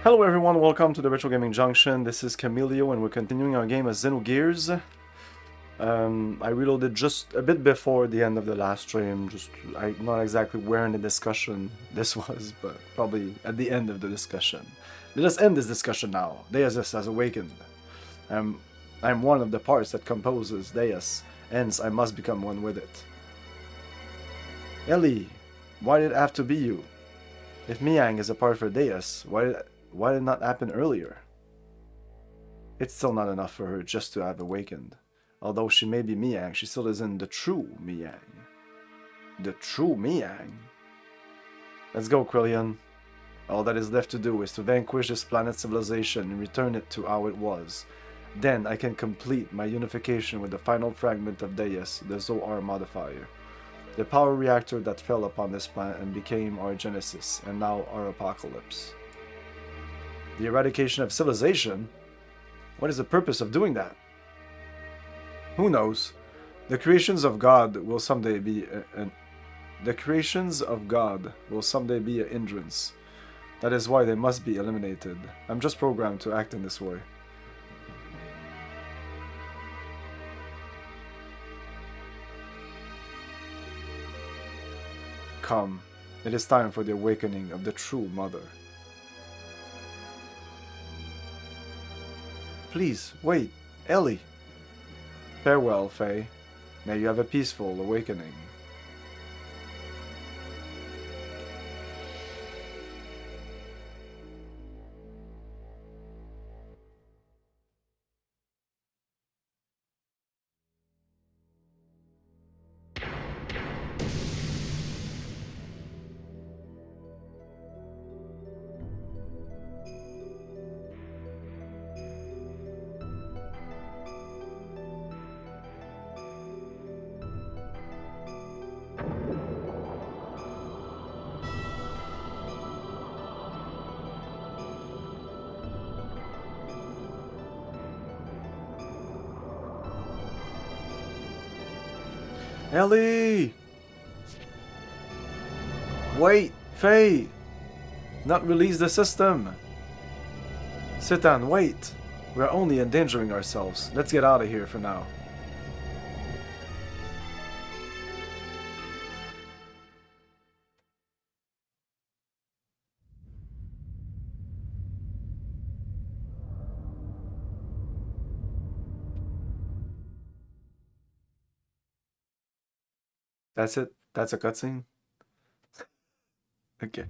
Hello everyone, welcome to the Retro Gaming Junction. This is Camilio and we're continuing our game of Xenogears. I reloaded just a bit before the end of the last stream, I'm not exactly where in the discussion this was, but probably at the end of the discussion. Let us end this discussion now. Deus has awakened. I'm one of the parts that composes Deus, hence I must become one with it. Ellie, why did it have to be you? If Miang is a part for Deus, why did it not happen earlier? It's still not enough for her just to have awakened. Although she may be Miang, she still isn't the true Miang. The true Miang? Let's go, Quillian. All that is left to do is to vanquish this planet's civilization and return it to how it was. Then I can complete my unification with the final fragment of Deus, the Zoar modifier. The power reactor that fell upon this planet and became our genesis, and now our apocalypse. The eradication of civilization? What is the purpose of doing that? Who knows? The creations of God will someday be an hindrance. That is why they must be eliminated. I'm just programmed to act in this way. Come, it is time for the awakening of the true mother. Please, wait, Ellie. Farewell, Faye. May you have a peaceful awakening. Ellie! Wait, Faye! Not release the system! Sit down, wait! We're only endangering ourselves. Let's get out of here for now. That's it? That's a cutscene? Okay.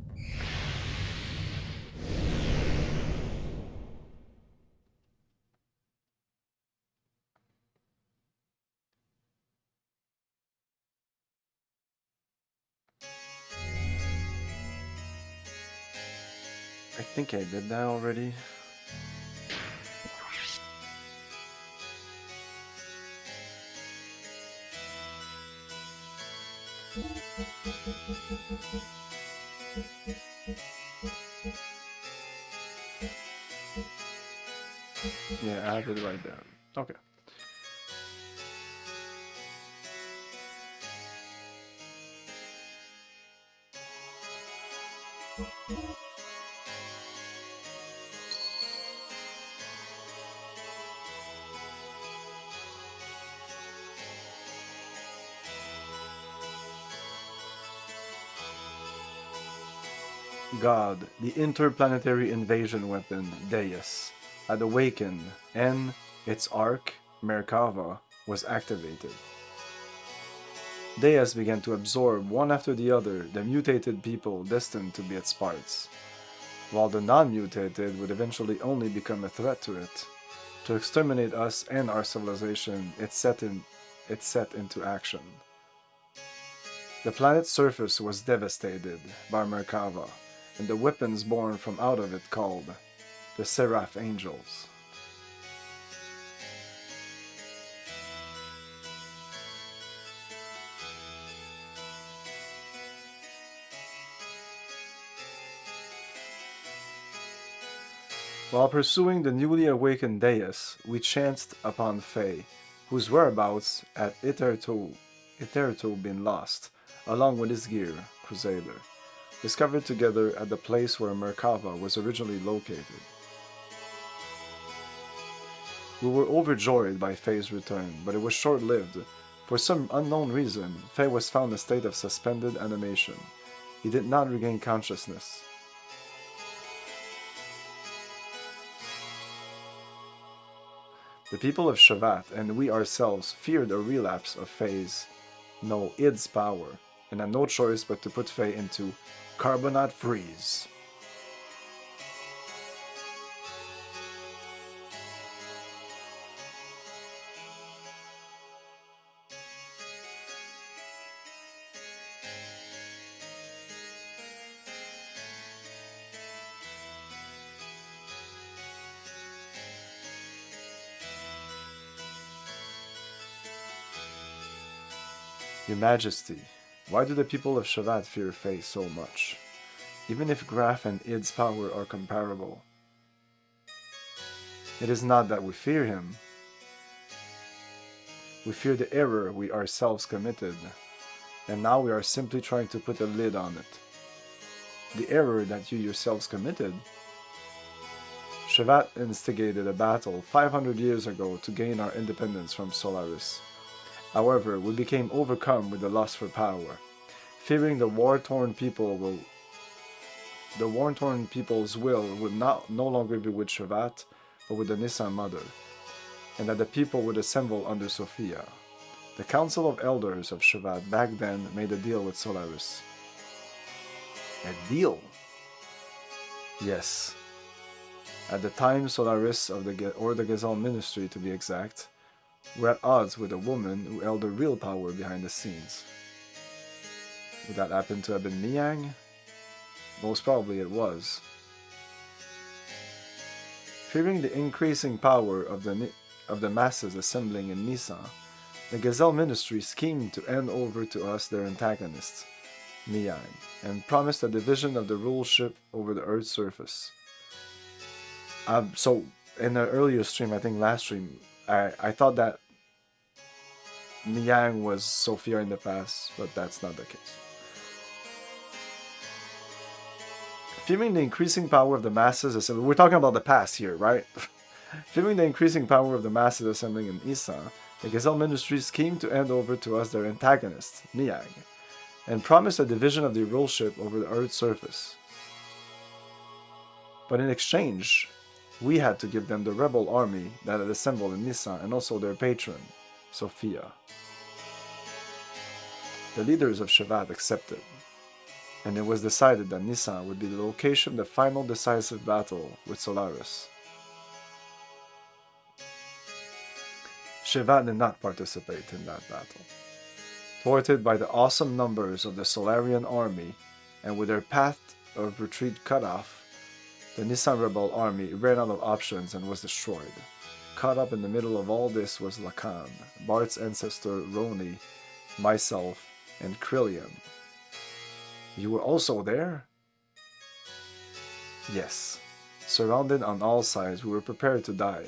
I think I did that already. Yeah, I did it right there. Okay. God, the interplanetary invasion weapon, Deus, had awakened, and its arc, Merkava, was activated. Deus began to absorb one after the other the mutated people destined to be its parts, while the non-mutated would eventually only become a threat to it. To exterminate us and our civilization, it set into action. The planet's surface was devastated by Merkava, and the weapons born from out of it called the Seraph Angels. While pursuing the newly awakened Deus, we chanced upon Faye, whose whereabouts had hitherto been lost, along with his gear, Crusader. discovered together at the place where Merkava was originally located. We were overjoyed by Faye's return, but it was short-lived. For some unknown reason, Faye was found in a state of suspended animation. He did not regain consciousness. The people of Shavat and we ourselves feared a relapse of Faye's, no, id's power, and had no choice but to put Faye into carbonite freeze. Your Majesty, why do the people of Shavat fear Faye so much? Even if Graph and id's power are comparable. It is not that we fear him. We fear the error we ourselves committed, and now we are simply trying to put a lid on it. The error that you yourselves committed? Shavat instigated a battle 500 years ago to gain our independence from Solaris. However, we became overcome with the lust for power, fearing the war-torn people's will would no longer be with Shavat, but with the Nissan Mother, and that the people would assemble under Sophia. The Council of Elders of Shavat back then made a deal with Solaris. A deal? Yes. At the time, Solaris, or the Gazelle Ministry to be exact, were at odds with a woman who held the real power behind the scenes. Would that happen to have been Miang? Most probably it was. Fearing the increasing power of the masses assembling in Nisa, the Gazelle Ministry schemed to hand over to us their antagonists, Miang, and promised a division of the ruleship over the Earth's surface. So, in an earlier stream, I think last stream, I thought that Miang was Sophia in the past, but that's not the case. Fearing the increasing power of the masses assembling, we're talking about the past here, right? Fearing the increasing power of the masses assembling in Isa, the Gazelle Ministry schemed to hand over to us their antagonist, Miang, and promised a division of the ruleship over the Earth's surface. But in exchange, we had to give them the rebel army that had assembled in Nisa and also their patron, Sophia. The leaders of Shavat accepted, and it was decided that Nisa would be the location of the final decisive battle with Solaris. Shavat did not participate in that battle. Thwarted by the awesome numbers of the Solarian army, and with their path of retreat cut off, the Nissan rebel army ran out of options and was destroyed. Caught up in the middle of all this was Lacan, Bart's ancestor Roni, myself, and Krillian. You were also there? Yes. Surrounded on all sides, we were prepared to die.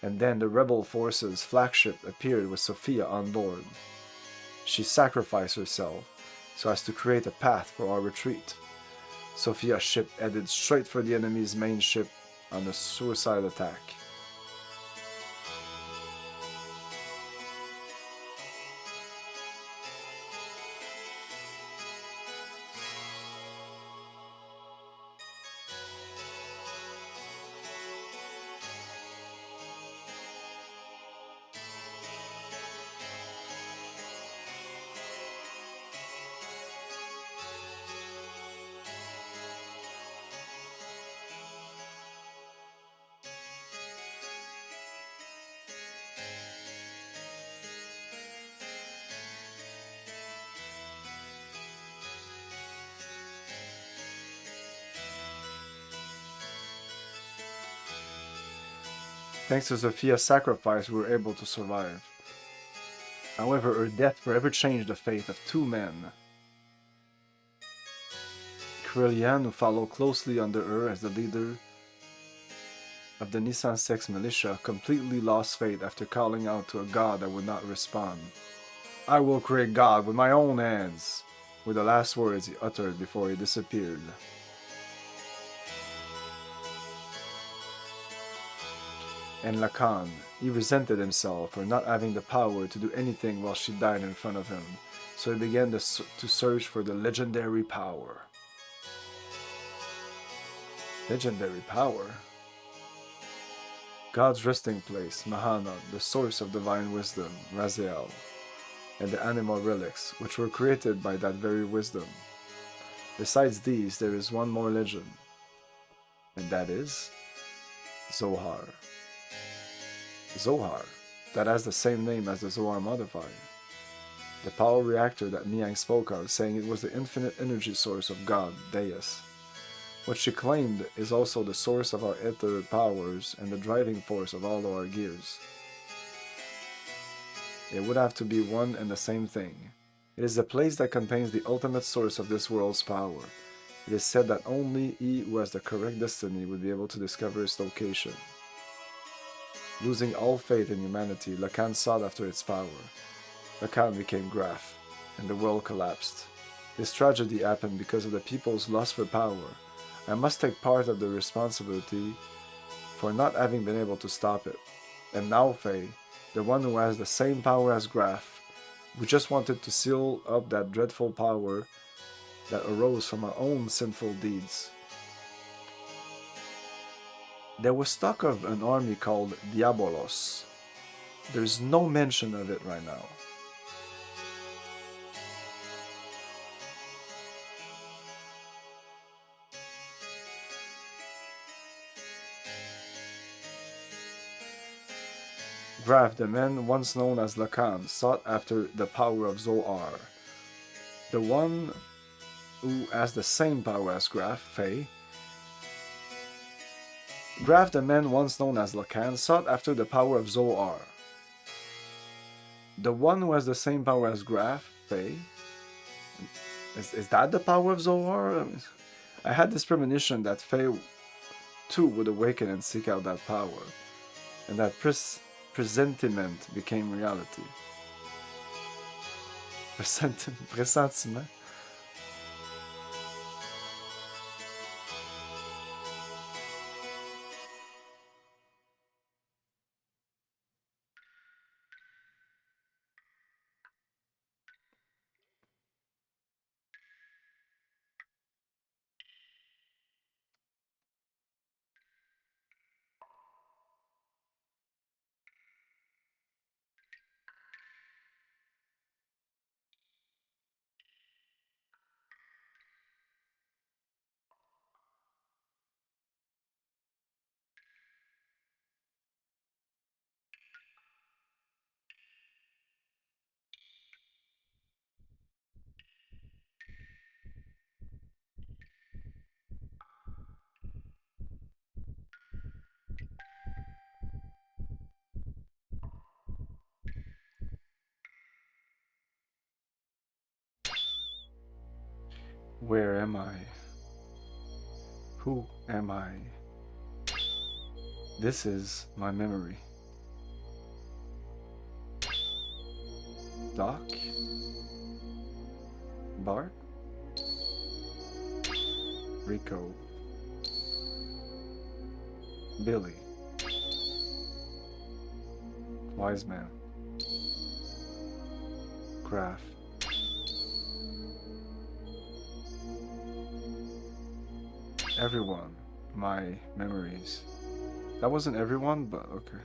And then the rebel forces' flagship appeared with Sophia on board. She sacrificed herself so as to create a path for our retreat. Sophia's ship headed straight for the enemy's main ship on a suicide attack. Thanks to Sophia's sacrifice, we were able to survive. However, her death forever changed the fate of two men. Krillian, who followed closely under her as the leader of the Nissan Sex militia, completely lost faith after calling out to a god that would not respond. I will create God with my own hands. were the last words he uttered before he disappeared. And Lacan, he resented himself for not having the power to do anything while she died in front of him, so he began to search for the legendary power. Legendary power? God's resting place, Mahana, the source of divine wisdom, Raziel, and the animal relics, which were created by that very wisdom. Besides these, there is one more legend, and that is Zohar. Zohar, that has the same name as the Zohar modifier. The power reactor that Miang spoke of, saying it was the infinite energy source of God, Deus. What she claimed is also the source of our ether powers and the driving force of all our gears. It would have to be one and the same thing. It is the place that contains the ultimate source of this world's power. It is said that only he who has the correct destiny would be able to discover its location. Losing all faith in humanity, Lacan sought after its power. Lacan became Graf, and the world collapsed. This tragedy happened because of the people's lust for power. I must take part of the responsibility for not having been able to stop it. And now Faye, the one who has the same power as Graf, we just wanted to seal up that dreadful power that arose from our own sinful deeds. There was talk of an army called Diabolos. There's no mention of it right now. Graf, the man once known as Lacan, sought after the power of Zohar. The one who has the same power as Graf, Faye. Graf, the man once known as Lacan, sought after the power of Zohar. The one who has the same power as Graf, Faye. Is that the power of Zohar? I had this premonition that Faye too would awaken and seek out that power, and that presentiment became reality. Pressentiment? Where am I? Who am I? This is my memory. Doc? Bart? Rico? Billy? Wise man? Craft? Everyone. My memories. That wasn't everyone, but okay.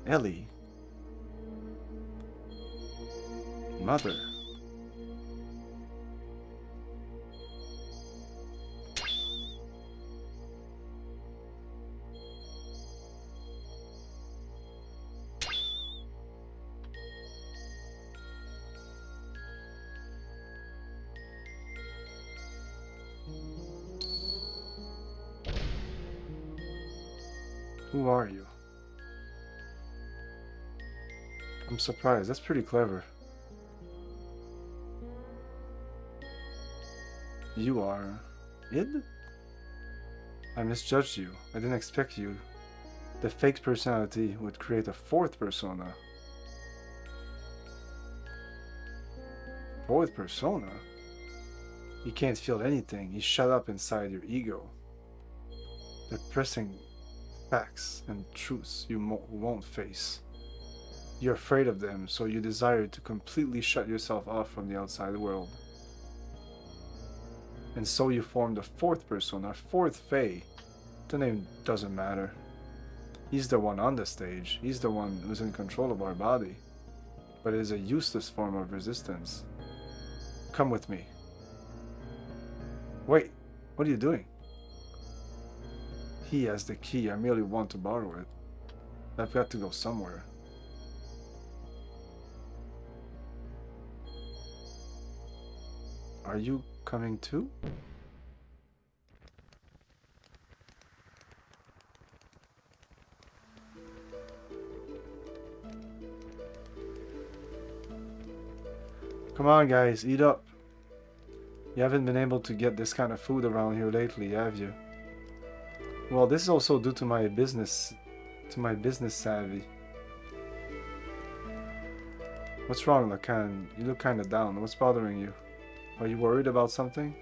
Ellie. Mother. Who are you? I'm surprised. That's pretty clever. You are... Id? I misjudged you. I didn't expect you The fake personality would create a fourth persona. Fourth persona? You can't feel anything. He's shut up inside your ego. Depressing facts and truths you won't face. You're afraid of them, so you desire to completely shut yourself off from the outside world. And so you formed a fourth persona, fourth Fae. The name doesn't matter. He's the one on the stage. He's the one who's in control of our body. But it is a useless form of resistance. Come with me. Wait, what are you doing? He has the key. I merely want to borrow it. I've got to go somewhere. Are you coming too? Come on, guys, eat up. You haven't been able to get this kind of food around here lately, have you? Well, this is also due to my business savvy. What's wrong, Lacan? You look kinda down. What's bothering you? Are you worried about something?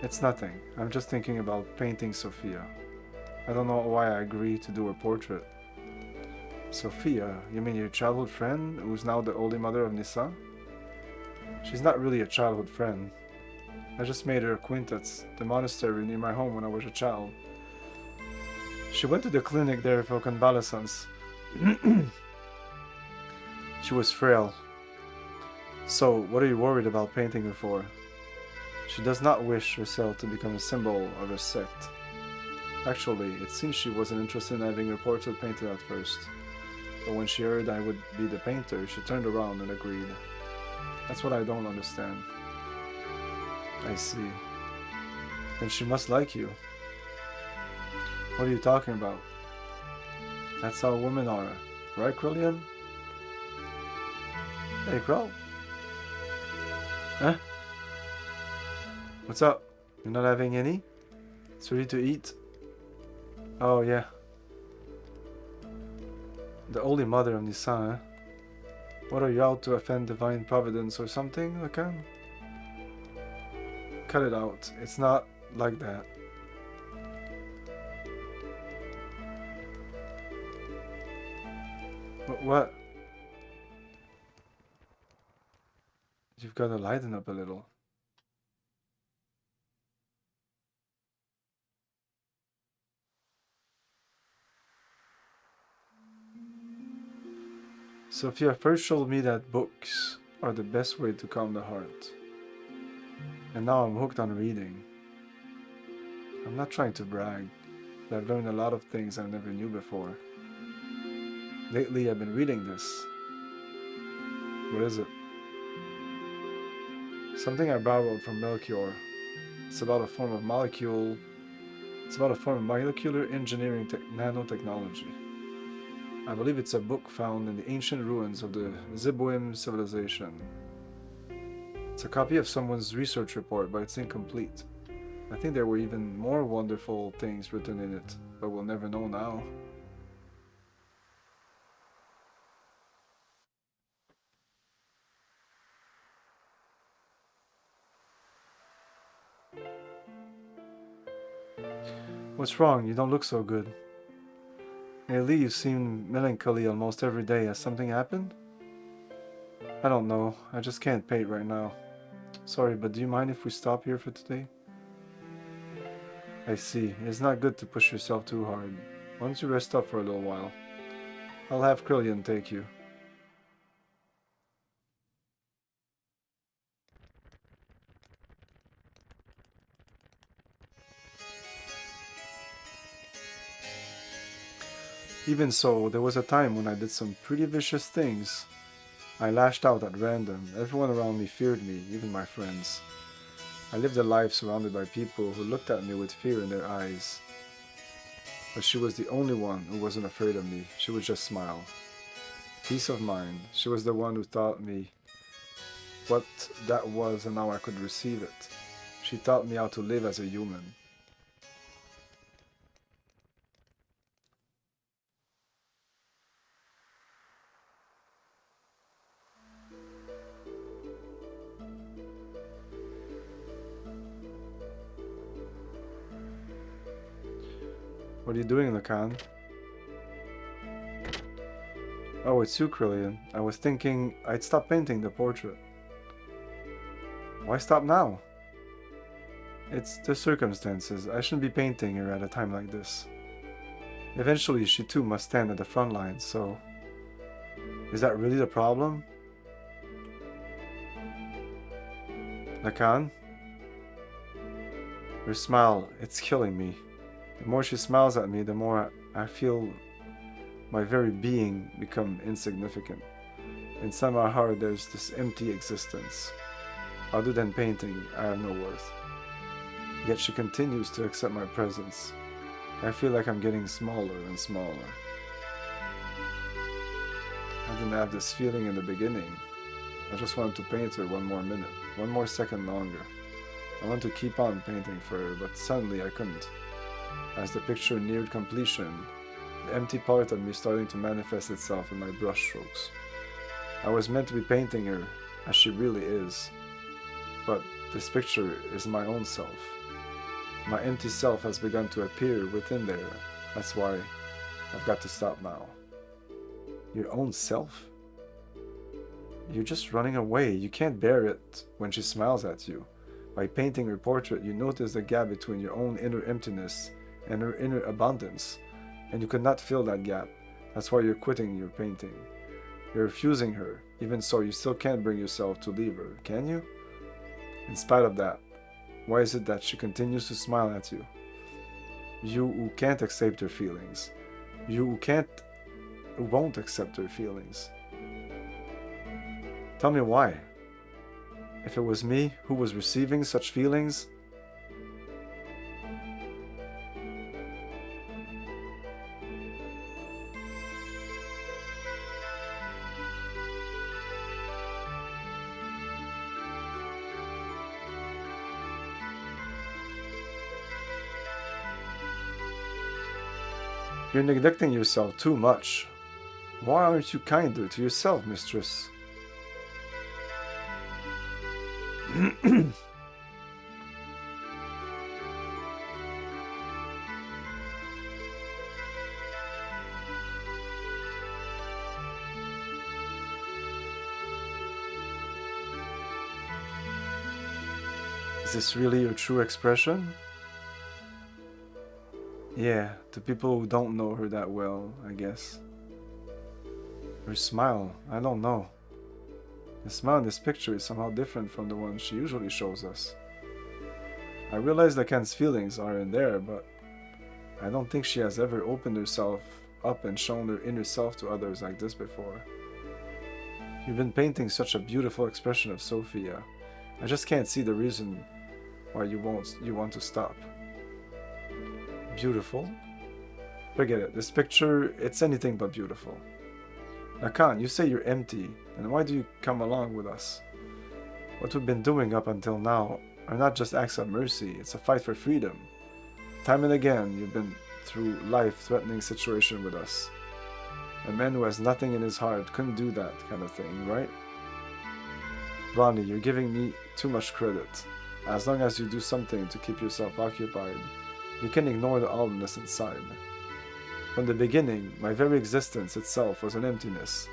It's nothing. I'm just thinking about painting Sophia. I don't know why I agreed to do her portrait. Sophia? You mean your childhood friend, who's now the holy mother of Nissa? She's not really a childhood friend. I just made her acquaintance at the monastery near my home when I was a child. She went to the clinic there for convalescence. She was frail. So, what are you worried about painting her for? She does not wish herself to become a symbol of her sect. Actually, it seems she wasn't interested in having her portrait painted at first. But when she heard I would be the painter, she turned around and agreed. That's what I don't understand. I see. Then she must like you. What are you talking about? That's how women are. Right, Krillian? Hey, Krill. Huh? What's up? You're not having any? It's ready to eat? Oh, yeah. The Holy Mother of Nissa, huh? What, are you out to offend divine providence or something, Lacan? Cut it out. It's not like that. What? You've got to lighten up a little. Sophia first showed me that books are the best way to calm the heart. And now I'm hooked on reading. I'm not trying to brag, but I've learned a lot of things I never knew before. Lately I've been reading this. What is it? Something I borrowed from Melchior. It's about a form of molecular engineering nanotechnology. I believe it's a book found in the ancient ruins of the Zibuim civilization. It's a copy of someone's research report, but it's incomplete. I think there were even more wonderful things written in it, but we'll never know now. What's wrong? You don't look so good. Lately, you seem melancholy almost every day. Has something happened? I don't know. I just can't paint right now. Sorry, but do you mind if we stop here for today? I see. It's not good to push yourself too hard. Why don't you rest up for a little while? I'll have Krillian take you. Even so, there was a time when I did some pretty vicious things. I lashed out at random. Everyone around me feared me, even my friends. I lived a life surrounded by people who looked at me with fear in their eyes. But she was the only one who wasn't afraid of me. She would just smile. Peace of mind. She was the one who taught me what that was and how I could receive it. She taught me how to live as a human. What are you doing, Lacan? Oh, it's you, Krillian. I was thinking I'd stop painting the portrait. Why stop now? It's the circumstances. I shouldn't be painting her at a time like this. Eventually, she too must stand at the front lines, so... Is that really the problem? Lacan? Her smile, it's killing me. The more she smiles at me, the more I feel my very being become insignificant. Inside my heart, there's this empty existence. Other than painting, I have no worth. Yet she continues to accept my presence. I feel like I'm getting smaller and smaller. I didn't have this feeling in the beginning. I just wanted to paint her one more minute, one more second longer. I wanted to keep on painting for her, but suddenly I couldn't. As the picture neared completion, the empty part of me starting to manifest itself in my brushstrokes. I was meant to be painting her as she really is, but this picture is my own self. My empty self has begun to appear within there. That's why I've got to stop now. Your own self? You're just running away. You can't bear it when she smiles at you. By painting her portrait, you notice the gap between your own inner emptiness and her inner abundance, and you cannot fill that gap. That's why you're quitting your painting. You're refusing her. Even so, you still can't bring yourself to leave her, can you? In spite of that, why is it that she continues to smile at you? You who can't accept her feelings. You who won't accept her feelings. Tell me why. If it was me who was receiving such feelings, you're neglecting yourself too much. Why aren't you kinder to yourself, mistress? Is this really your true expression? Yeah, to people who don't know her that well, I guess. Her smile, I don't know. The smile in this picture is somehow different from the one she usually shows us. I realize Lacan's feelings are in there, but I don't think she has ever opened herself up and shown her inner self to others like this before. You've been painting such a beautiful expression of Sophia. I just can't see the reason why you want to stop. Beautiful? Forget it. This picture, it's anything but beautiful. Lacan, you say you're empty, then why do you come along with us? What we've been doing up until now are not just acts of mercy, it's a fight for freedom. Time and again, you've been through life-threatening situation with us. A man who has nothing in his heart couldn't do that kind of thing, right? Ronnie, you're giving me too much credit. As long as you do something to keep yourself occupied, you can ignore the allness inside. From the beginning, my very existence itself was an emptiness.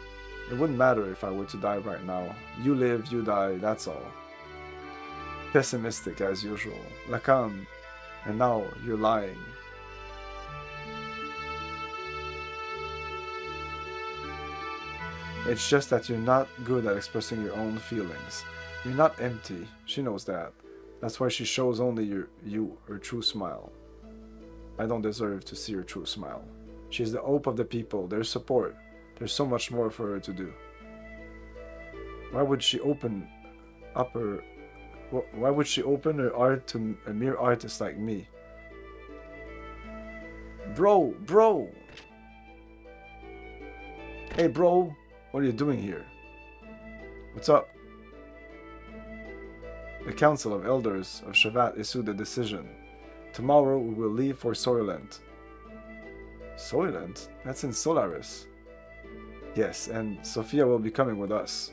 It wouldn't matter if I were to die right now. You live, you die, that's all. Pessimistic as usual. Lacan, and now you're lying. It's just that you're not good at expressing your own feelings. You're not empty. She knows that. That's why she shows only her true smile. I don't deserve to see her true smile. She's the hope of the people, their support. There's so much more for her to do. Why would she open her art to a mere artist like me? Bro! Hey bro, what are you doing here? What's up? The Council of Elders of Shavat issued a decision. Tomorrow we will leave for Soylent. Soylent? That's in Solaris. Yes, and Sophia will be coming with us.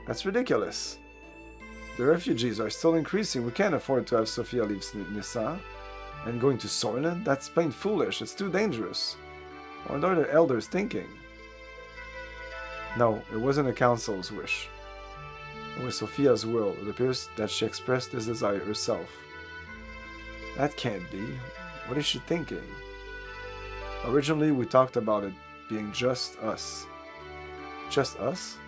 That's ridiculous. The refugees are still increasing. We can't afford to have Sophia leave Nissa. And going to Soylent? That's plain foolish. It's too dangerous. What are the elders thinking? No, it wasn't the council's wish. It was Sophia's will. It appears that she expressed this desire herself. That can't be. What is she thinking? Originally, we talked about it being just us. Just us?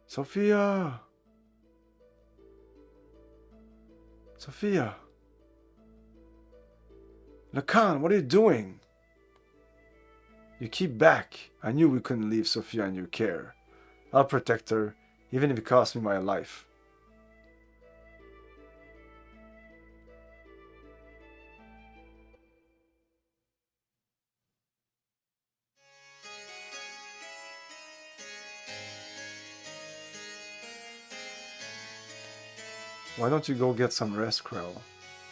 Sophia! Sophia! Lacan, what are you doing? You keep back. I knew we couldn't leave Sophia in your care. I'll protect her, even if it costs me my life. Why don't you go get some rest, Krell?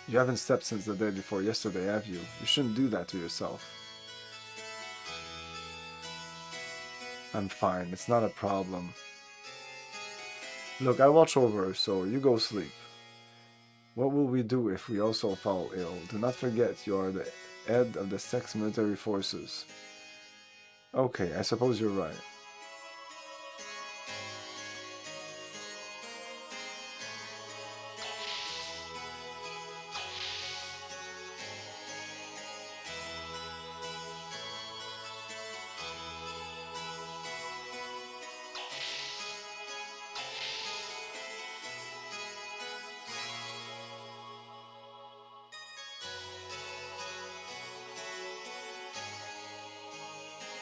You haven't slept since the day before yesterday, have you? You shouldn't do that to yourself. I'm fine, it's not a problem. Look, I'll watch over her, so you go sleep. What will we do if we also fall ill? Do not forget you are the head of the Sex military forces. Okay, I suppose you're right.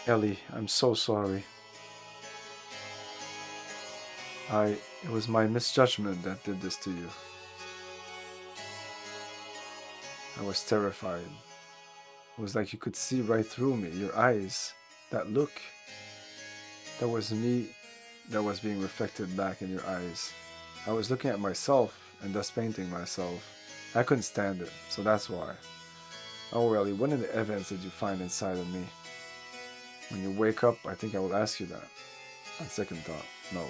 Ellie, I'm so sorry. It was my misjudgment that did this to you. I was terrified. It was like you could see right through me, your eyes, that look. That was me that was being reflected back in your eyes. I was looking at myself and thus painting myself. I couldn't stand it, so that's why. Oh, Ellie, what in the events did you find inside of me? When you wake up, I think I will ask you that. On second thought, no.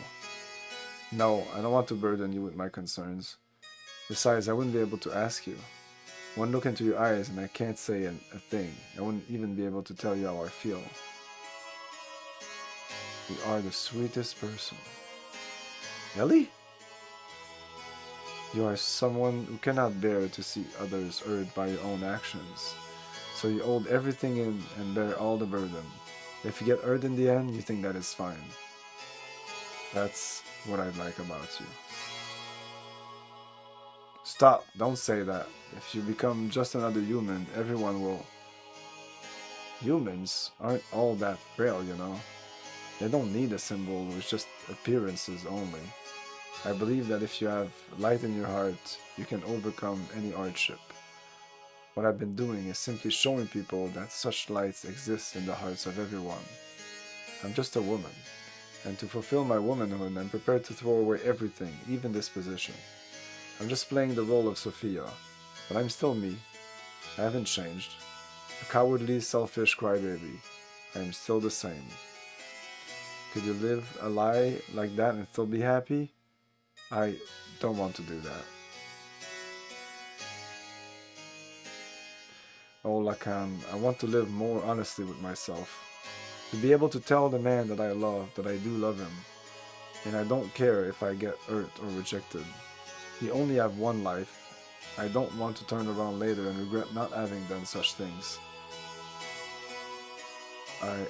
No, I don't want to burden you with my concerns. Besides, I wouldn't be able to ask you. One look into your eyes and I can't say a thing. I wouldn't even be able to tell you how I feel. You are the sweetest person. Ellie? You are someone who cannot bear to see others hurt by your own actions. So you hold everything in and bear all the burden. If you get hurt in the end, you think that is fine. That's what I like about you. Stop, don't say that. If you become just another human, everyone will. Humans aren't all that frail, you know. They don't need a symbol, it's just appearances only. I believe that if you have light in your heart, you can overcome any hardship. What I've been doing is simply showing people that such lights exist in the hearts of everyone. I'm just a woman, and to fulfill my womanhood, I'm prepared to throw away everything, even this position. I'm just playing the role of Sophia, but I'm still me. I haven't changed. A cowardly, selfish crybaby. I am still the same. Could you live a lie like that and still be happy? I don't want to do that. Oh, Lacan, I want to live more honestly with myself. To be able to tell the man that I love that I do love him. And I don't care if I get hurt or rejected. You only have one life. I don't want to turn around later and regret not having done such things. I...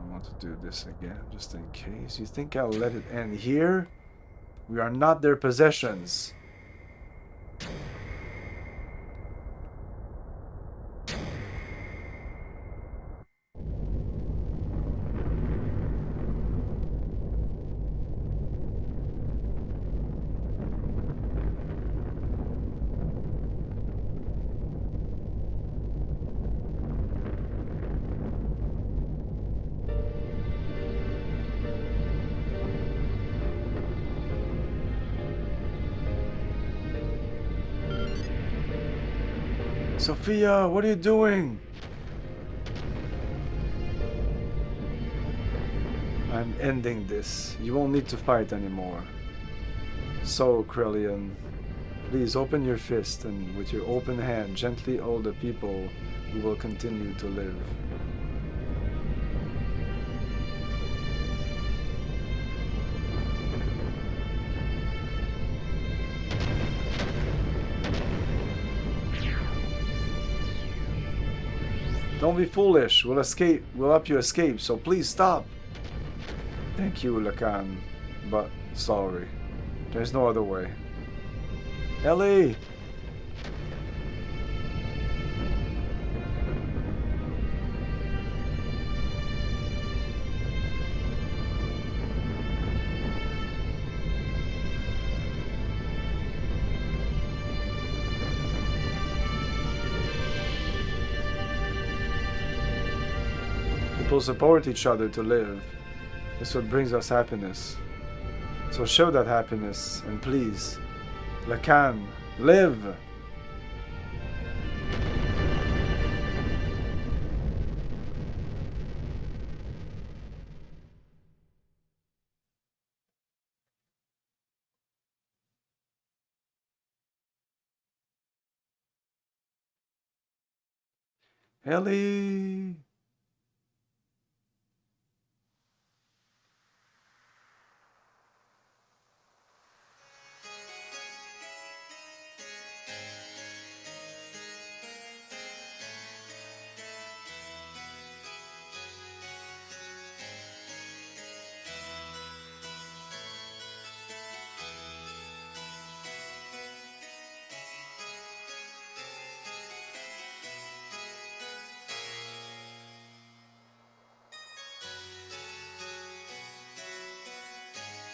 want to do this again, just in case. You think I'll let it end here? We are not their possessions. Sophia, what are you doing? I'm ending this. You won't need to fight anymore. So, Krelian, please open your fist and with your open hand gently hold the people who will continue to live. Don't be foolish. We'll escape. We'll help you escape, so please stop. Thank you, Lacan, but sorry. There's no other way. Ellie! People support each other to live. It's what brings us happiness. So show that happiness, and please, Lacan, live! Ellie!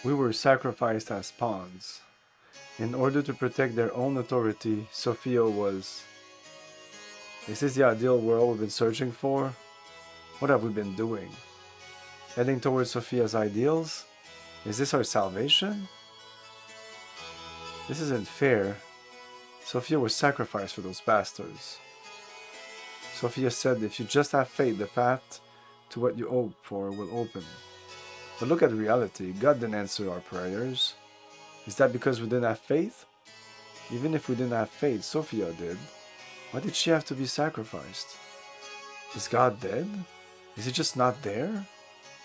We were sacrificed as pawns. In order to protect their own authority, Sophia was... Is this the ideal world we've been searching for? What have we been doing? Heading towards Sophia's ideals? Is this our salvation? This isn't fair. Sophia was sacrificed for those bastards. Sophia said if you just have faith, the path to what you hope for will open. But look at reality. God didn't answer our prayers. Is that because we didn't have faith? Even if we didn't have faith, Sophia did. Why did she have to be sacrificed? Is God dead? Is he just not there?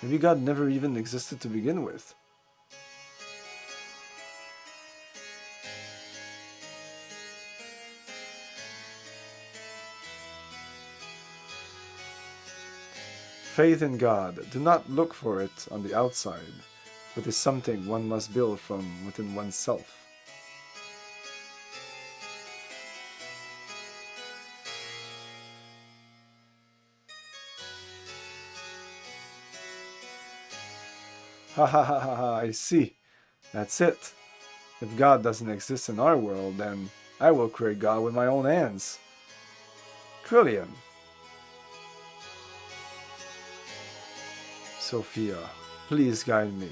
Maybe God never even existed to begin with. Faith in God. Do not look for it on the outside, but is something one must build from within oneself. Ha ha ha ha ha, I see. That's it. If God doesn't exist in our world, then I will create God with my own hands. Krelian. Sophia, please guide me.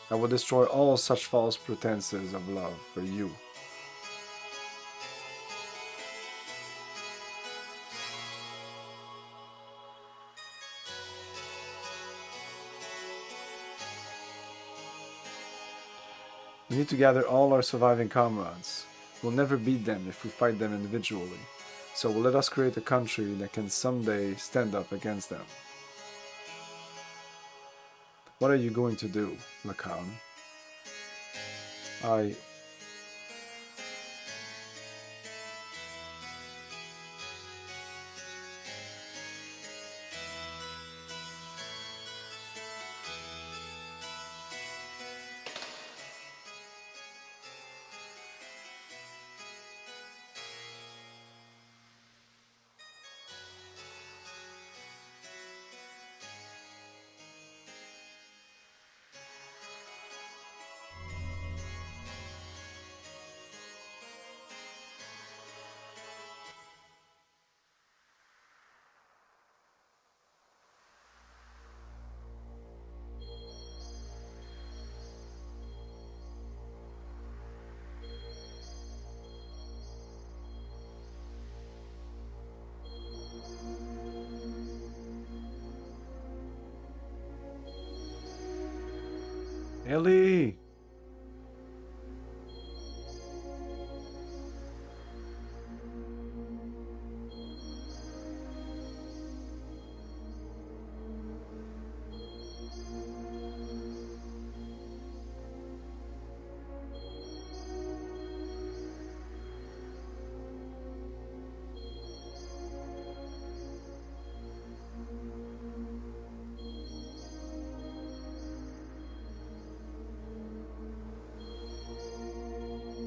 I will destroy all such false pretenses of love for you. We need to gather all our surviving comrades. We'll never beat them if we fight them individually. So let us create a country that can someday stand up against them. What are you going to do, Lacan? Ellie!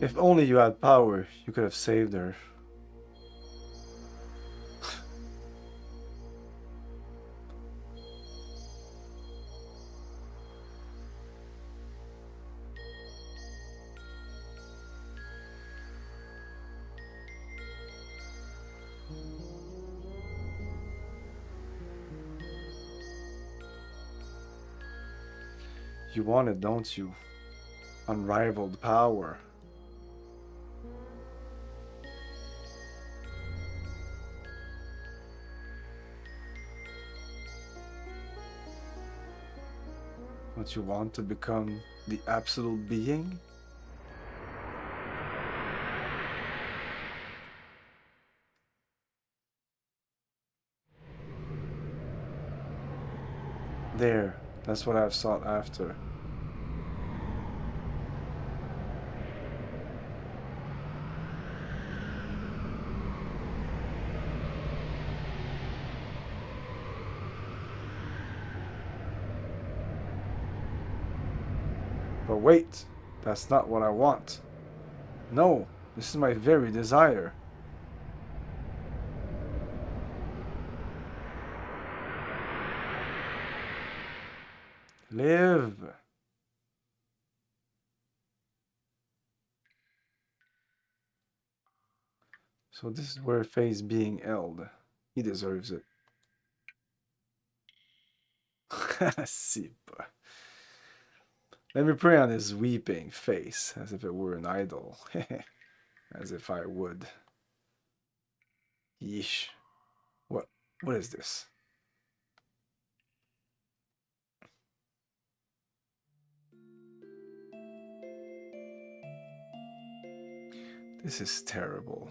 If only you had power, you could have saved her. You want it, don't you? Unrivaled power. Don't you want to become the absolute being? There, that's what I've sought after. But wait, that's not what I want. No, this is my very desire. Live. So this is where Faye's being held. He deserves it. Sipa. Let me pray on his weeping face, as if it were an idol. As if I would. Yeesh. What is this? This is terrible.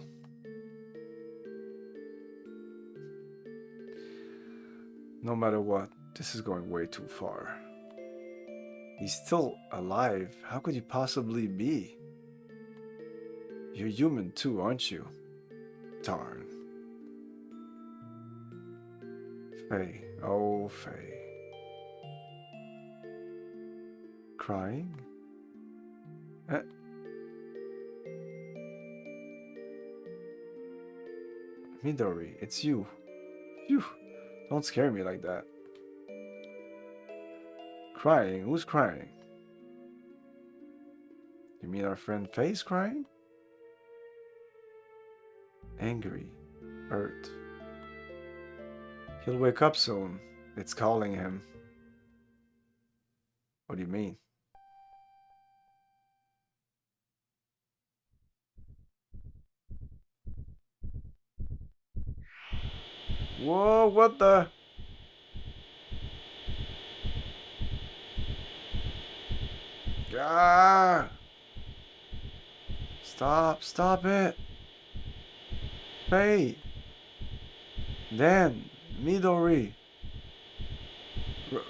No matter what, this is going way too far. He's still alive. How could he possibly be? You're human too, aren't you? Darn. Faye. Oh, Faye. Crying? Midori, it's you. Phew. Don't scare me like that. Crying? Who's crying? You mean our friend Faye's crying? Angry. Hurt. He'll wake up soon. It's calling him. What do you mean? Whoa, what the? Ah! Stop it! Hey! Dan! Midori!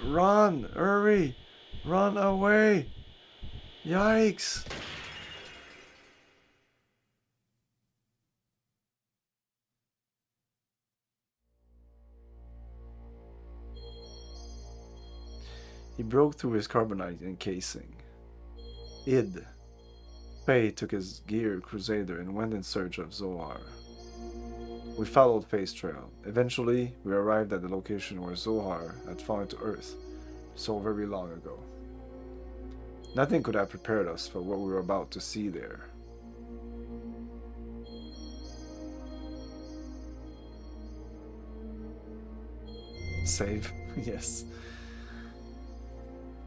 Run! Hurry! Run away! Yikes! He broke through his carbonite encasing. Id. Faye took his gear crusader and went in search of Zohar. We followed Faye's trail. Eventually, we arrived at the location where Zohar had fallen to Earth so very long ago. Nothing could have prepared us for what we were about to see there. Save? Yes.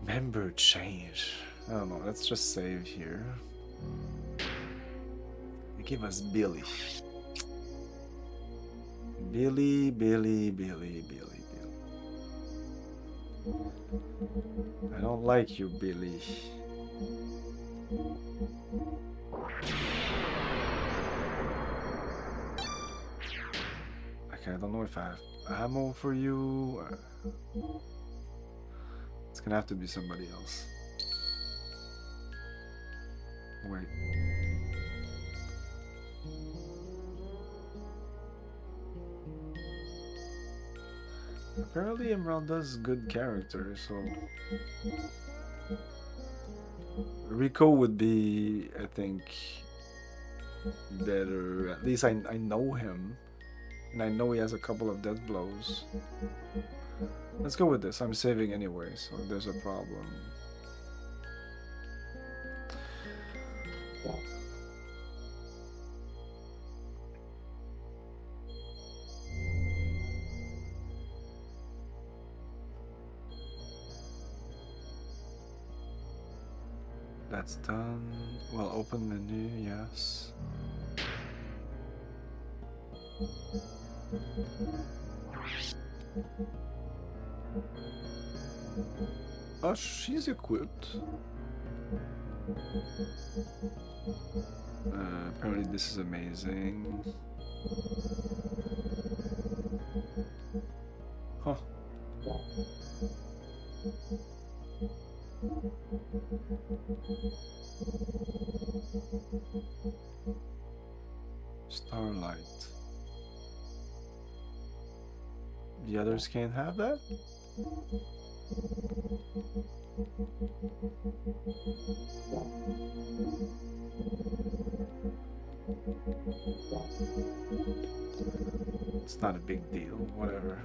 Member change. I don't know, let's just save here. Give us Billy. Billy. I don't like you, Billy. Okay, I don't know if I have ammo for you. It's gonna have to be somebody else. Wait. Apparently Emerald does good characters, so Rico would be, I think, better. At least I know him. And I know he has a couple of death blows. Let's go with this. I'm saving anyway, so if there's a problem. That's done. Well, open menu, yes. Oh, she's equipped. Apparently this is amazing. Huh. Starlight. The others can't have that? It's not a big deal, whatever.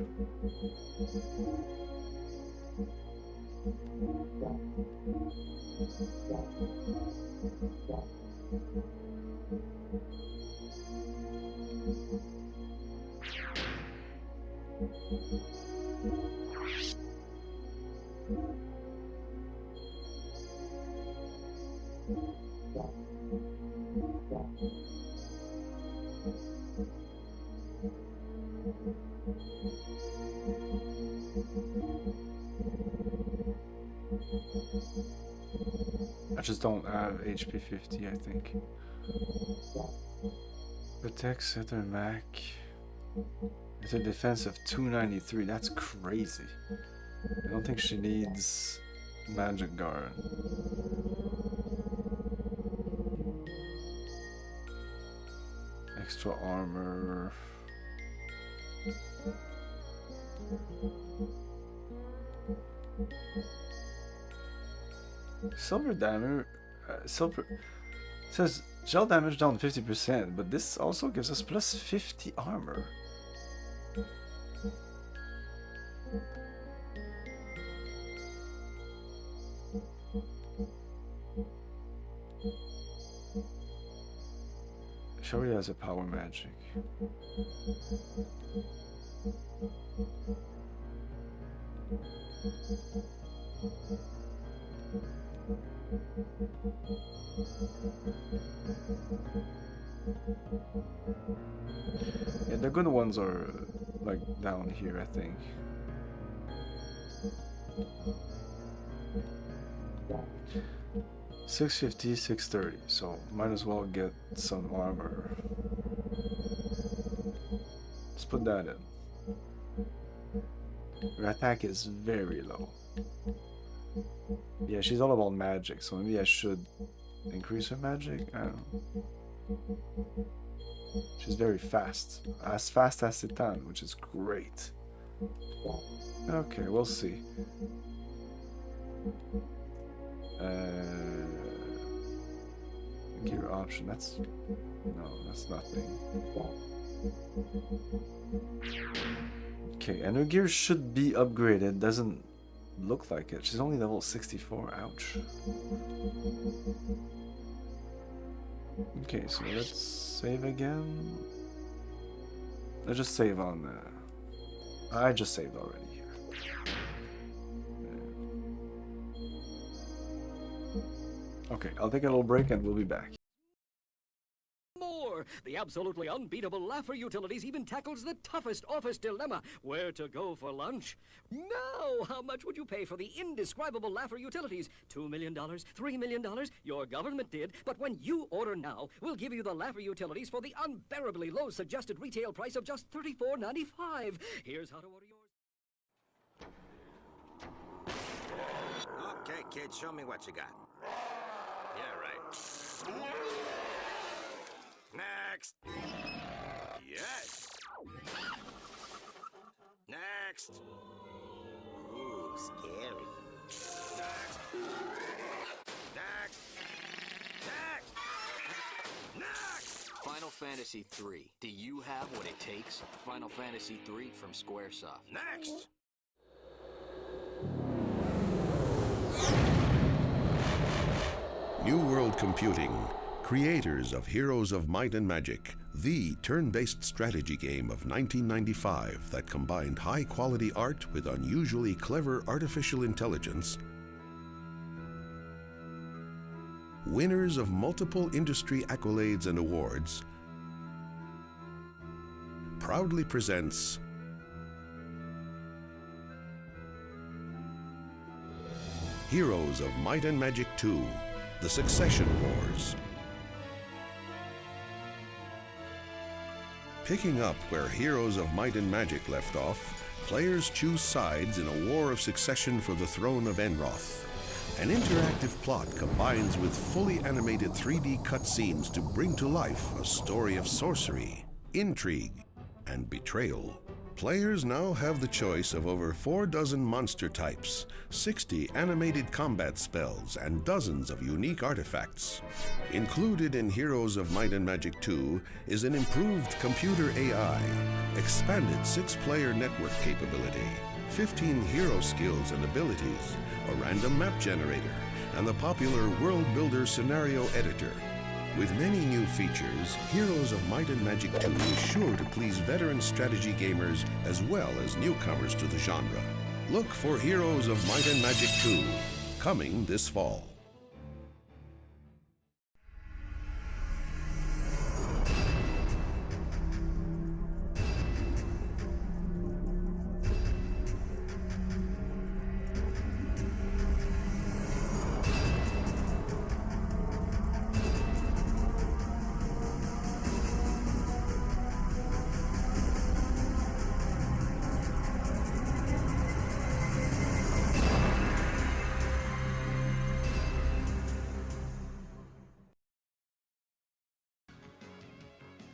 I just don't have HP 50, I think. Protects other Mac. It's a defense of 293. That's crazy. I don't think she needs Magic Guard. Extra armor. Silver damage. Silver says gel damage down 50%, but this also gives us plus 50 armor. She already has a power magic. Yeah, the good ones are like down here, I think. $650, $630, so might as well get some armor. Let's put that in. Her attack is very low. Yeah, she's all about magic, so maybe I should increase her magic? I don't know. She's very fast. As fast as Titan, which is great. Okay, we'll see. Gear option, that's... No, that's nothing. Okay, and her gear should be upgraded. Doesn't look like it. She's only level 64. Ouch. Okay, so let's save again. Let's just save on... I just saved already here. Okay, I'll take a little break and we'll be back. More! The absolutely unbeatable Laffer Utilities even tackles the toughest office dilemma, where to go for lunch. Now, how much would you pay for the indescribable Laffer Utilities? $2 million? $3 million? Your government did, but when you order now, we'll give you the Laffer Utilities for the unbearably low suggested retail price of just $34.95. Here's how to order yours. Okay, kid, show me what you got. Yeah, right. Next. Yes. Next. Ooh, scary. Next. Next. Next. Next. Final Fantasy III. Do you have what it takes? Final Fantasy III from Squaresoft. Next. New World Computing, creators of Heroes of Might and Magic, the turn-based strategy game of 1995 that combined high-quality art with unusually clever artificial intelligence, winners of multiple industry accolades and awards, proudly presents Heroes of Might and Magic 2. The Succession Wars. Picking up where Heroes of Might and Magic left off, players choose sides in a war of succession for the throne of Enroth. An interactive plot combines with fully animated 3D cutscenes to bring to life a story of sorcery, intrigue, and betrayal. Players now have the choice of over 4 dozen monster types, 60 animated combat spells, and dozens of unique artifacts. Included in Heroes of Might and Magic 2 is an improved computer AI, expanded 6-player network capability, 15 hero skills and abilities, a random map generator, and the popular World Builder scenario editor. With many new features, Heroes of Might and Magic 2 is sure to please veteran strategy gamers as well as newcomers to the genre. Look for Heroes of Might and Magic 2, coming this fall.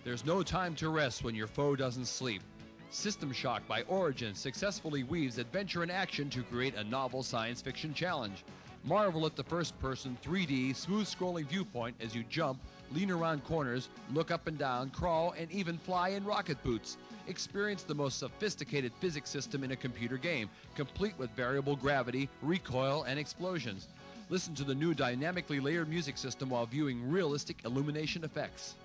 There's no time to rest when your foe doesn't sleep. System Shock by Origin successfully weaves adventure and action to create a novel science fiction challenge. Marvel at the first-person, 3D, smooth-scrolling viewpoint as you jump, lean around corners, look up and down, crawl, and even fly in rocket boots. Experience the most sophisticated physics system in a computer game, complete with variable gravity, recoil, and explosions. Listen to the new dynamically layered music system while viewing realistic illumination effects.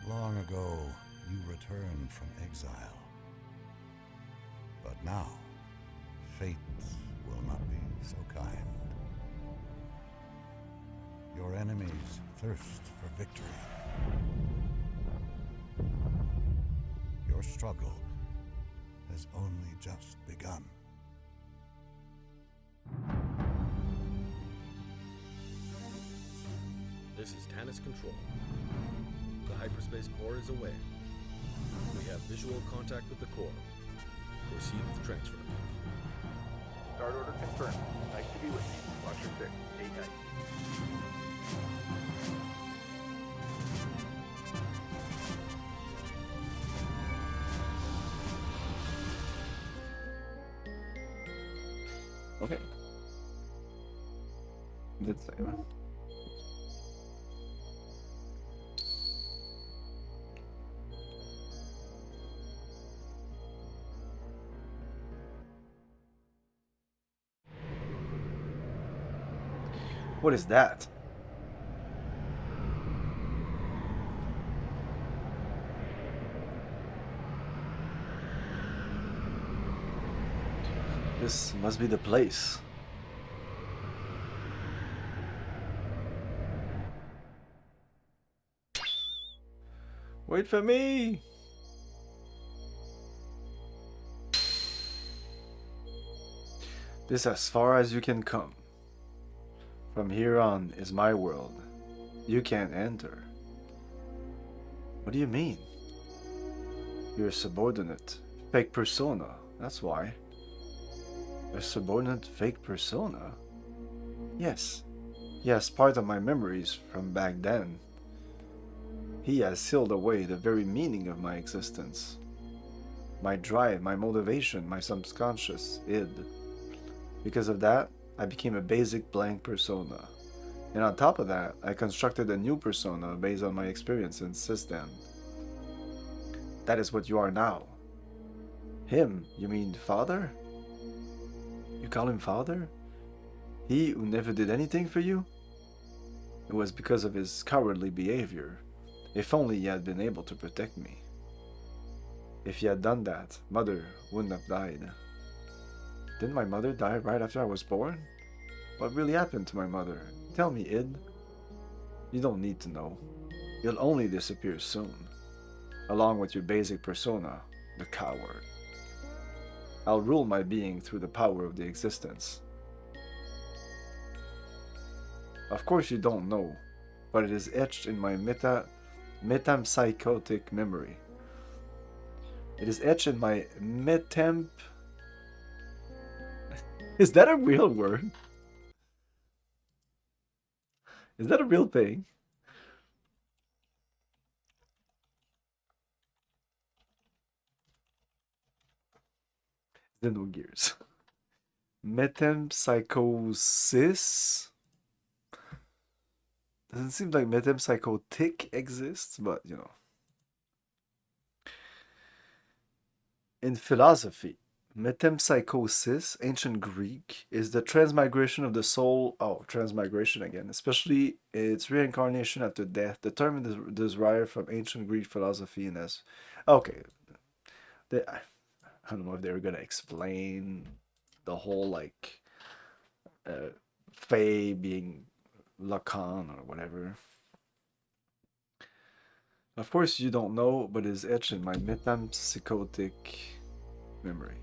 Long ago, you returned from exile. But now, fate will not be so kind. Your enemies thirst for victory. your struggle has only just begun. This is Tannis Control. The hyperspace core is away. We have visual contact with the core. Proceed with transfer. Start order confirmed. Nice to be with you. Watcher 6, stay tight. Okay. Did say that. What is that? This must be the place. Wait for me! This as far as you can come. From here on is my world. You can't enter. What do you mean? You're a subordinate. Fake persona. That's why. A subordinate fake persona? Yes. He has part of my memories from back then. He has sealed away the very meaning of my existence. My drive, my motivation, my subconscious id. Because of that, I became a basic blank persona. And on top of that, I constructed a new persona based on my experience since then. That is what you are now. Him, you mean father? You call him father? He who never did anything for you? It was because of his cowardly behavior. If only he had been able to protect me. If he had done that, Mother wouldn't have died. Didn't my mother die right after I was born? What really happened to my mother? Tell me, Id. You don't need to know. You'll only disappear soon. Along with your basic persona, the coward. I'll rule my being through the power of the existence. Of course you don't know, but it is etched in my metempsychotic memory. It is etched in my Is that a real word? Is that a real thing? Xenogears. Metempsychosis? Doesn't seem like metempsychotic exists, but you know. In philosophy, metempsychosis, ancient Greek, is the transmigration of the soul. Oh, transmigration again, especially its reincarnation after death. The term is derived from ancient Greek philosophy and as. Okay. I don't know if they were gonna explain the whole like Fae being Lacan or whatever. Of course you don't know, but it's etched in my metempsychotic memory.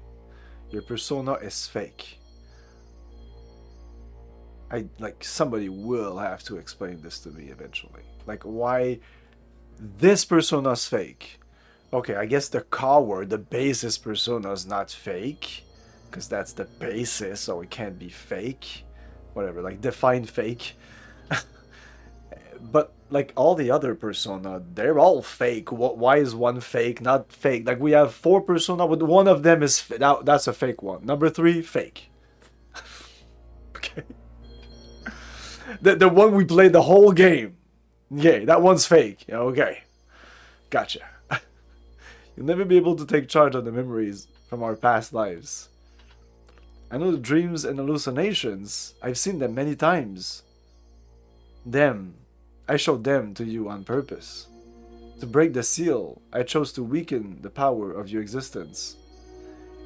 Your persona is fake. Somebody will have to explain this to me eventually. Like why this persona's fake. Okay, I guess the coward, the basis persona is not fake. Because that's the basis, so it can't be fake. Whatever, like define fake. But like all the other persona, they're all fake. Why is one fake, not fake? Like we have 4 persona, but one of them is that's a fake one. Number 3, fake. Okay. The one we played the whole game. Yeah, that one's fake. Okay. Gotcha. You'll never be able to take charge of the memories from our past lives. I know the dreams and hallucinations. I've seen them many times. I showed them to you on purpose. To break the seal, I chose to weaken the power of your existence.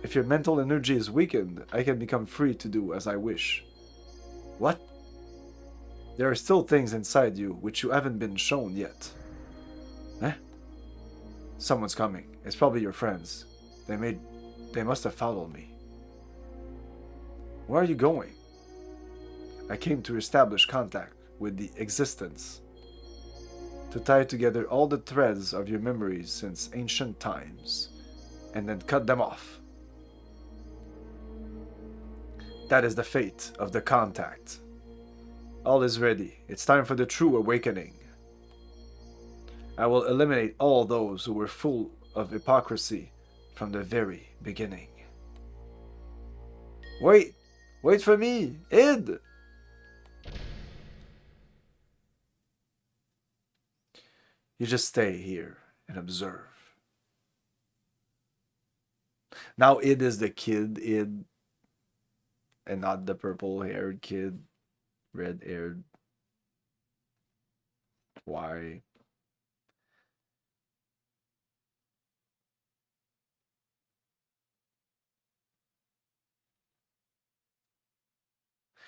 If your mental energy is weakened, I can become free to do as I wish. What? There are still things inside you which you haven't been shown yet. Eh? Someone's coming. It's probably your friends. They must have followed me. Where are you going? I came to establish contact with the existence, to tie together all the threads of your memories since ancient times, and then cut them off. That is the fate of the contact. All is ready. It's time for the true awakening. I will eliminate all those who were full of hypocrisy from the very beginning. Wait! Wait for me! Id! You just stay here and observe. Now Id is the kid, Id, and not the purple-haired kid, red-haired. Why?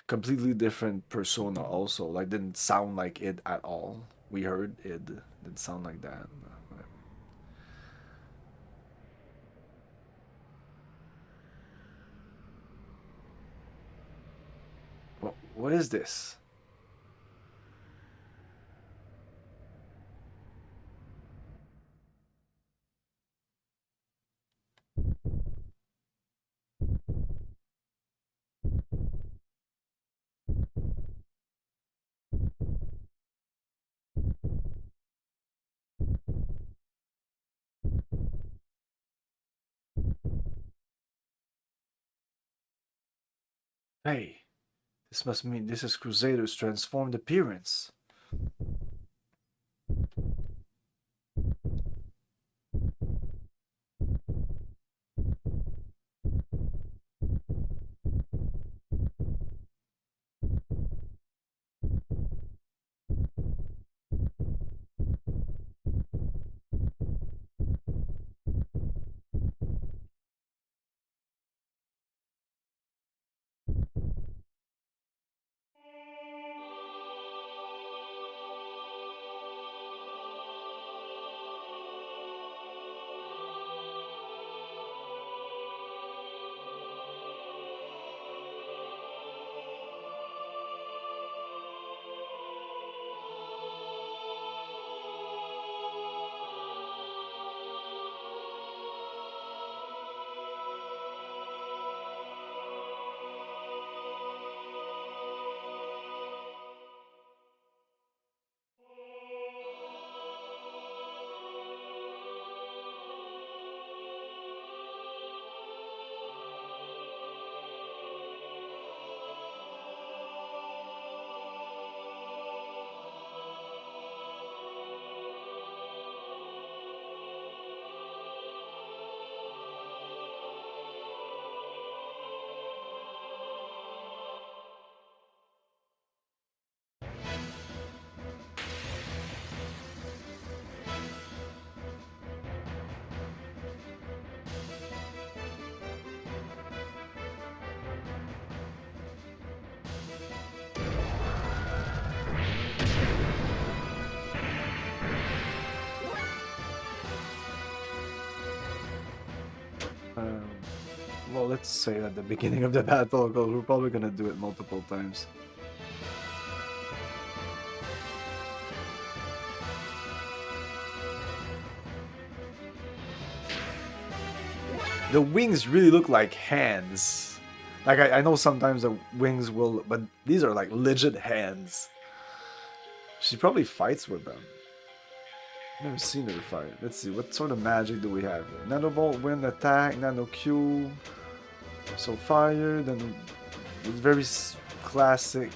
Completely different persona also. Like, didn't sound like Id at all. We heard Id. Didn't sound like that. What is this? Hey, this must mean this is Crusader's transformed appearance. Well, let's say at the beginning of the battle, because we're probably gonna do it multiple times. The wings really look like hands. Like, I know sometimes the wings will, but these are like legit hands. She probably fights with them. Never seen her fight. Let's see, what sort of magic do we have here? Nanobolt, wind, attack, nano Q. So fire, then it's very classic.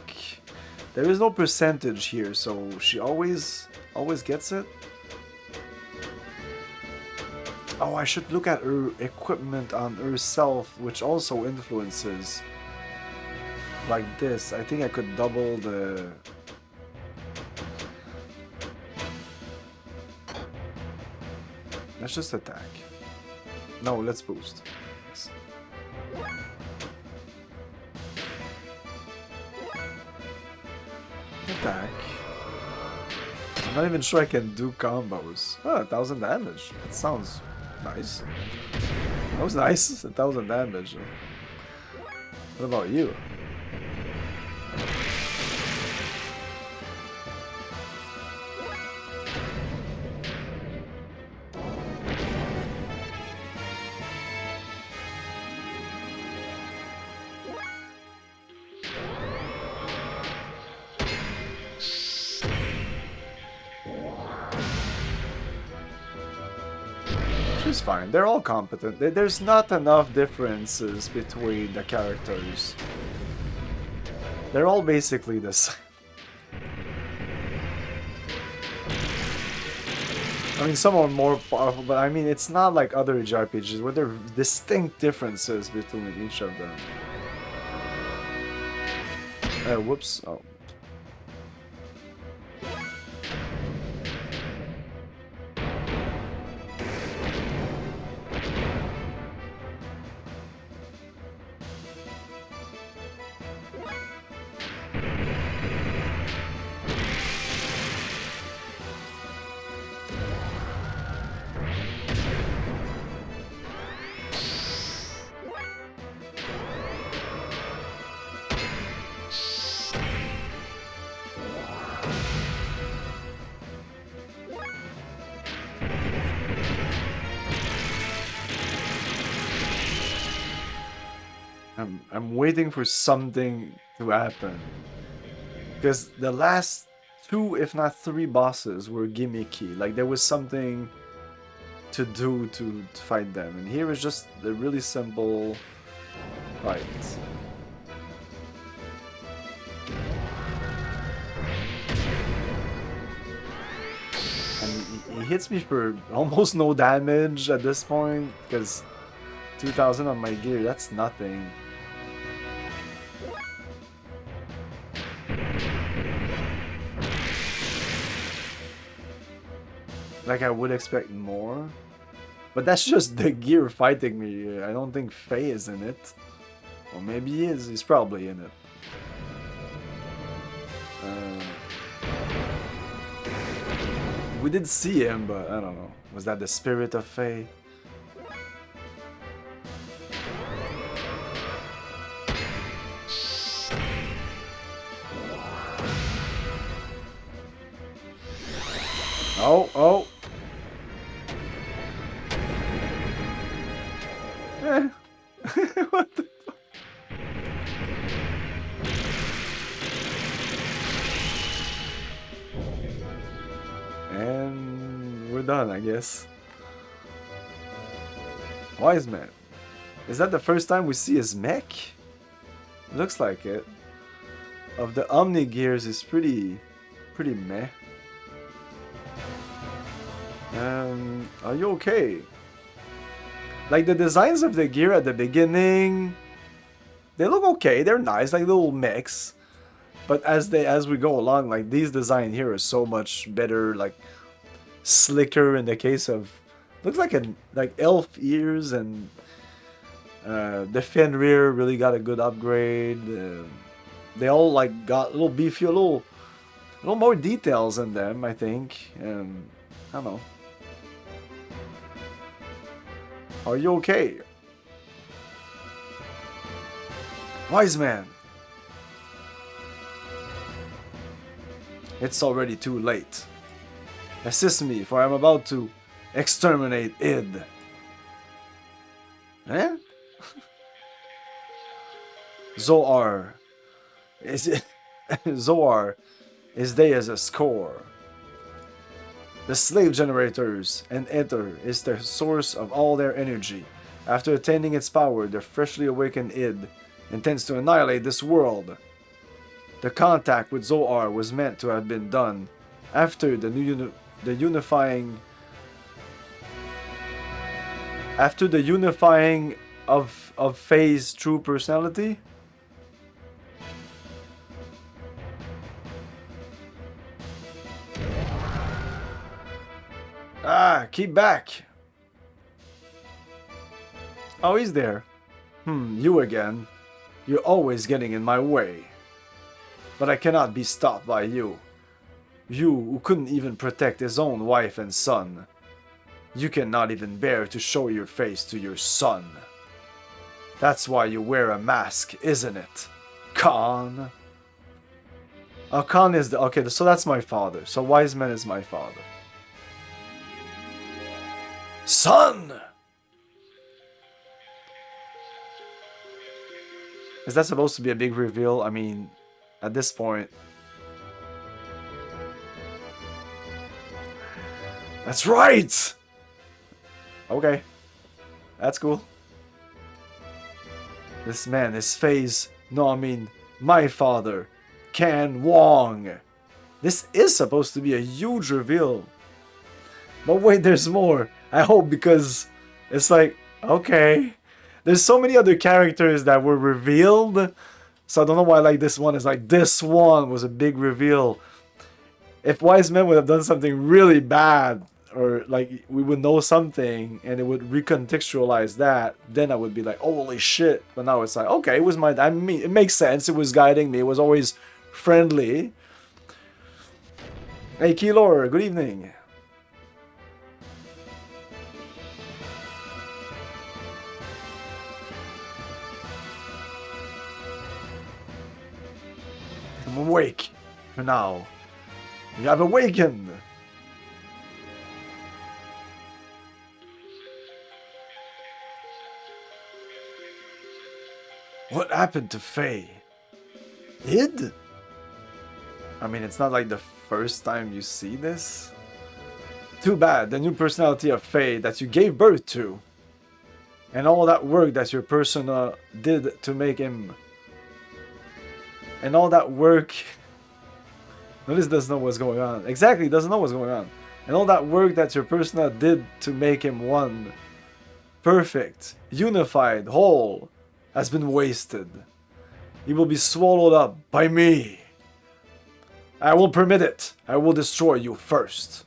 There is no percentage here, so she always gets it. Oh, I should look at her equipment on herself, which also influences. Like this, I think I could double the... Let's just attack. No, let's boost. Yes. Attack. I'm not even sure I can do combos. Oh, 1000 damage. That sounds nice. That was nice. 1000 damage. What about you? She's fine. They're all competent. There's not enough differences between the characters. They're all basically the same. I mean, some are more powerful, but I mean, it's not like other JRPGs where there are distinct differences between each of them. Whoops. Oh. I'm waiting for something to happen. Because the last 2, if not 3 bosses were gimmicky. Like there was something to do to fight them. And here is just a really simple fight. And he hits me for almost no damage at this point. Because 2000 on my gear, that's nothing. Like I would expect more. But that's just the gear fighting me. I don't think Faye is in it. Or maybe he is. He's probably in it. We did see him, but I don't know. Was that the spirit of Faye? Oh, oh. What the fuck? And we're done, I guess. Wise man. Is that the first time we see his mech? Looks like it. Of the Omni Gears is pretty meh. Are you okay? Like the designs of the gear at the beginning, they look okay. They're nice, like little mechs. But as we go along, like these design here are so much better, like slicker in the case of looks like elf ears, and the Fenrir really got a good upgrade. They all like got a little beefier, a little more details in them, I think. I don't know. Are you okay? Wise man. It's already too late. Assist me, for I am about to exterminate id. Eh? Zoar. Is it? Zoar is they as a score. The slave generators and ether is the source of all their energy. After attaining its power, the freshly awakened id intends to annihilate this world. The contact with Zoar was meant to have been done after the unifying of Faye's true personality. Ah, keep back. Oh, he's there. You again. You're always getting in my way. But I cannot be stopped by you. You who couldn't even protect his own wife and son. You cannot even bear to show your face to your son. That's why you wear a mask, isn't it, Khan? Oh, Khan is the... Okay, so that's my father. So Wise Man is my father. Son! Is that supposed to be a big reveal? I mean, at this point... That's right! Okay. That's cool. This man, his face... No, I mean, my father, Kan Wong. This is supposed to be a huge reveal. But wait, there's more. I hope, because it's like, okay. There's so many other characters that were revealed. So I don't know why like this one is like, this one was a big reveal. If Wise Men would have done something really bad, or like we would know something and it would recontextualize that, then I would be like, holy shit. But now it's like, okay, it was my... I mean, it makes sense. It was guiding me. It was always friendly. Hey, Keylor, good evening. I'm awake for now. You have awakened. What happened to Faye? Id? I mean, it's not like the first time you see this. Too bad, the new personality of Faye that you gave birth to. And all that work that your persona did to make him. And all that work... Notice doesn't know what's going on. Exactly, doesn't know what's going on. And all that work that your persona did to make him one. Perfect, unified, whole. Has been wasted. He will be swallowed up by me. I will permit it. I will destroy you first.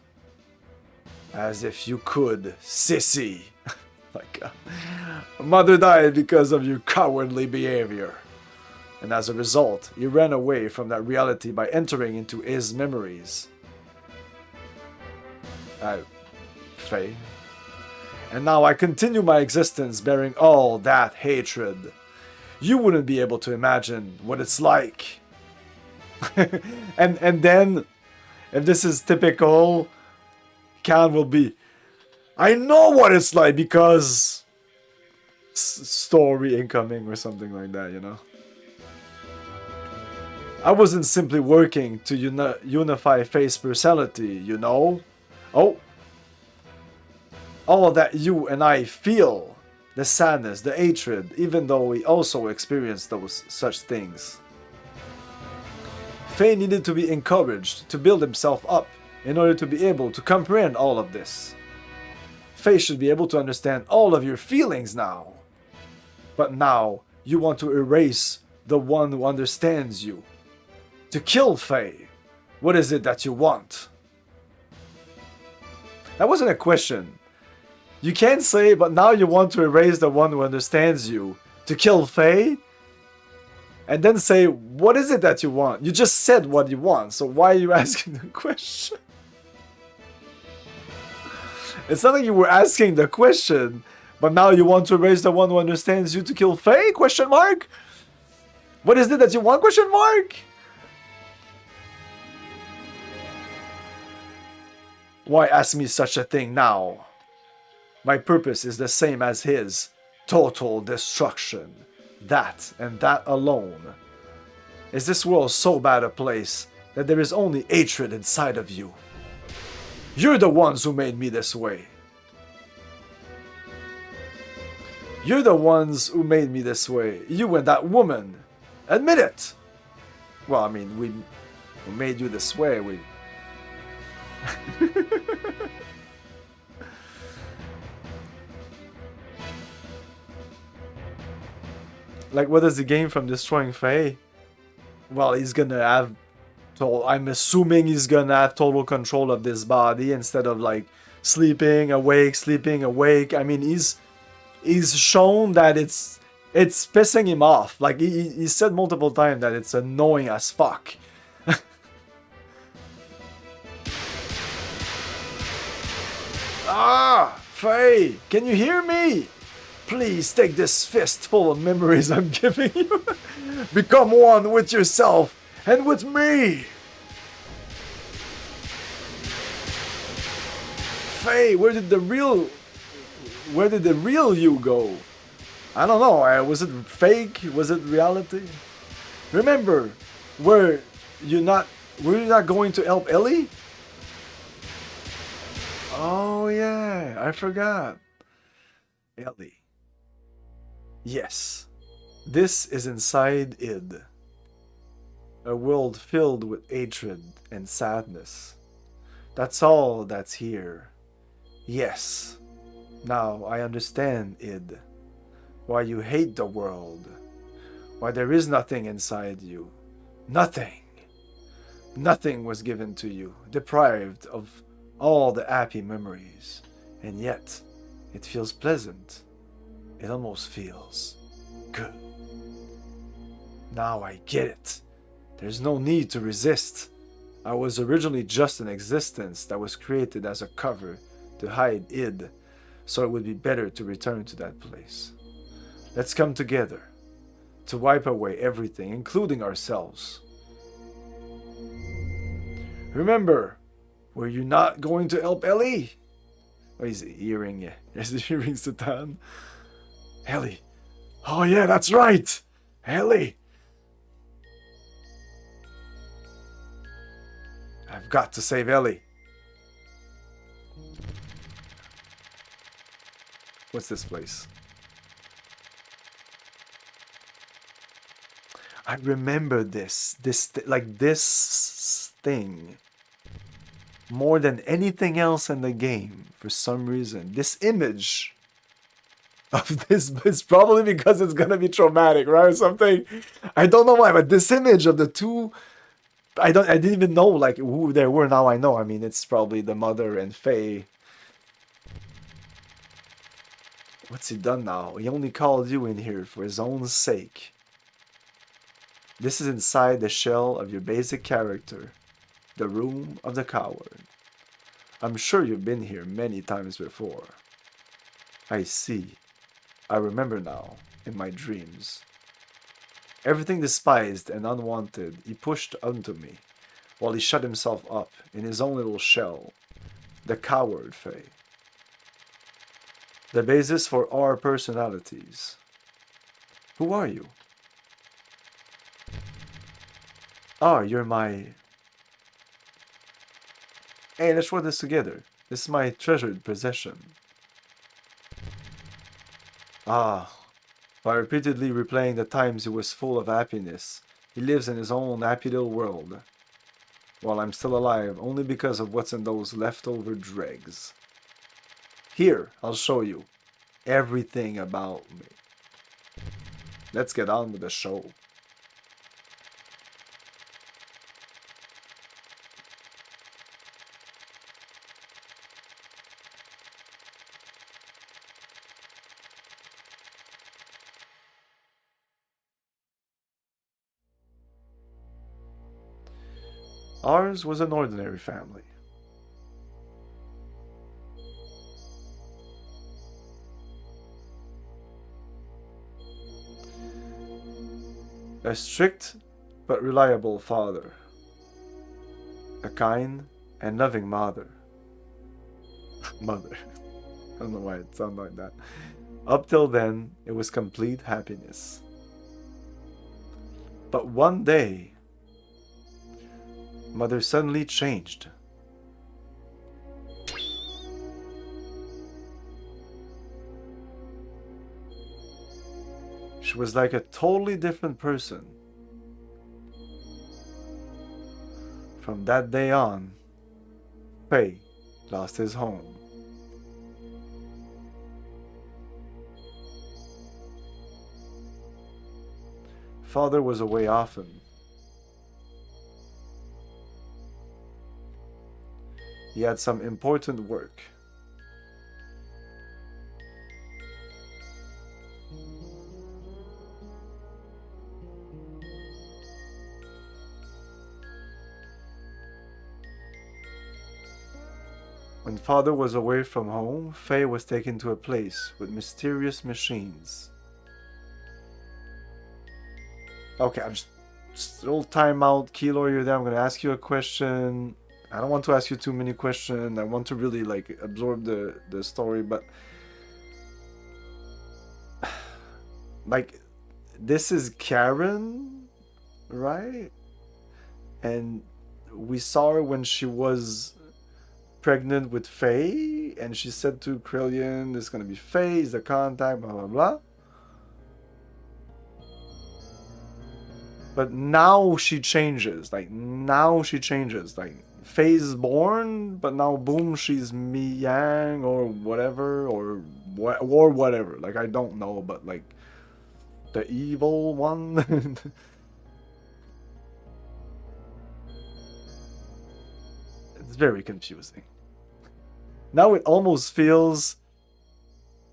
As if you could, sissy. Like, mother died because of your cowardly behavior. And as a result, he ran away from that reality by entering into his memories. Faye. And now I continue my existence bearing all that hatred. You wouldn't be able to imagine what it's like. and then, if this is typical, Khan will be, I know what it's like because... story incoming or something like that, you know? I wasn't simply working to unify Faye's personality, you know? Oh. All that you and I feel. The sadness, the hatred, even though we also experienced those such things. Faye needed to be encouraged to build himself up in order to be able to comprehend all of this. Faye should be able to understand all of your feelings now. But now, you want to erase the one who understands you. To kill Faye. What is it that you want? That wasn't a question. You can't say, but now you want to erase the one who understands you. To kill Faye? And then say, what is it that you want? You just said what you want, so why are you asking the question? It's not like you were asking the question, but now you want to erase the one who understands you to kill Faye? Question mark? What is it that you want? Question mark? Why ask me such a thing now? My purpose is the same as his. Total destruction. That and that alone. Is this world so bad a place that there is only hatred inside of you? You're the ones who made me this way. You're the ones who made me this way. You and that woman. Admit it. Well, I mean, we made you this way. We... Like, what does he gain from destroying Faye? Well, he's gonna have... I'm assuming he's gonna have total control of this body instead of, like, sleeping, awake, sleeping, awake. I mean, he's shown that it's pissing him off. Like, he said multiple times that it's annoying as fuck. Ah! Faye! Can you hear me? Please take this fistful of memories I'm giving you. Become one with yourself and with me! Faye, where did the real you go? I don't know. Was it fake? Was it reality? Remember, were you not going to help Ellie? Oh yeah, I forgot. Ellie. Yes. This is inside id. A world filled with hatred and sadness. That's all that's here. Yes. Now I understand id. Why you hate the world. Why there is nothing inside you. Nothing. Nothing was given to you, deprived of all the happy memories. And yet, it feels pleasant. It almost feels good. Now I get it. There's no need to resist. I was originally just an existence that was created as a cover to hide id, so it would be better to return to that place. Let's come together to wipe away everything, including ourselves. Remember, were you not going to help Ellie? Oh, he's hearing Satan. Ellie. Oh yeah, that's right. Ellie. I've got to save Ellie. What's this place? I remember this thing more than anything else in the game for some reason. This image of this is probably because it's gonna be traumatic, right, or something. I don't know why, but this image of the two, I didn't even know like who they were. Now I know. I mean, it's probably the mother and Faye. What's he done now? He only called you in here for his own sake. This is inside the shell of your basic character, the room of the coward. I'm sure you've been here many times before. I see. I remember now, in my dreams. Everything despised and unwanted he pushed onto me, while he shut himself up in his own little shell, the coward Faye. The basis for our personalities. Who are you? Ah, you're my... Hey, let's work this together. This is my treasured possession. Ah, by repeatedly replaying the times he was full of happiness, he lives in his own happy little world, while I'm still alive only because of what's in those leftover dregs. Here, I'll show you everything about me. Let's get on with the show. Ours was an ordinary family. A strict but reliable father. A kind and loving mother. Mother. I don't know why it sounded like that. Up till then, it was complete happiness. But one day, Mother suddenly changed. She was like a totally different person. From that day on, Faye lost his home. Father was away often. He had some important work. When father was away from home, Faye was taken to a place with mysterious machines. Okay, I'm just a little time out. Keylor, you're there. I'm gonna ask you a question. I don't want to ask you too many questions. I want to really like absorb the story, but like this is Karen, right? And we saw her when she was pregnant with Faye, and she said to Krillian, "This is gonna be Faye, is the contact, blah blah blah." But now she changes. Like Faye's is born, but now boom, she's Mi Yang or whatever, or whatever. Like I don't know, but like the evil one. It's very confusing. Now it almost feels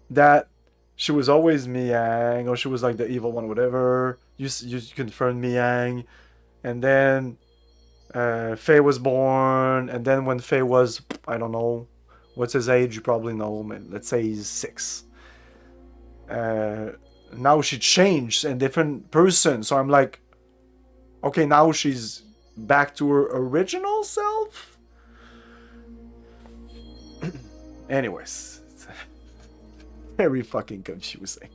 that she was always Mi Yang, or she was like the evil one, whatever. You confirmed Mi Yang, and then Faye was born, and then when Faye was, I don't know, what's his age? You probably know. Let's say he's 6. Now she changed, a different person. So I'm like, okay, now she's back to her original self. Anyways, it's very fucking confusing.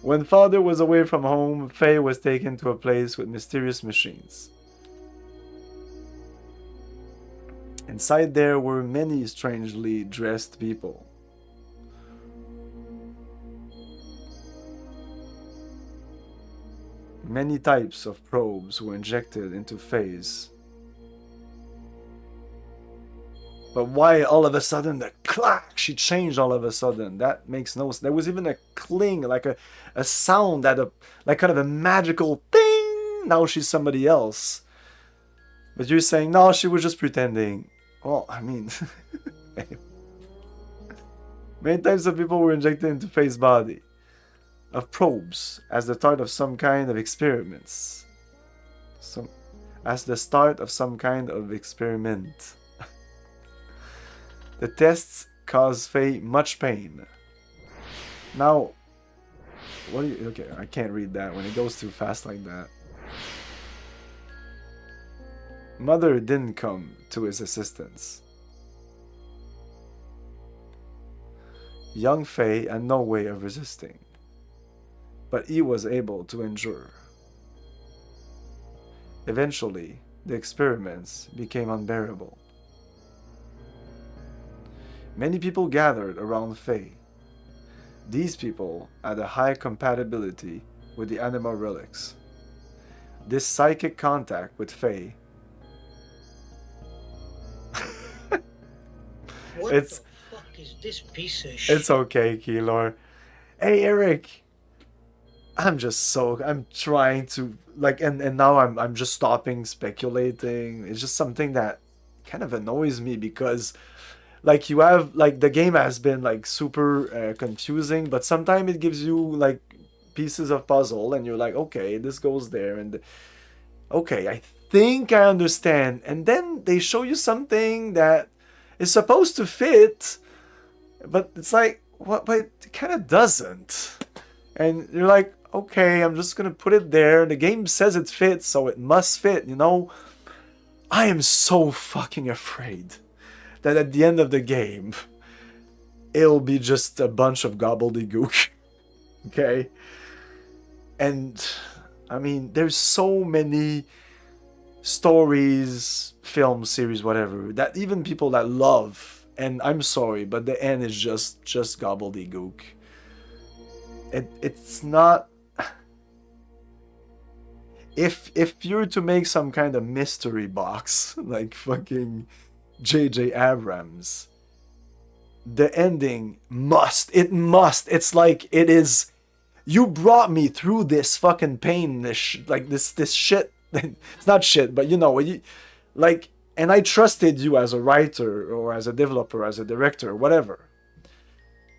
When father was away from home, Faye was taken to a place with mysterious machines. Inside there were many strangely dressed people. Many types of probes were injected into Faye's. But why all of a sudden the clack? She changed all of a sudden. That makes no sense. There was even a cling, like a sound that like kind of a magical thing. Now she's somebody else. But you're saying no, she was just pretending. Well, I mean, many types of people were injected into Faye's body of probes as the start of some kind of experiments. As the start of some kind of experiment. The tests caused Faye much pain. Now, what do you... Okay, I can't read that when it goes too fast like that. Mother didn't come to his assistance. Young Faye had no way of resisting, but he was able to endure. Eventually, the experiments became unbearable. Many people gathered around Faye. These people had a high compatibility with the animal relics. This psychic contact with Faye. What the fuck is this piece of shit? It's okay, Keylor. Hey, Eric. I'm trying to like, and now I'm just stopping speculating. It's just something that kind of annoys me because. Like you have like the game has been like super confusing, but sometimes it gives you like pieces of puzzle and you're like, okay, this goes there, and okay, I think I understand, and then they show you something that is supposed to fit, but it's like what, but it kind of doesn't, and you're like, okay, I'm just gonna put it there. The game says it fits, so it must fit, you know. I am so fucking afraid that at the end of the game, it'll be just a bunch of gobbledygook. Okay? And, I mean, there's so many stories, film series, whatever, that even people that love, and I'm sorry, but the end is just gobbledygook. It's not... If you're to make some kind of mystery box, like fucking... J.J. Abrams, the ending it's like it is, you brought me through this fucking pain, this shit, it's not shit, but you know, like, and I trusted you as a writer, or as a developer, as a director, whatever,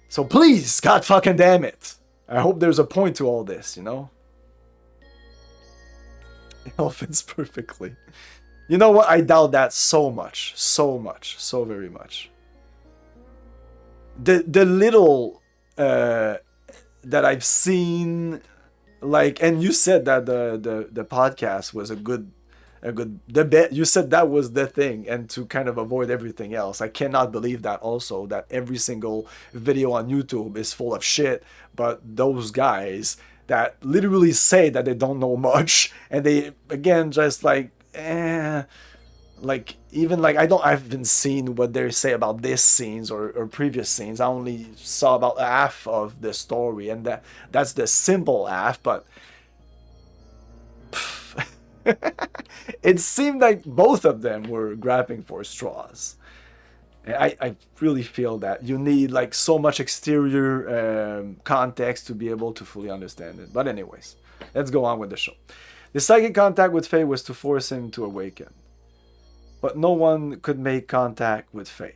so please, god fucking damn it, I hope there's a point to all this, you know? It all fits perfectly. You know what? I doubt that so much. So very much. the little that I've seen, like, and you said that the podcast was a good you said that was the thing, and to kind of avoid everything else. I cannot believe that also, that every single video on YouTube is full of shit, but those guys that literally say that they don't know much, and they again just like like even like I haven't seen what they say about this scenes or previous scenes. I only saw about half of the story, and that's the simple half, but it seemed like both of them were grabbing for straws. And I really feel that you need like so much exterior context to be able to fully understand it. But anyways, let's go on with the show. The psychic contact with Faye was to force him to awaken. But no one could make contact with Faye.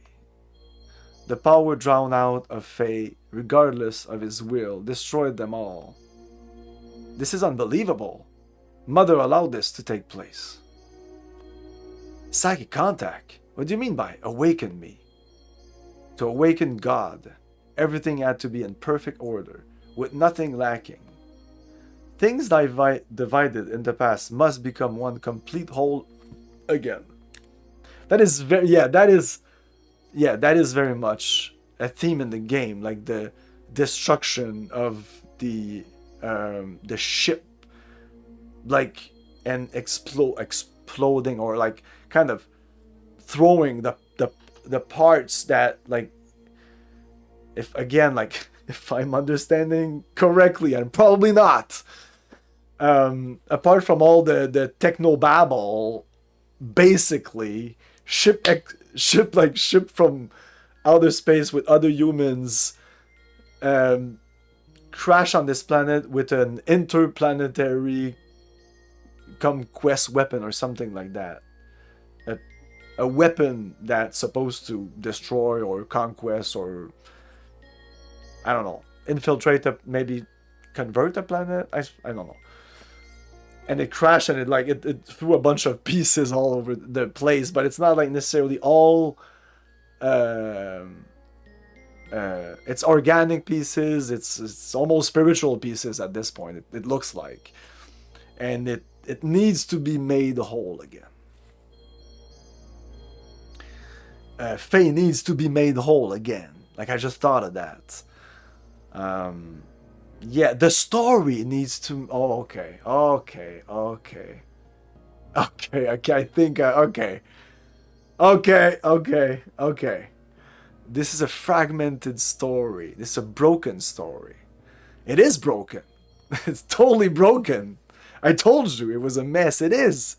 The power drawn out of Faye, regardless of his will, destroyed them all. This is unbelievable. Mother allowed this to take place. Psychic contact? What do you mean by awaken me? To awaken God, everything had to be in perfect order, with nothing lacking. Things divided in the past must become one complete whole again. That is very, that is very much a theme in the game, like the destruction of the ship, like, and exploding, or like kind of throwing the parts that, like, if again, like, if I'm understanding correctly, and probably not, apart from all the techno babble, basically ship from outer space with other humans, crash on this planet with an interplanetary conquest weapon or something like that. A weapon that's supposed to destroy or conquest, or I don't know, infiltrate maybe convert a planet. I don't know. And it crashed, and it threw a bunch of pieces all over the place, but it's not like necessarily all it's organic pieces. It's almost spiritual pieces at this point, it looks like. And it needs to be made whole again. Faye needs to be made whole again. Like, I just thought of that. Yeah, the story needs to... Oh, okay. I think... Okay. This is a fragmented story. This is a broken story. It is broken. It's totally broken. I told you it was a mess. It is.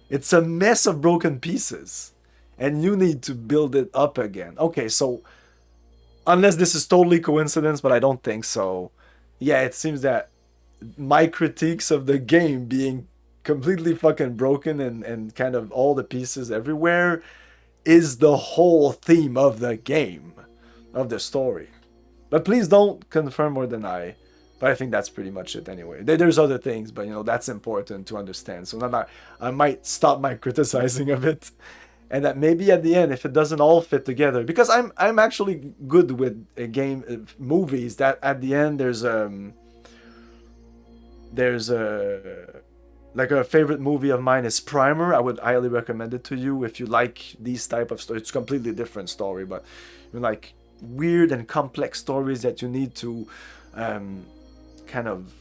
It's a mess of broken pieces. And you need to build it up again. Okay, so... Unless this is totally coincidence, but I don't think so. Yeah, it seems that my critiques of the game being completely fucking broken and kind of all the pieces everywhere is the whole theme of the game, of the story. But please don't confirm or deny. But I think that's pretty much it anyway. There's other things, but that's important to understand. So I might stop my criticizing of it. And that maybe at the end, if it doesn't all fit together, because I'm actually good with movies that at the end there's like a favorite movie of mine is Primer. I would highly recommend it to you if you like these type of stories. It's a completely different story, but you like weird and complex stories that you need to kind of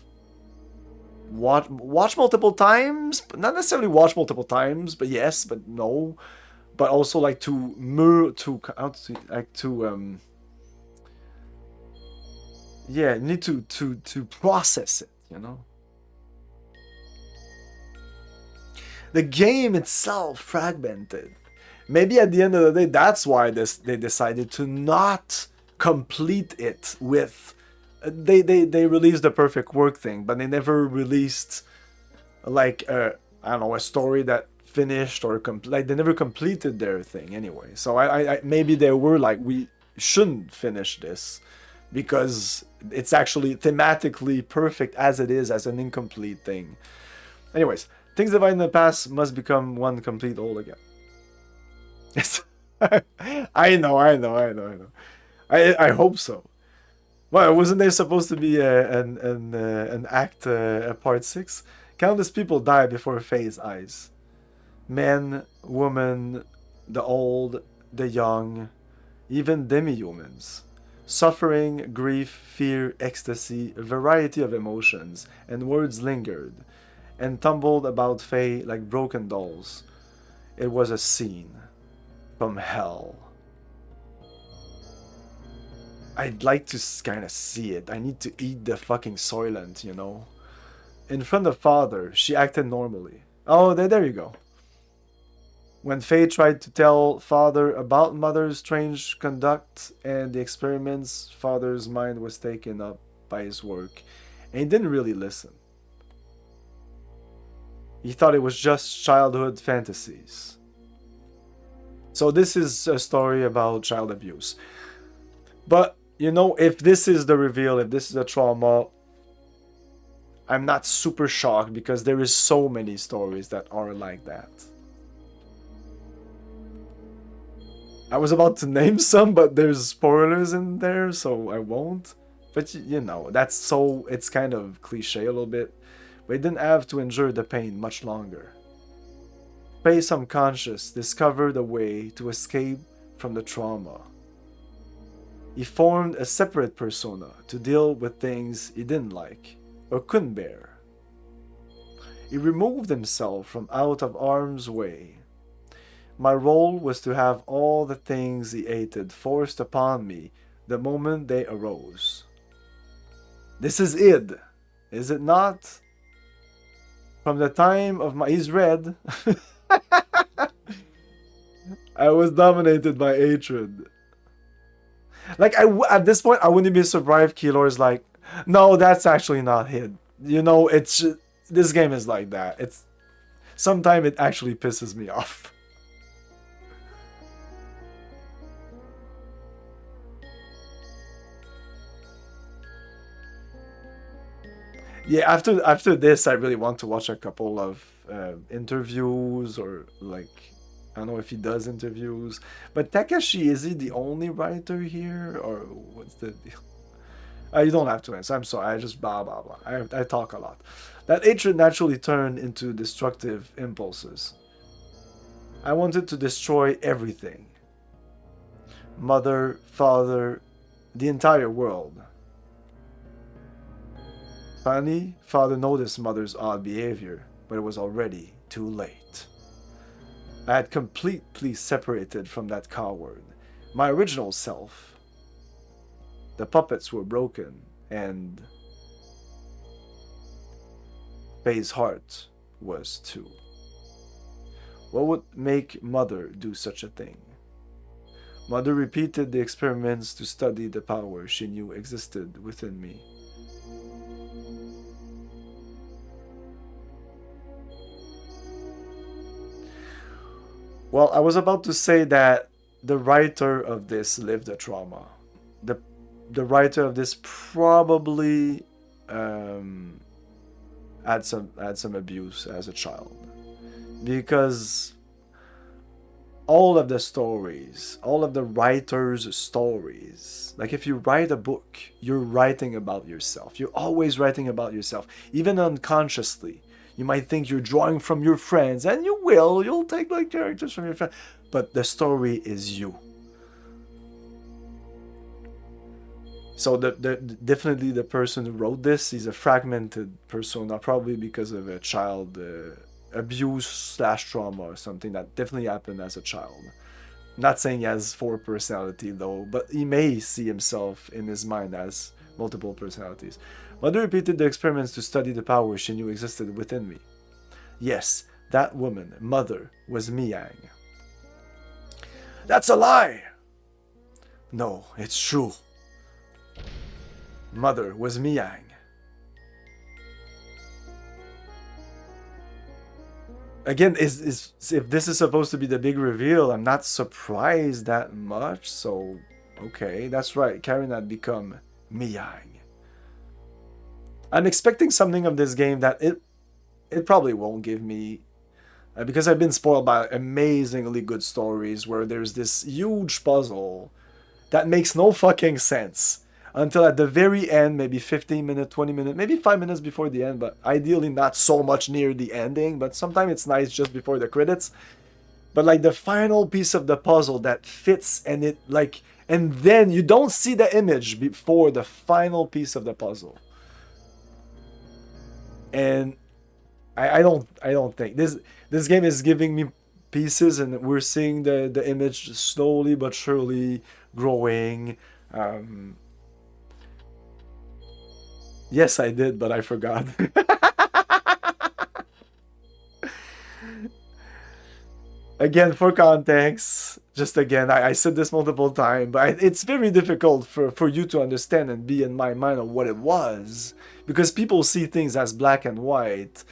watch multiple times, but not necessarily watch multiple times, but yes, but no. But also like yeah, you need to process it, The game itself fragmented. Maybe at the end of the day, that's why they decided to not complete it with... They released the perfect work thing, but they never released like I don't know, a story that finished or like they never completed their thing anyway. So I maybe they were like, we shouldn't finish this because it's actually thematically perfect as it is, as an incomplete thing. Anyways, things divided in the past must become one complete whole again. Yes. I know. I hope so. Well, wasn't there supposed to be an act, a part 6? Countless people died before Faye's eyes. Men, women, the old, the young, even demi-humans. Suffering, grief, fear, ecstasy, a variety of emotions, and words lingered, and tumbled about Faye like broken dolls. It was a scene from hell. I'd like to kind of see it. I need to eat the fucking Soylent, you know? In front of father, she acted normally. Oh, there you go. When Faye tried to tell father about mother's strange conduct and the experiments, father's mind was taken up by his work, and he didn't really listen. He thought it was just childhood fantasies. So this is a story about child abuse. But, you know, if this is the reveal, if this is a trauma, I'm not super shocked because there is so many stories that are like that. I was about to name some, but there's spoilers in there, so I won't. But, you know, that's so... It's kind of cliche a little bit. But he didn't have to endure the pain much longer. Faye's unconscious discovered a way to escape from the trauma. He formed a separate persona to deal with things he didn't like or couldn't bear. He removed himself from out of harm's way. My role was to have all the things he hated forced upon me the moment they arose. This is id, is it not? From the time of my... He's red. I was dominated by hatred. Like, at this point, I wouldn't be surprised if Keylor's like, no, that's actually not hid. You know, it's... This game is like that. It's... Sometimes it actually pisses me off. Yeah, after this, I really want to watch a couple of interviews or like, I don't know if he does interviews. But Takashi, is he the only writer here or what's the deal? You don't have to answer. I'm sorry. I just blah blah blah. I talk a lot. That hatred naturally turned into destructive impulses. I wanted to destroy everything. Mother, father, the entire world. Finally, father noticed mother's odd behavior, but it was already too late. I had completely separated from that coward, my original self. The puppets were broken, and Faye's heart was too. What would make mother do such a thing? Mother repeated the experiments to study the power she knew existed within me. Well, I was about to say that the writer of this lived a trauma. The writer of this probably had some abuse as a child, because all of the stories, all of the writer's stories, like if you write a book, you're writing about yourself. You're always writing about yourself, even unconsciously. You might think you're drawing from your friends, and you will. You'll take like characters from your friends, but the story is you. So definitely the person who wrote this, he's a fragmented persona, probably because of a child abuse / trauma or something that definitely happened as a child. Not saying he has 4 personality though, but he may see himself in his mind as multiple personalities. Mother repeated the experiments to study the power she knew existed within me. Yes, that woman, Mother, was Miyang. That's a lie! No, it's true. Mother was Miyang. Again, if this is supposed to be the big reveal, I'm not surprised that much, so okay, that's right, Karen had become Miyang. I'm expecting something of this game that it probably won't give me, because I've been spoiled by amazingly good stories where there's this huge puzzle that makes no fucking sense. Until at the very end, maybe 15 minutes, 20 minutes, maybe 5 minutes before the end, but ideally not so much near the ending, but sometimes it's nice just before the credits. But like the final piece of the puzzle that fits and it like, and then you don't see the image before the final piece of the puzzle. And I don't think this game is giving me pieces, and we're seeing the image slowly but surely growing. Yes, I did, but I forgot. Again, for context, just again, I said this multiple times, but it's very difficult for you to understand and be in my mind of what it was, because people see things as black and white.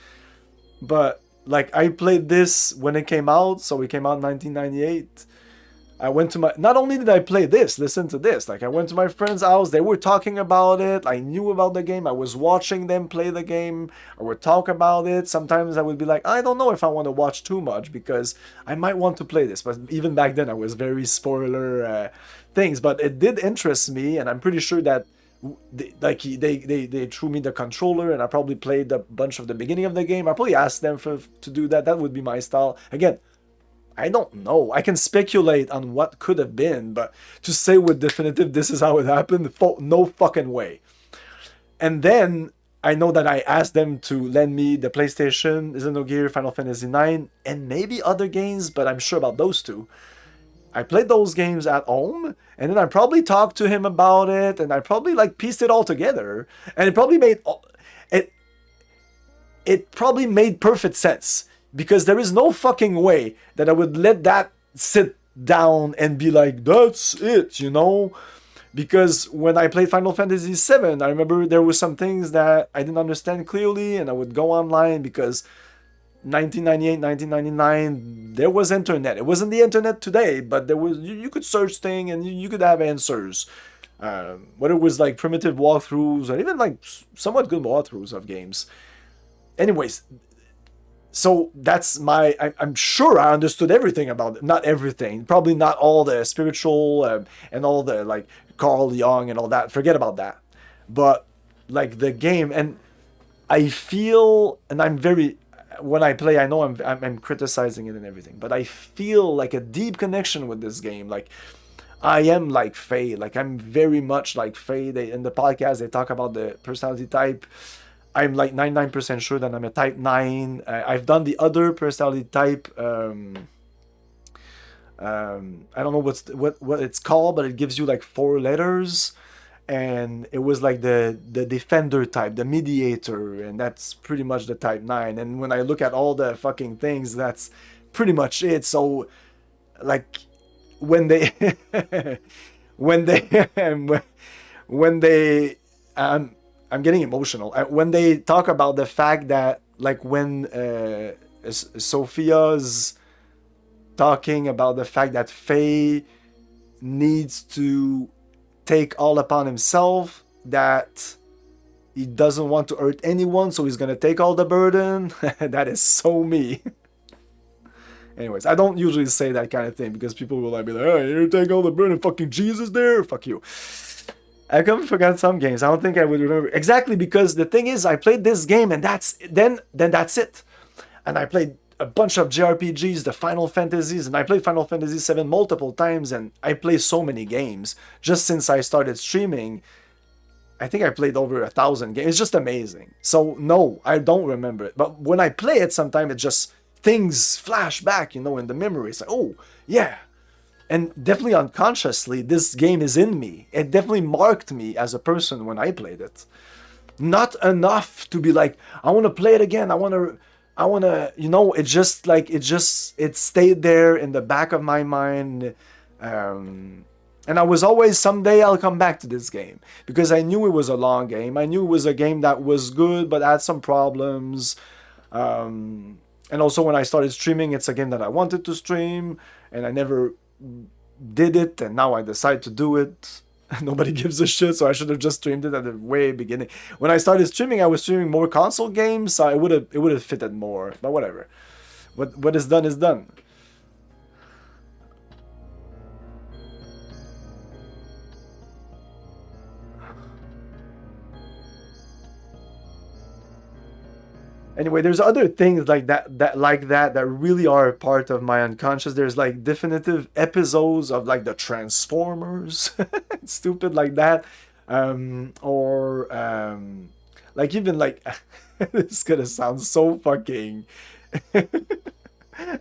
But like, I played this when it came out, so it came out in 1998. I went to not only did I play this, listen to this, like I went to my friend's house, they were talking about it, I knew about the game, I was watching them play the game, I would talk about it. Sometimes I would be like, I don't know if I want to watch too much because I might want to play this, but even back then I was very spoiler things, but it did interest me, and I'm pretty sure that they threw me the controller, and I probably played a bunch of the beginning of the game. I probably asked them to do that. That would be my style. Again, I don't know. I can speculate on what could have been, but to say with definitive this is how it happened, no fucking way. And then I know that I asked them to lend me the PlayStation, Xenogears, Final Fantasy IX, and maybe other games, but I'm sure about those two. I played those games at home, and then I probably talked to him about it, and I probably like pieced it all together, and it probably made perfect sense. Because there is no fucking way that I would let that sit down and be like, that's it, you know? Because when I played Final Fantasy VII, I remember there were some things that I didn't understand clearly, and I would go online because 1998, 1999, there was internet. It wasn't the internet today, but there was, you could search things and you could have answers. Whether it was like primitive walkthroughs or even like somewhat good walkthroughs of games. Anyways, so that's I'm sure I understood everything about it. Not everything. Probably not all the spiritual and all the like Carl Jung and all that. Forget about that. But like the game, and I feel, and I'm very, when I play, I know I'm criticizing it and everything, but I feel like a deep connection with this game. Like I am like Faye. Like I'm very much like Faye. In the podcast, they talk about the personality type. I'm like 99% sure that I'm a type 9. I've done the other personality type. I don't know what it's called, but it gives you like 4 letters. And it was like the defender type, the mediator, and that's pretty much the type 9. And when I look at all the fucking things, that's pretty much it. So like when they when they I'm getting emotional when they talk about the fact that like when Sophia's talking about the fact that Faye needs to take all upon himself, that he doesn't want to hurt anyone, so he's gonna take all the burden. That is so me. Anyways, I don't usually say that kind of thing because people will like be like, "Oh, you take all the burden, fucking Jesus there, fuck you." I kind of forgot some games. I don't think I would remember exactly, because the thing is, I played this game and then that's it. And I played a bunch of JRPGs, the Final Fantasies, and I played Final Fantasy VII multiple times, and I play so many games just since I started streaming. I think I played over 1,000 games. It's just amazing. So no, I don't remember it. But when I play it, sometimes it just things flash back, in the memory. It's like, oh yeah. And definitely unconsciously, this game is in me. It definitely marked me as a person when I played it. Not enough to be like, I want to play it again. I want to, it stayed there in the back of my mind. And I was always, someday I'll come back to this game. Because I knew it was a long game. I knew it was a game that was good, but had some problems. And also when I started streaming, it's a game that I wanted to stream. And I never did it, and now I decide to do it. Nobody gives a shit, so I should have just streamed it at the way beginning. When I started streaming, I was streaming more console games, so it would have fitted more. But whatever. What is done is done. Anyway, there's other things like that really are part of my unconscious. There's like definitive episodes of like the Transformers, stupid like that, or like even like this is gonna sound so fucking.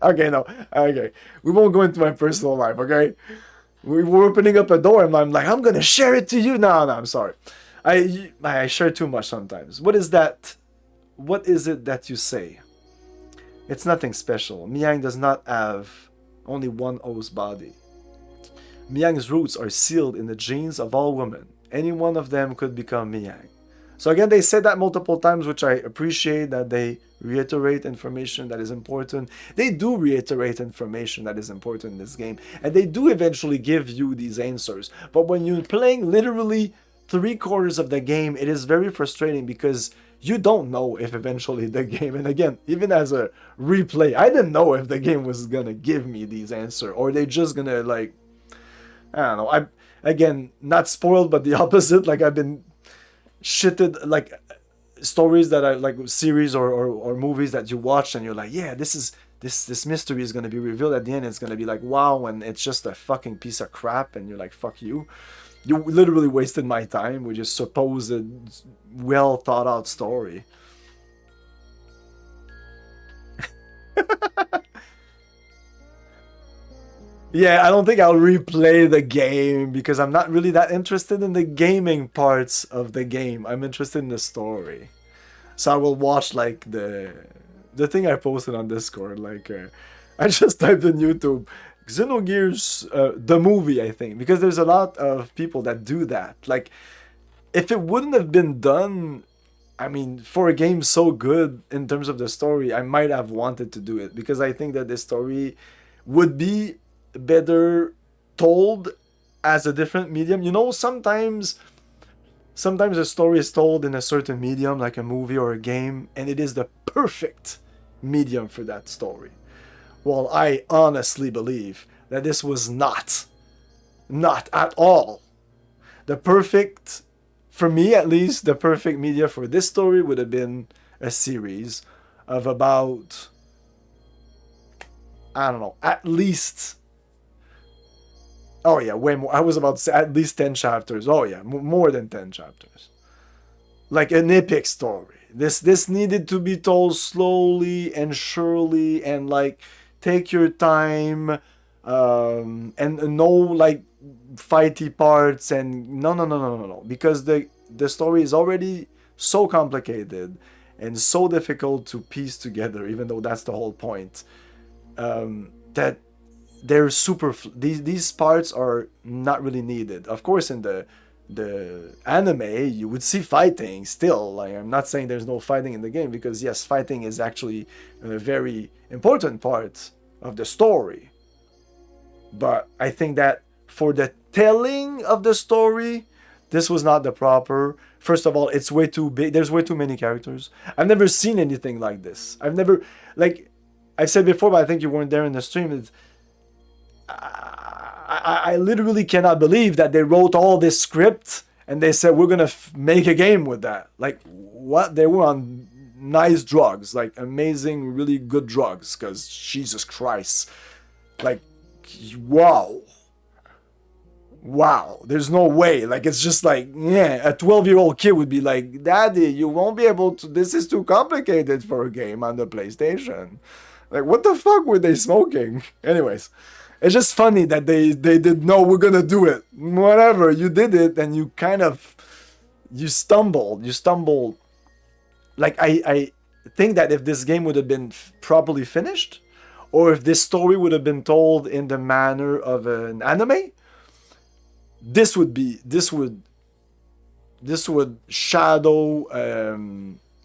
Okay, no, okay, we won't go into my personal life. Okay, we were opening up a door and I'm like, I'm gonna share it to you. No, I'm sorry, I share too much sometimes. What is that? What is it that you say? It's nothing special. Miang does not have only one O's body. Miang's roots are sealed in the genes of all women. Any one of them could become Miang. So again, they said that multiple times, which I appreciate, that they reiterate information that is important. They do reiterate information that is important in this game, and they do eventually give you these answers. But when you're playing literally 3/4 of the game, it is very frustrating because you don't know if eventually the game, and again, even as a replay, I didn't know if the game was gonna give me these answers, or they just gonna like, I don't know. I'm again not spoiled, but the opposite. Like I've been shitted like stories that I like, series or movies that you watch and you're like, yeah, this mystery is gonna be revealed at the end. It's gonna be like wow, and it's just a fucking piece of crap, and you're like, fuck you. You literally wasted my time with your supposed well thought out story. Yeah, I don't think I'll replay the game because I'm not really that interested in the gaming parts of the game. I'm interested in the story. So I will watch like the thing I posted on Discord. Like I just typed in YouTube Xenogears, the movie, I think, because there's a lot of people that do that. Like, if it wouldn't have been done, I mean, for a game so good in terms of the story, I might have wanted to do it because I think that the story would be better told as a different medium. You know, sometimes a story is told in a certain medium, like a movie or a game, and it is the perfect medium for that story. Well, I honestly believe that this was not at all the perfect, for me at least, the perfect media for this story would have been a series of about, I don't know, at least, oh yeah, way more. I was about to say at least 10 chapters. Oh yeah, more than 10 chapters. Like an epic story. This needed to be told slowly and surely and like take your time, and no like fighty parts, and no, because the story is already so complicated and so difficult to piece together, even though that's the whole point, that they're super these parts are not really needed. Of course, in the anime you would see fighting still. Like, I'm not saying there's no fighting in the game, because yes, fighting is actually a very important part of the story, but I think that for the telling of the story, this was not the proper. First of all, it's way too big. There's way too many characters. I've never seen anything like this. I've never, like I've said before, but I think you weren't there in the stream. I literally cannot believe that they wrote all this script and they said we're gonna make a game with that. Like, what? They were on nice drugs, like amazing, really good drugs, because Jesus Christ, like, wow, there's no way. Like, it's just like, yeah, a 12-year-old kid would be like, Daddy, you won't be able to, this is too complicated for a game on the PlayStation. Like, what the fuck were they smoking? Anyways, it's just funny that they did, no, we're gonna do it. Whatever, you did it, and you kind of, you stumbled. Like, I think that if this game would have been properly finished, or if this story would have been told in the manner of an anime, this would shadow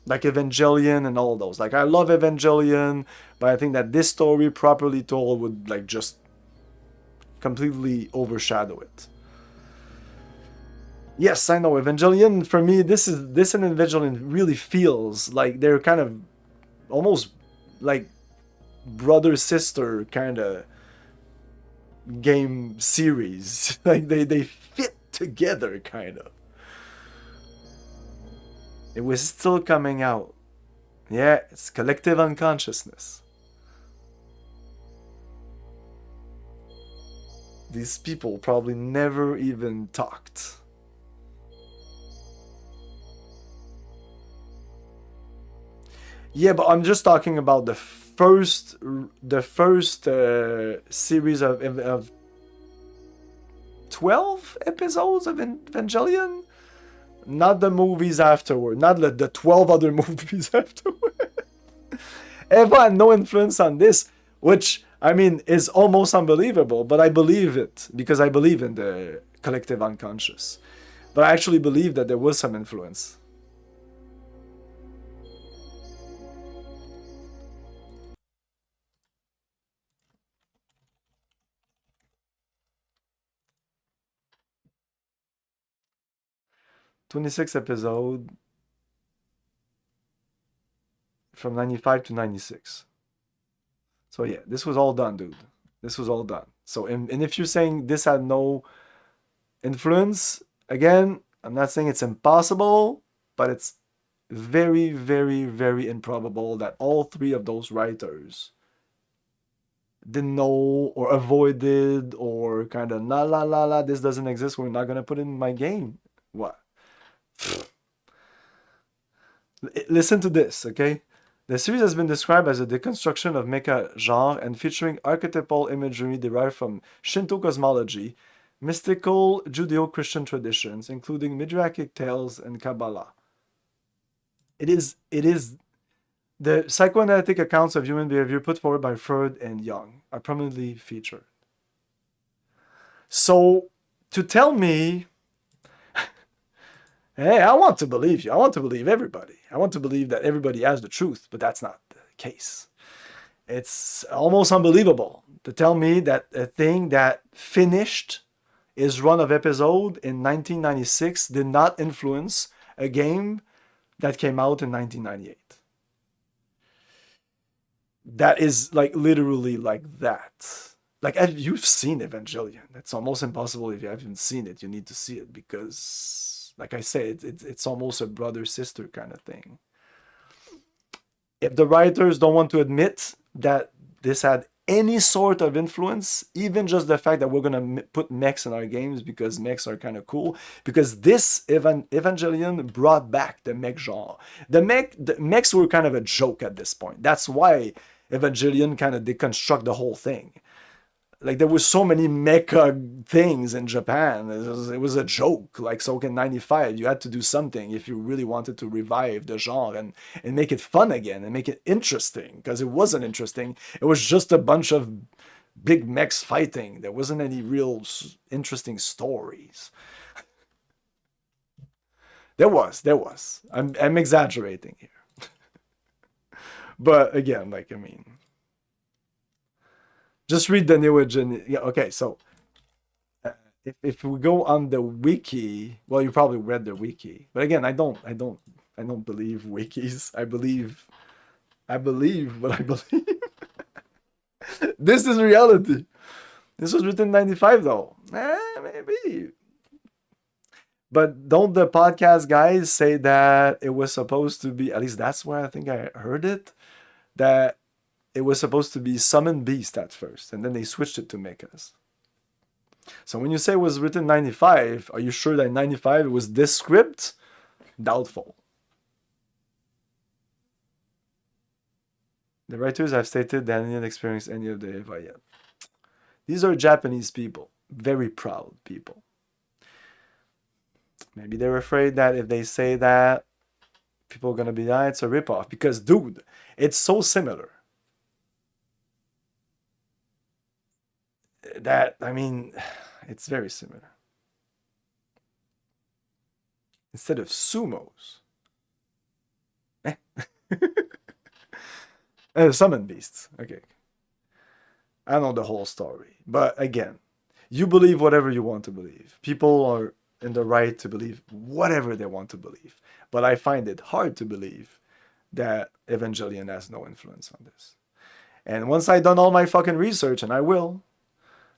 like Evangelion and all those. Like, I love Evangelion, but I think that this story properly told would like just completely overshadow it. Yes, I know, Evangelion, for me, this and Evangelion really feels like they're kind of almost like brother sister kind of game series. Like, they fit together kind of. It was still coming out. Yeah, it's collective unconsciousness. These people probably never even talked. Yeah, but I'm just talking about the first series of 12 episodes of Evangelion, not the movies afterward, not the 12 other movies afterward. Eva had no influence on this, which I mean is almost unbelievable, but I believe it because I believe in the collective unconscious. But I actually believe that there was some influence. "26 episode from 95 to 96. So yeah, this was all done, dude. This was all done. So and if you're saying this had no influence, again, I'm not saying it's impossible, but it's very, very, very improbable that all three of those writers didn't know or avoided or kind of la la la la, this doesn't exist, we're not gonna put it in my game. What? Listen to this, okay? The series has been described as a deconstruction of mecha genre and featuring archetypal imagery derived from Shinto cosmology, mystical Judeo-Christian traditions, including Midrashic tales and Kabbalah. It is the psychoanalytic accounts of human behavior put forward by Freud and Jung are prominently featured. So to tell me, hey, I want to believe you. I want to believe everybody. I want to believe that everybody has the truth, but that's not the case. It's almost unbelievable to tell me that a thing that finished its run of episode in 1996 did not influence a game that came out in 1998. That is like literally like that. Like you've seen Evangelion. It's almost impossible if you haven't seen it. You need to see it because, like I said, it's almost a brother-sister kind of thing. If the writers don't want to admit that this had any sort of influence, even just the fact that we're going to put mechs in our games because mechs are kind of cool, because this Evangelion brought back the mech genre. The mechs were kind of a joke at this point. That's why Evangelion kind of deconstruct the whole thing. Like there were so many mecha things in Japan. It was a joke. Like so in 95, you had to do something if you really wanted to revive the genre and make it fun again and make it interesting. Because it wasn't interesting. It was just a bunch of big mechs fighting. There wasn't any real interesting stories. There was. I'm exaggerating here. But again, like, I mean, just read the new engine. Yeah, okay, so if we go on the wiki, well, you probably read the wiki. But again, I don't believe wikis. I believe what I believe. This is reality. This was written in 95 though. Maybe. But don't the podcast guys say that it was supposed to be, at least that's where I think I heard it, that it was supposed to be Summon Beast at first, and then they switched it to Mechas. So when you say it was written in 95, are you sure that in 95 it was this script? Doubtful. The writers have stated that they didn't experience any of the Eva yet. These are Japanese people, very proud people. Maybe they're afraid that if they say that, people are going to be, it's a ripoff. Because, dude, it's so similar. That, I mean, it's very similar. Instead of sumos. Summon beasts. Okay. I don't know the whole story. But again, you believe whatever you want to believe. People are in the right to believe whatever they want to believe. But I find it hard to believe that Evangelion has no influence on this. And once I've done all my fucking research, and I will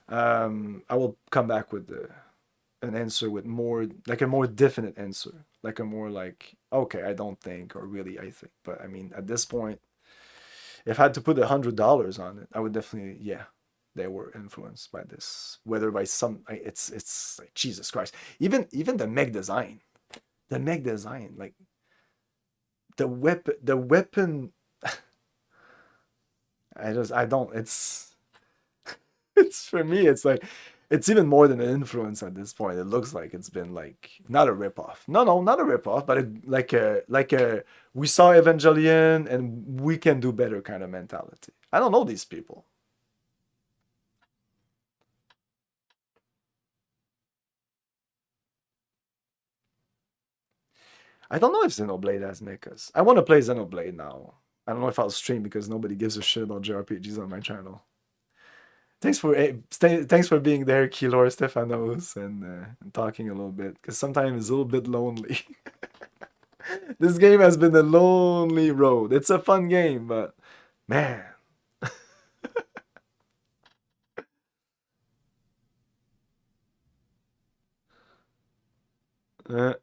come back with the an answer with more, like a more definite answer, like a more like, okay, I don't think, or really I think. But I mean, at this point, if I had to put $100 on it, I would definitely, yeah, they were influenced by this. Whether by some, it's like Jesus Christ. Even the mech design, like the weapon. I don't. It's for me. It's like it's even more than an influence at this point. It looks like it's been like not a ripoff. No, not a ripoff, but like a we saw Evangelion and we can do better kind of mentality. I don't know these people. I don't know if Xenoblade has mechas. I want to play Xenoblade now. I don't know if I'll stream because nobody gives a shit about JRPGs on my channel. Thanks for being there, Keylor, Stefanos, and talking a little bit. Because sometimes it's a little bit lonely. This game has been a lonely road. It's a fun game, but man. Uh,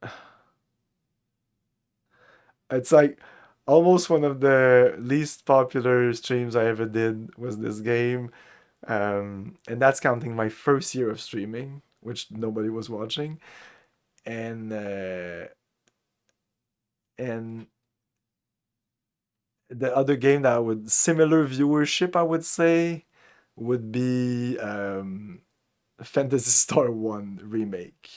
it's like almost one of the least popular streams I ever did was this game. And that's counting my first year of streaming, which nobody was watching. And the other game that would similar viewership, I would say, would be Phantasy Star 1 remake,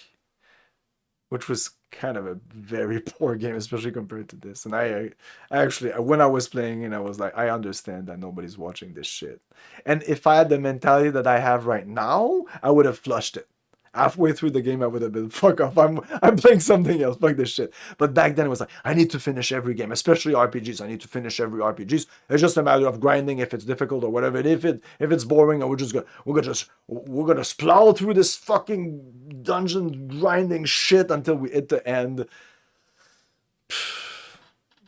which was kind of a very poor game, especially compared to this. And I actually, when I was playing it, I was like, I understand that nobody's watching this shit. And if I had the mentality that I have right now, I would have flushed it. Halfway through the game, I would have been, fuck off, I'm playing something else, fuck this shit. But back then, it was like, I need to finish every game, especially RPGs. I need to finish every RPGs. It's just a matter of grinding if it's difficult or whatever. And if it's boring, we're gonna plow through this fucking dungeon grinding shit until we hit the end.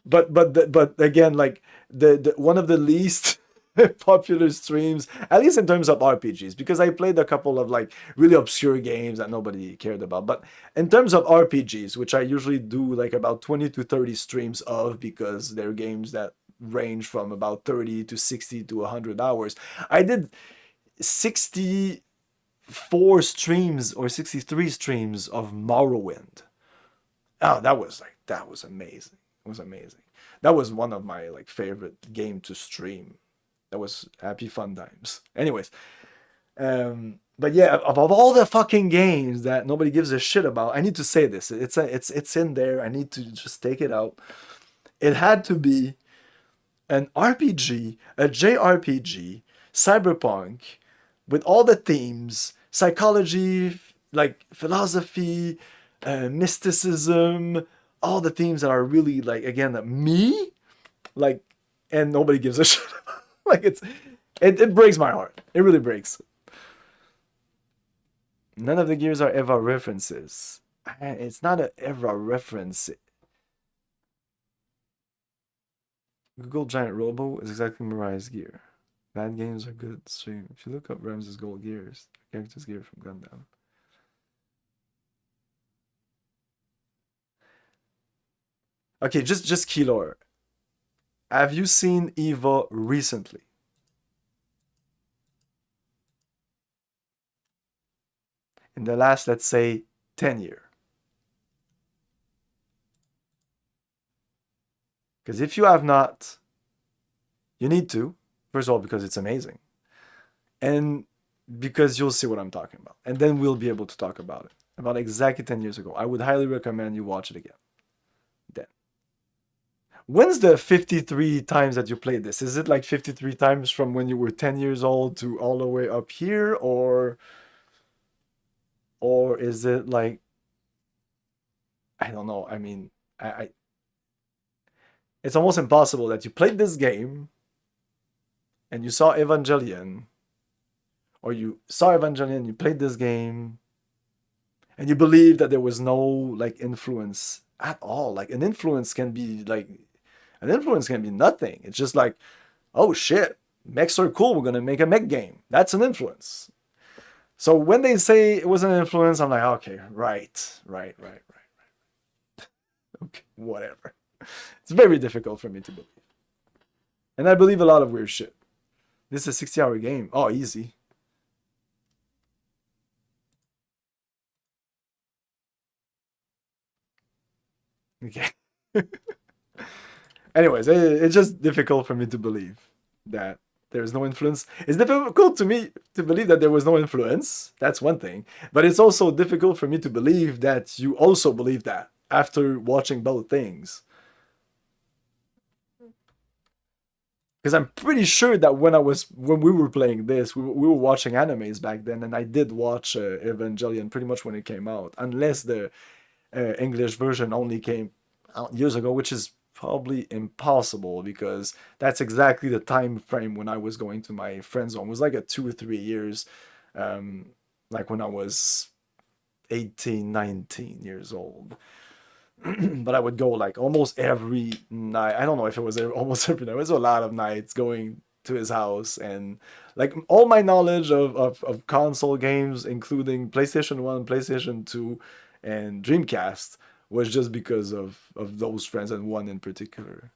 But again, like the one of the least popular streams, at least in terms of RPGs, because I played a couple of like really obscure games that nobody cared about. But in terms of RPGs, which I usually do like about 20 to 30 streams of, because they're games that range from about 30 to 60 to 100 hours, I did 64 streams or 63 streams of Morrowind. Oh, that was amazing. It was amazing. That was one of my like favorite game to stream. That was happy fun times. Anyways, but yeah, of all the fucking games that nobody gives a shit about, I need to say this. It's in there. I need to just take it out. It had to be an RPG, a JRPG, cyberpunk, with all the themes, psychology, like philosophy, mysticism, all the themes that are really like, again, me, like, and nobody gives a shit about. Like it breaks my heart. It really breaks. None of the gears are Eva references. It's not an Eva reference. Google Giant Robo is exactly Mariah's gear. Bad games are good stream. If you look up Ramses Gold gears, character's gear from Gundam. Okay, just Keylor. Have you seen Eva recently? In the last, let's say, 10 years. Because if you have not, you need to. First of all, because it's amazing. And because you'll see what I'm talking about. And then we'll be able to talk about it. About exactly 10 years ago. I would highly recommend you watch it again. Then. When's the 53 times that you played this? Is it like 53 times from when you were 10 years old to all the way up here? Or is it like, I don't know. I mean, it's almost impossible that you played this game and you saw Evangelion, or you saw Evangelion, you played this game, and you believe that there was no like influence at all. Like an influence can be nothing. It's just like, oh shit, mechs are cool, we're gonna make a mech game. That's an influence. So when they say it was an influence, I'm like, okay, right. Okay, whatever. It's very difficult for me to believe. And I believe a lot of weird shit. This is a 60-hour game. Oh, easy. Okay. Anyways, it's just difficult for me to believe that there's no influence. It's difficult to me to believe that there was no influence. That's one thing. But it's also difficult for me to believe that you also believe that after watching both things. Because I'm pretty sure that when we were playing this, we were watching animes back then, and I did watch Evangelion pretty much when it came out, unless the English version only came out years ago, which is probably impossible because that's exactly the time frame when I was going to my friend zone. It was like a 2 or 3 years, like when I was 18, 19 years old. But I would go like almost every night. I don't know if it was almost every night. It was a lot of nights going to his house, and like all my knowledge of console games, including PlayStation 1, PlayStation 2, and Dreamcast, was just because of those friends and one in particular.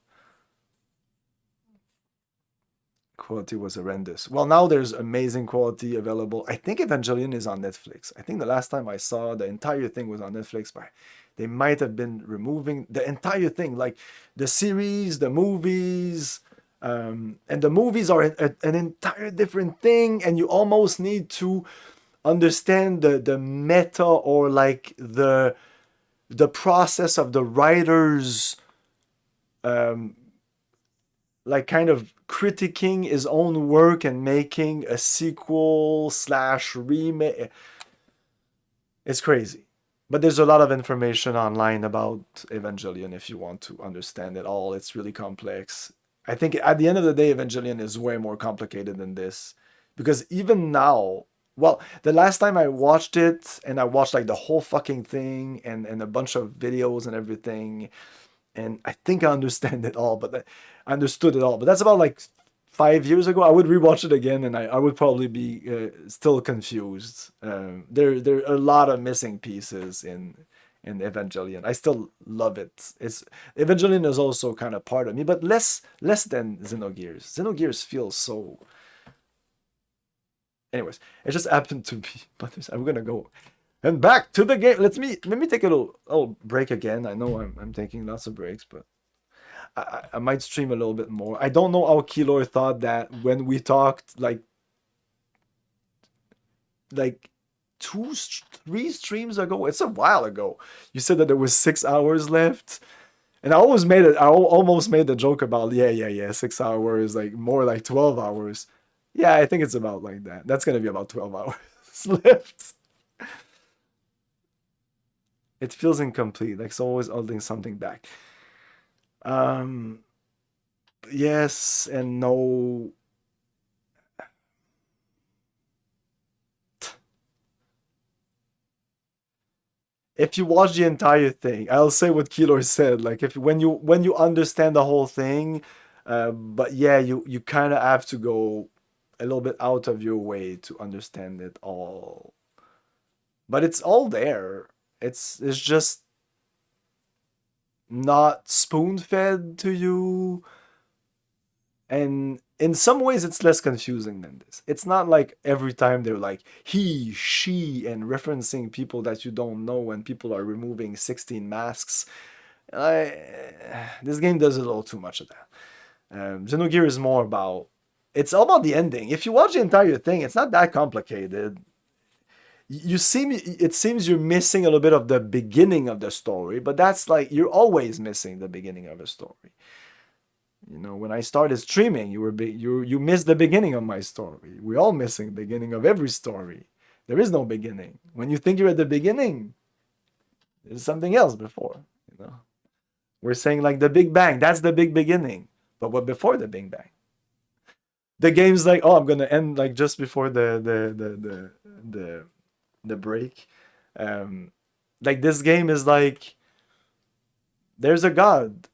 Quality was horrendous. Well, now there's amazing quality available. I think Evangelion is on Netflix. I think the last time I saw the entire thing was on Netflix, but they might have been removing the entire thing, like the series, the movies, and the movies are an entire different thing, and you almost need to understand the meta or like the process of the writers, like kind of critiquing his own work and making a sequel slash remake. It's crazy. But there's a lot of information online about Evangelion if you want to understand it all. It's really complex. I think at the end of the day, Evangelion is way more complicated than this. Because even now, well, the last time I watched it, and I watched like the whole fucking thing and a bunch of videos and everything, and I think I understand it all, but I understood it all. But that's about like 5 years ago. I would rewatch it again, and I would probably be still confused. There are a lot of missing pieces in Evangelion. I still love it. It's Evangelion is also kind of part of me, but less than Xenogears. Xenogears feels so. Anyways, it just happened to be. But I'm gonna go. And back to the game. Let me take a little break again. I know I'm taking lots of breaks, but I might stream a little bit more. I don't know how Keylor thought that when we talked like 3 streams ago. It's a while ago. You said that there was 6 hours left. And I almost made the joke about yeah 6 hours, like more like 12 hours. Yeah, I think it's about like that. That's gonna be about 12 hours left. It feels incomplete, like it's always holding something back. Yes and no. If you watch the entire thing, I'll say what Keylor said. Like if when you understand the whole thing, but yeah, you kind of have to go a little bit out of your way to understand it all. But it's all there. It's just not spoon-fed to you. And in some ways, it's less confusing than this. It's not like every time they're like he, she, and referencing people that you don't know, and people are removing 16 masks. This game does a little too much of that. Xenogears is more about. It's all about the ending. If you watch the entire thing, it's not that complicated. It seems you're missing a little bit of the beginning of the story, but that's like you're always missing the beginning of a story. You know, when I started streaming, you missed the beginning of my story. We're all missing the beginning of every story. There is no beginning. When you think you're at the beginning, there's something else before. You know, we're saying like the Big Bang. That's the big beginning. But what before the Big Bang? The game's like, oh, I'm gonna end like just before the break. Like this game is like, there's a god.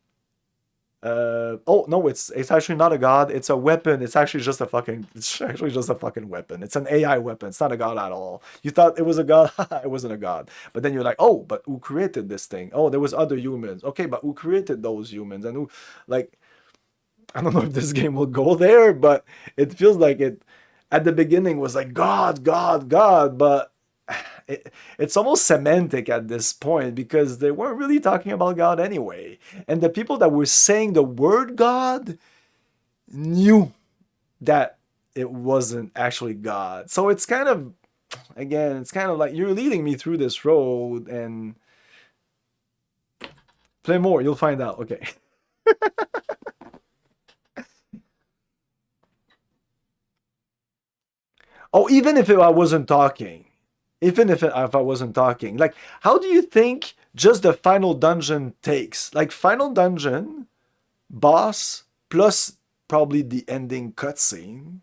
Oh no, it's actually not a god. It's a weapon. It's actually just a fucking. It's actually just a fucking weapon. It's an AI weapon. It's not a god at all. You thought it was a god. It wasn't a god. But then you're like, oh, but who created this thing? Oh, there was other humans. Okay, but who created those humans? And who, like, I don't know if this game will go there, but it feels like it at the beginning was like God, God, God, but it's almost semantic at this point because they weren't really talking about God anyway. And the people that were saying the word God knew that it wasn't actually God. So it's kind of, again, it's kind of like you're leading me through this road and play more, you'll find out. Okay. Oh, even if I wasn't talking, if I wasn't talking, like, how do you think just the final dungeon takes? Like, final dungeon, boss, plus probably the ending cutscene.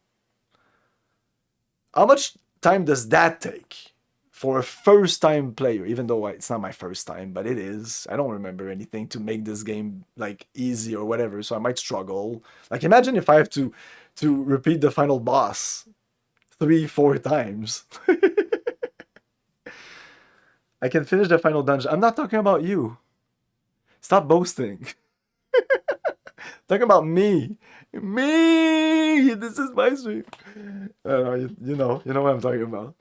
How much time does that take for a first-time player? Even though it's not my first time, but it is. I don't remember anything to make this game, like, easy or whatever, so I might struggle. Like, imagine if I have to repeat the final boss 3-4 times. I can finish the final dungeon. I'm not talking about you. Stop boasting. Talking about me. Me! This is my stream. You know what I'm talking about.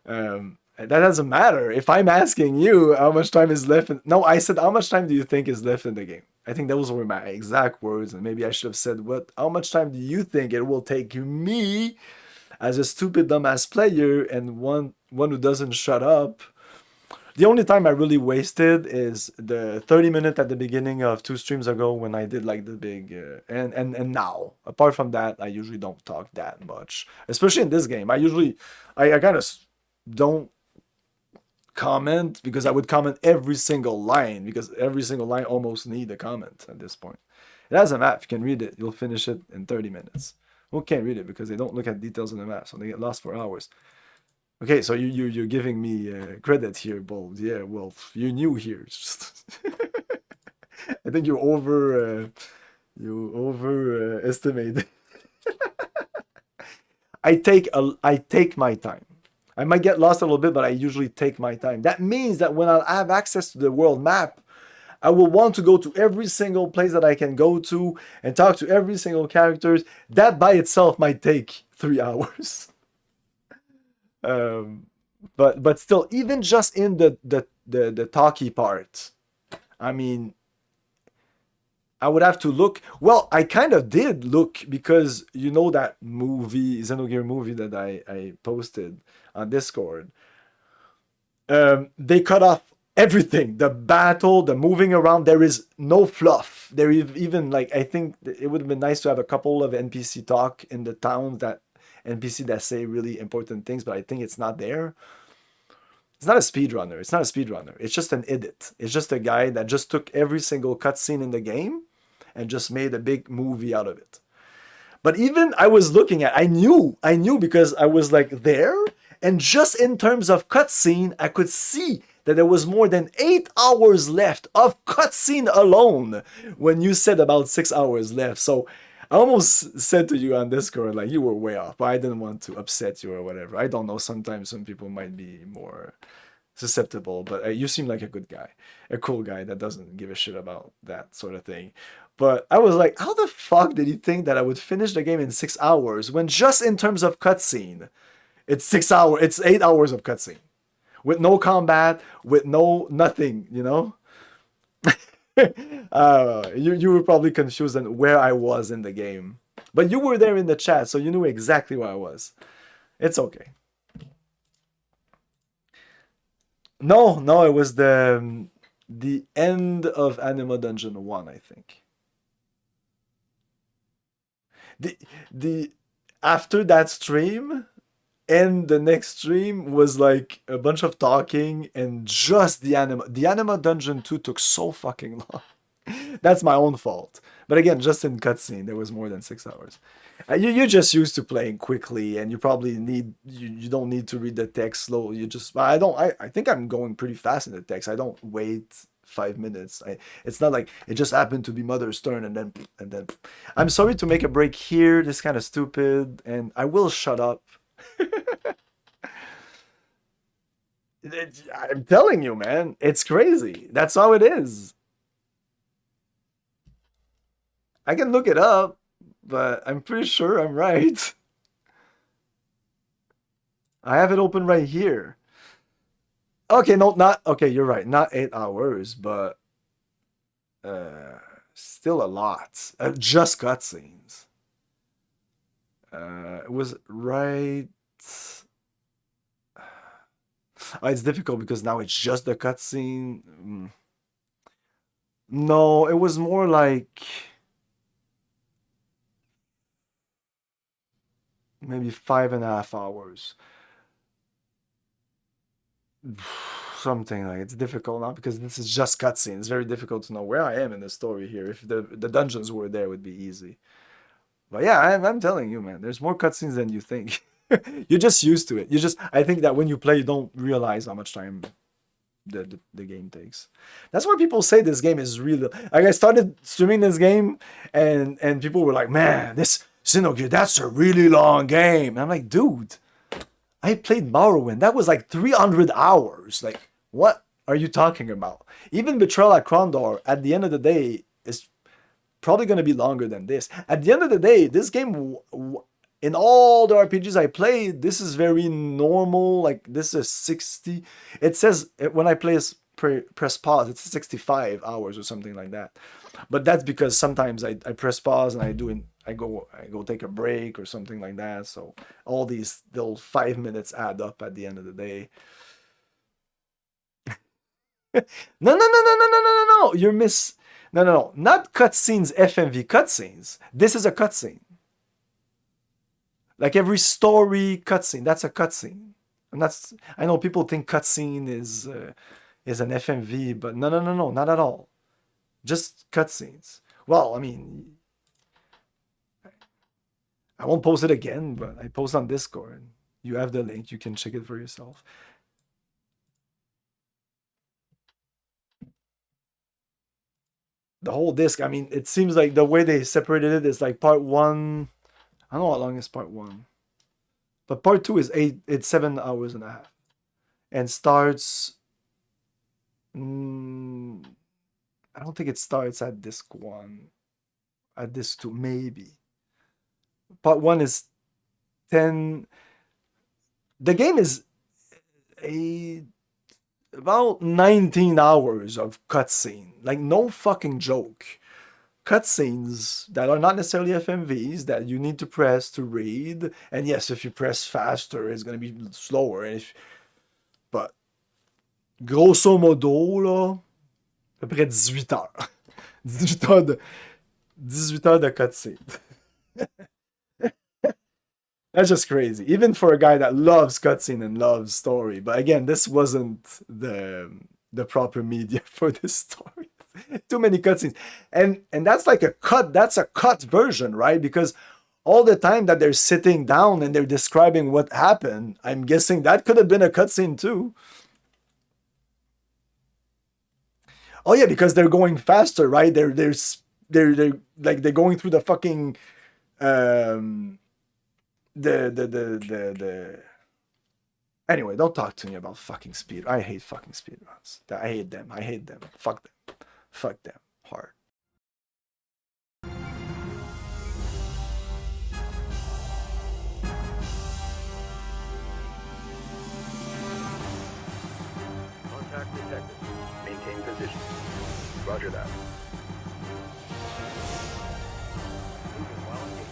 That doesn't matter. If I'm asking you how much time is left no, I said how much time do you think is left in the game? I think those were my exact words, and maybe I should have said how much time do you think it will take me as a stupid dumbass player and one who doesn't shut up. The only time I really wasted is the 30-minute at the beginning of 2 streams ago when I did like the big and now. Apart from that, I usually don't talk that much, especially in this game. I kind of don't comment because I would comment every single line because every single line almost need a comment at this point. It has a map. If you can read it, you'll finish it in 30 minutes. Who can't read it because they don't look at details in the map, so they get lost for hours. Okay, so you're giving me credit here, Bold. Yeah, well, you're new here. I think you overestimate. I take my time. I might get lost a little bit, but I usually take my time. That means that when I have access to the world map, I will want to go to every single place that I can go to and talk to every single characters. That by itself might take 3 hours. But still, even just in the talky part, I mean, I would have to look. Well, I kind of did look because you know that movie, Xenogears movie that I posted on Discord. They cut off everything, the battle, the moving around. There is no fluff. There is even, like, I think it would have been nice to have a couple of NPC talk in the town, that NPC that say really important things, but I think it's not there. It's not a speedrunner. It's not a speedrunner. It's just an edit. It's just a guy that just took every single cutscene in the game and just made a big movie out of it. But even I was looking at, I knew because I was like there, and just in terms of cutscene, I could see that there was more than 8 hours left of cutscene alone when you said about 6 hours left. So I almost said to you on Discord, like, you were way off, but I didn't want to upset you or whatever. I don't know, sometimes some people might be more susceptible, but you seem like a good guy, a cool guy that doesn't give a shit about that sort of thing. But I was like, how the fuck did he think that I would finish the game in 6 hours when just in terms of cutscene, it's 6 hours, it's 8 hours of cutscene with no combat, with no nothing, you know? You were probably confused on where I was in the game, but you were there in the chat, so you knew exactly where I was. It's okay. No, it was the end of Anima Dungeon 1, I think. The after that stream and the next stream was like a bunch of talking and just the Anima Dungeon 2 took so fucking long. That's my own fault. But again, just in cutscene, there was more than 6 hours. You're just used to playing quickly, and you probably you don't need to read the text slow. I think I'm going pretty fast in the text. I don't wait 5 minutes. It's not like it just happened to be Mother's turn and then. I'm sorry to make a break here. This is kind of stupid, and I will shut up. I'm telling you, man, it's crazy. That's how it is. I can look it up, but I'm pretty sure I'm right. I have it open right here. Okay, no, not okay. You're right. Not 8 hours, but still a lot. Just cutscenes. It was right. It's difficult because now it's just the cutscene. No, it was more like maybe 5.5 hours. Something like it's difficult now because this is just cutscene. It's very difficult to know where I am in the story here. If the dungeons were there, it would be easy. But yeah, I'm telling you, man, there's more cutscenes than you think. You're just used to it. I think that when you play, you don't realize how much time the game takes. That's why people say this game is really like I started streaming this game and people were like, man, this Xenogears, that's a really long game. And I'm like, dude, I played Morrowind. That was like 300 hours. Like, what are you talking about? Even Betrayal at Krondor, at the end of the day, is probably going to be longer than this. At the end of the day, this game, in all the RPGs I played, this is very normal. Like, this is 60. It says, when I press pause, it's 65 hours or something like that. But that's because sometimes I press pause and I go take a break or something like that. So all these little 5 minutes add up at the end of the day. No. No. Not cutscenes, FMV cutscenes. This is a cutscene. Like every story cutscene, that's a cutscene. And I know people think cutscene is an FMV, but no, not at all. Just cutscenes. Well, I mean, I won't post it again, but I post on Discord. You have the link. You can check it for yourself. The whole disc, I mean, it seems like the way they separated it is like part 1. I don't know how long is part 1. But part 2 is 7 hours and a half. And starts... I don't think it starts at disc 1. At disc 2, maybe. Part 1 is 10. The game is about 19 hours of cutscene. Like, no fucking joke. Cutscenes that are not necessarily FMVs that you need to press to read. And yes, if you press faster, it's going to be slower. But, grosso modo, là, à peu près 18 heures. 18 heures de cutscene. That's just crazy. Even for a guy that loves cutscene and loves story. But again, this wasn't the proper media for this story. Too many cutscenes. And that's like a cut. That's a cut version, right? Because all the time that they're sitting down and they're describing what happened, I'm guessing that could have been a cutscene too. Oh yeah, because they're going faster, right? They're going through the fucking Anyway, don't talk to me about fucking speed. I hate fucking speedruns. I hate them. Fuck them hard. Contact detected. Maintain position. Roger that. Moving while engaged.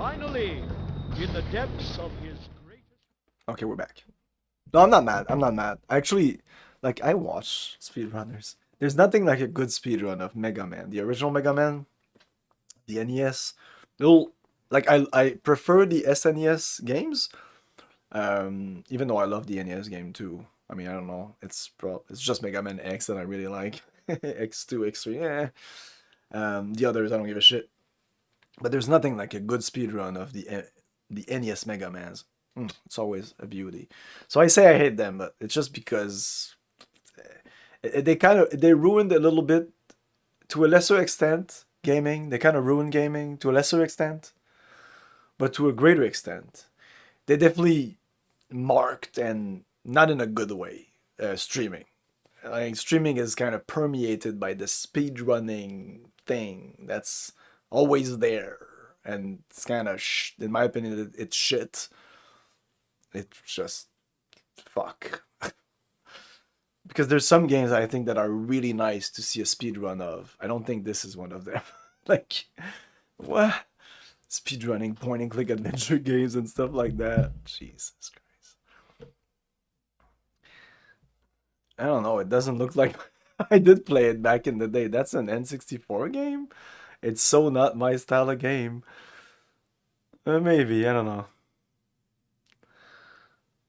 Finally, in the depths of his greatest... Okay, we're back. No, I'm not mad. I'm not mad. Actually, like, I watch speedrunners. There's nothing like a good speedrun of Mega Man. The original Mega Man, the NES. Like, I prefer the SNES games. Even though I love the NES game too. I mean, I don't know. It's just Mega Man X that I really like. X2, X3, yeah. The others I don't give a shit. But there's nothing like a good speedrun of the NES Mega Mans. It's always a beauty. So I say I hate them, but it's just because they ruined a little bit, to a lesser extent, gaming. They kind of ruined gaming to a lesser extent, but to a greater extent, they definitely marked, and not in a good way, streaming. Like, streaming is kind of permeated by the speedrunning thing that's always there, and it's kind of, in my opinion, it's shit. It's just fuck. Because there's some games I think that are really nice to see a speedrun of. I don't think this is one of them. Like, what? Speedrunning point and click adventure games and stuff like that. Jesus Christ. I don't know, it doesn't look like I did play it back in the day. That's an N64 game? It's so not my style of game. Maybe, I don't know.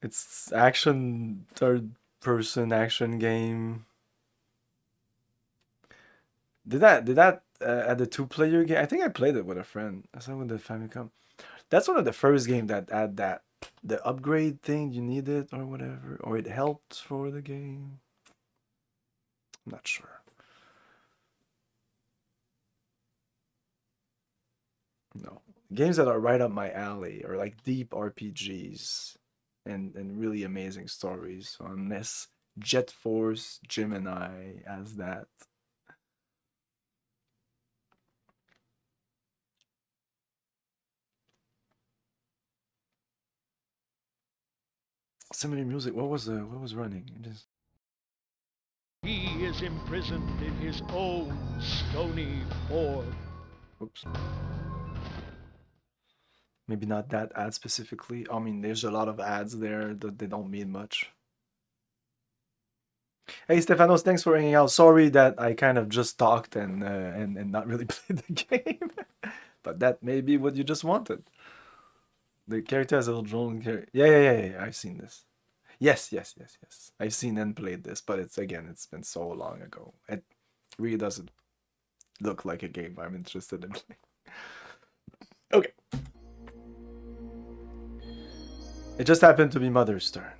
It's action, third-person action game. Did that add a two-player game? I think I played it with a friend. That's not with the Famicom. That's one of the first games that add that. The upgrade thing, you need it or whatever. Or it helped for the game. I'm not sure. No. Games that are right up my alley are like deep RPGs and really amazing stories. So unless Jet Force Gemini has that. Symphony music. What was running? Just... He is imprisoned in his own stony form. Oops. Maybe not that ad specifically. I mean, there's a lot of ads there that they don't mean much. Hey, Stefanos, thanks for hanging out. Sorry that I kind of just talked and not really played the game. But that may be what you just wanted. The character has a little drone character. Yeah. I've seen this. Yes. I've seen and played this, but it's been so long ago. It really doesn't look like a game I'm interested in playing. Okay. It just happened to be Mother's turn.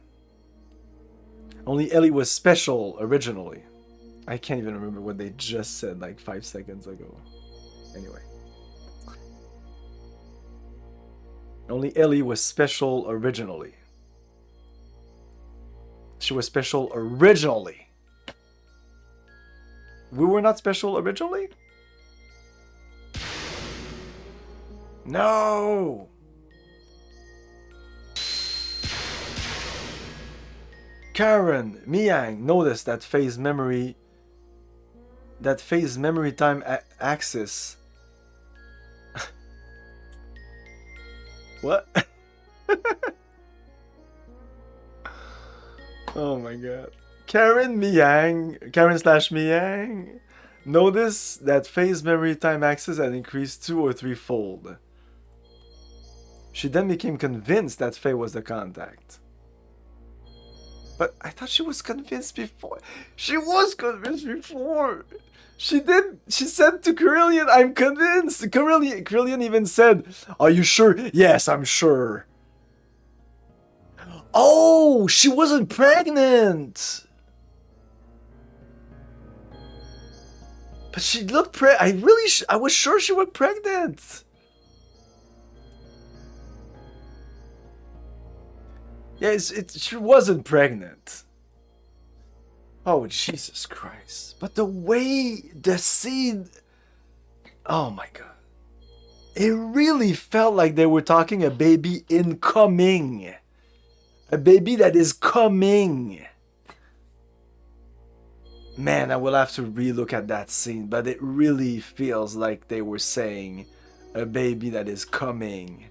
Only Ellie was special originally. I can't even remember what they just said like 5 seconds ago. Anyway. Only Ellie was special originally. She was special originally. We were not special originally? No! Karen, Miang noticed that phase memory time axis. What? Oh my god. Karen slash Miang noticed that phase memory time axis had increased 2 or 3-fold. She then became convinced that Faye was the contact. But I thought she was convinced before. She was convinced before. She said to Carillion, I'm convinced. Carillion even said, are you sure? Yes, I'm sure. Oh, she wasn't pregnant. But she looked I was sure she was pregnant. Yeah, she wasn't pregnant. Oh, Jesus Christ. But the way the scene... Oh my god. It really felt like they were talking a baby incoming. A baby that is coming. Man, I will have to relook at that scene, but it really feels like they were saying a baby that is coming.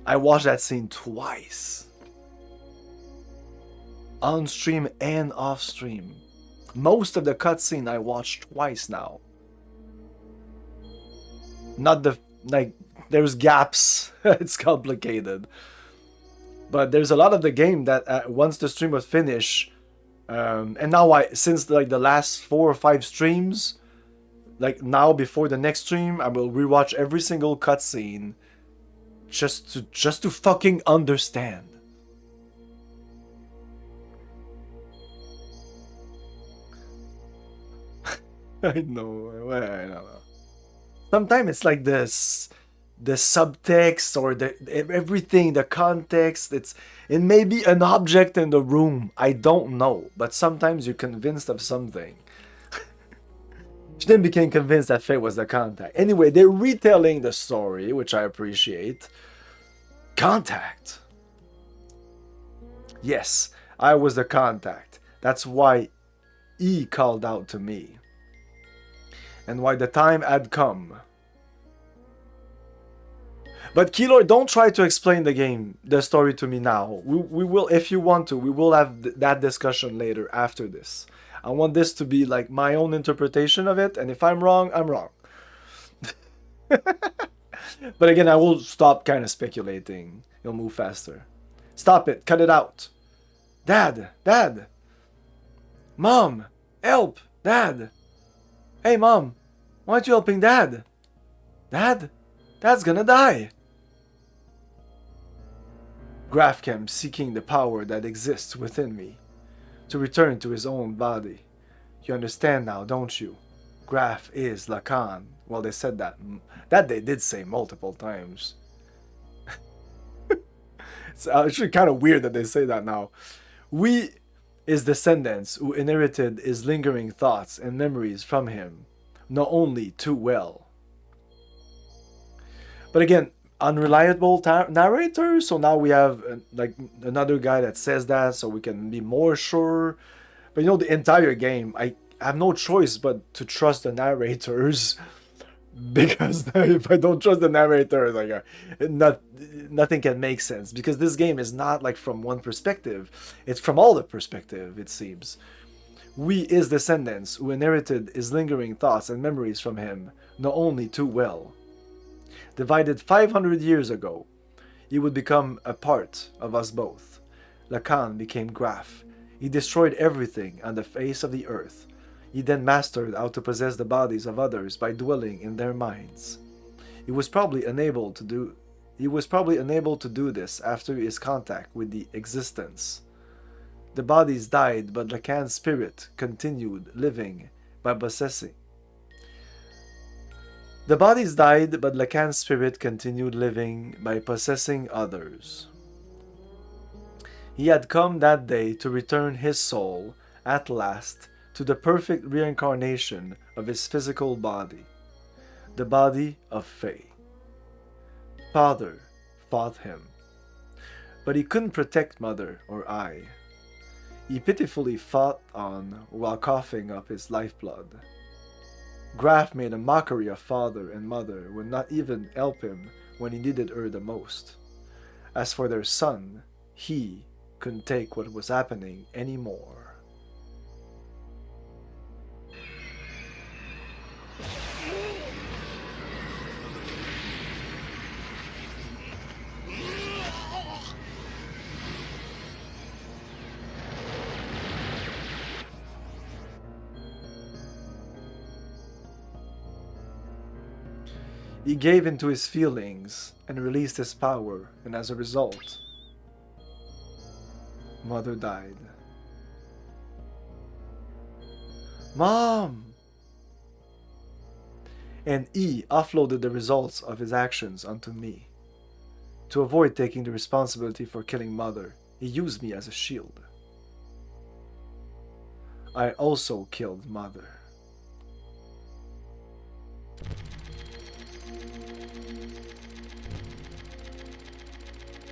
I watched that scene twice. On stream and off stream. Most of the cutscene I watched twice now. Not the, like, there's gaps. It's complicated. But there's a lot of the game that once the stream was finished, and now since like the last 4 or 5 streams, like now before the next stream, I will rewatch every single cutscene just to fucking understand. I know. I don't know. Sometimes it's like this, the subtext or everything, the context. It may be an object in the room. I don't know, but sometimes you're convinced of something. She then became convinced that Faye was the contact. Anyway, they're retelling the story, which I appreciate. Contact. Yes, I was the contact. That's why E called out to me. And why the time had come. But Keylor, don't try to explain the story to me now. We will, if you want to, we will have that discussion later after this. I want this to be like my own interpretation of it, and if I'm wrong, I'm wrong. But again, I will stop kind of speculating. You'll move faster. Stop it. Cut it out. Dad. Dad. Mom. Help. Dad. Hey, Mom. Why aren't you helping Dad? Dad? Dad's gonna die. Graf came seeking the power that exists within me to return to his own body. You understand now, don't you? Graf is Lacan. Well, they said that. That they did say multiple times. It's actually kind of weird that they say that now. We, his descendants, who inherited his lingering thoughts and memories from him, know only too well. But again, unreliable narrator, so now we have like another guy that says that, so we can be more sure. But you know, the entire game, I have no choice but to trust the narrators, because if I don't trust the narrator, like nothing can make sense, because this game is not like from one perspective, it's from all the perspective, it seems. We, his descendants, who inherited his lingering thoughts and memories from him, know only too well. Divided 500 years ago, he would become a part of us both. Lacan became Graf. He destroyed everything on the face of the earth. He then mastered how to possess the bodies of others by dwelling in their minds. He was probably unable to do this after his contact with the existence. The bodies died, but Lacan's spirit continued living by possessing. The bodies died, but Lacan's spirit continued living by possessing others. He had come that day to return his soul, at last, to the perfect reincarnation of his physical body, the body of Faye. Father fought him, but he couldn't protect Mother or I. He pitifully fought on while coughing up his lifeblood. Graf made a mockery of Father and Mother, would not even help him when he needed her the most. As for their son, he couldn't take what was happening anymore. He gave into his feelings and released his power, and as a result, Mother died. Mom! And he offloaded the results of his actions onto me. To avoid taking the responsibility for killing Mother, he used me as a shield. I also killed Mother.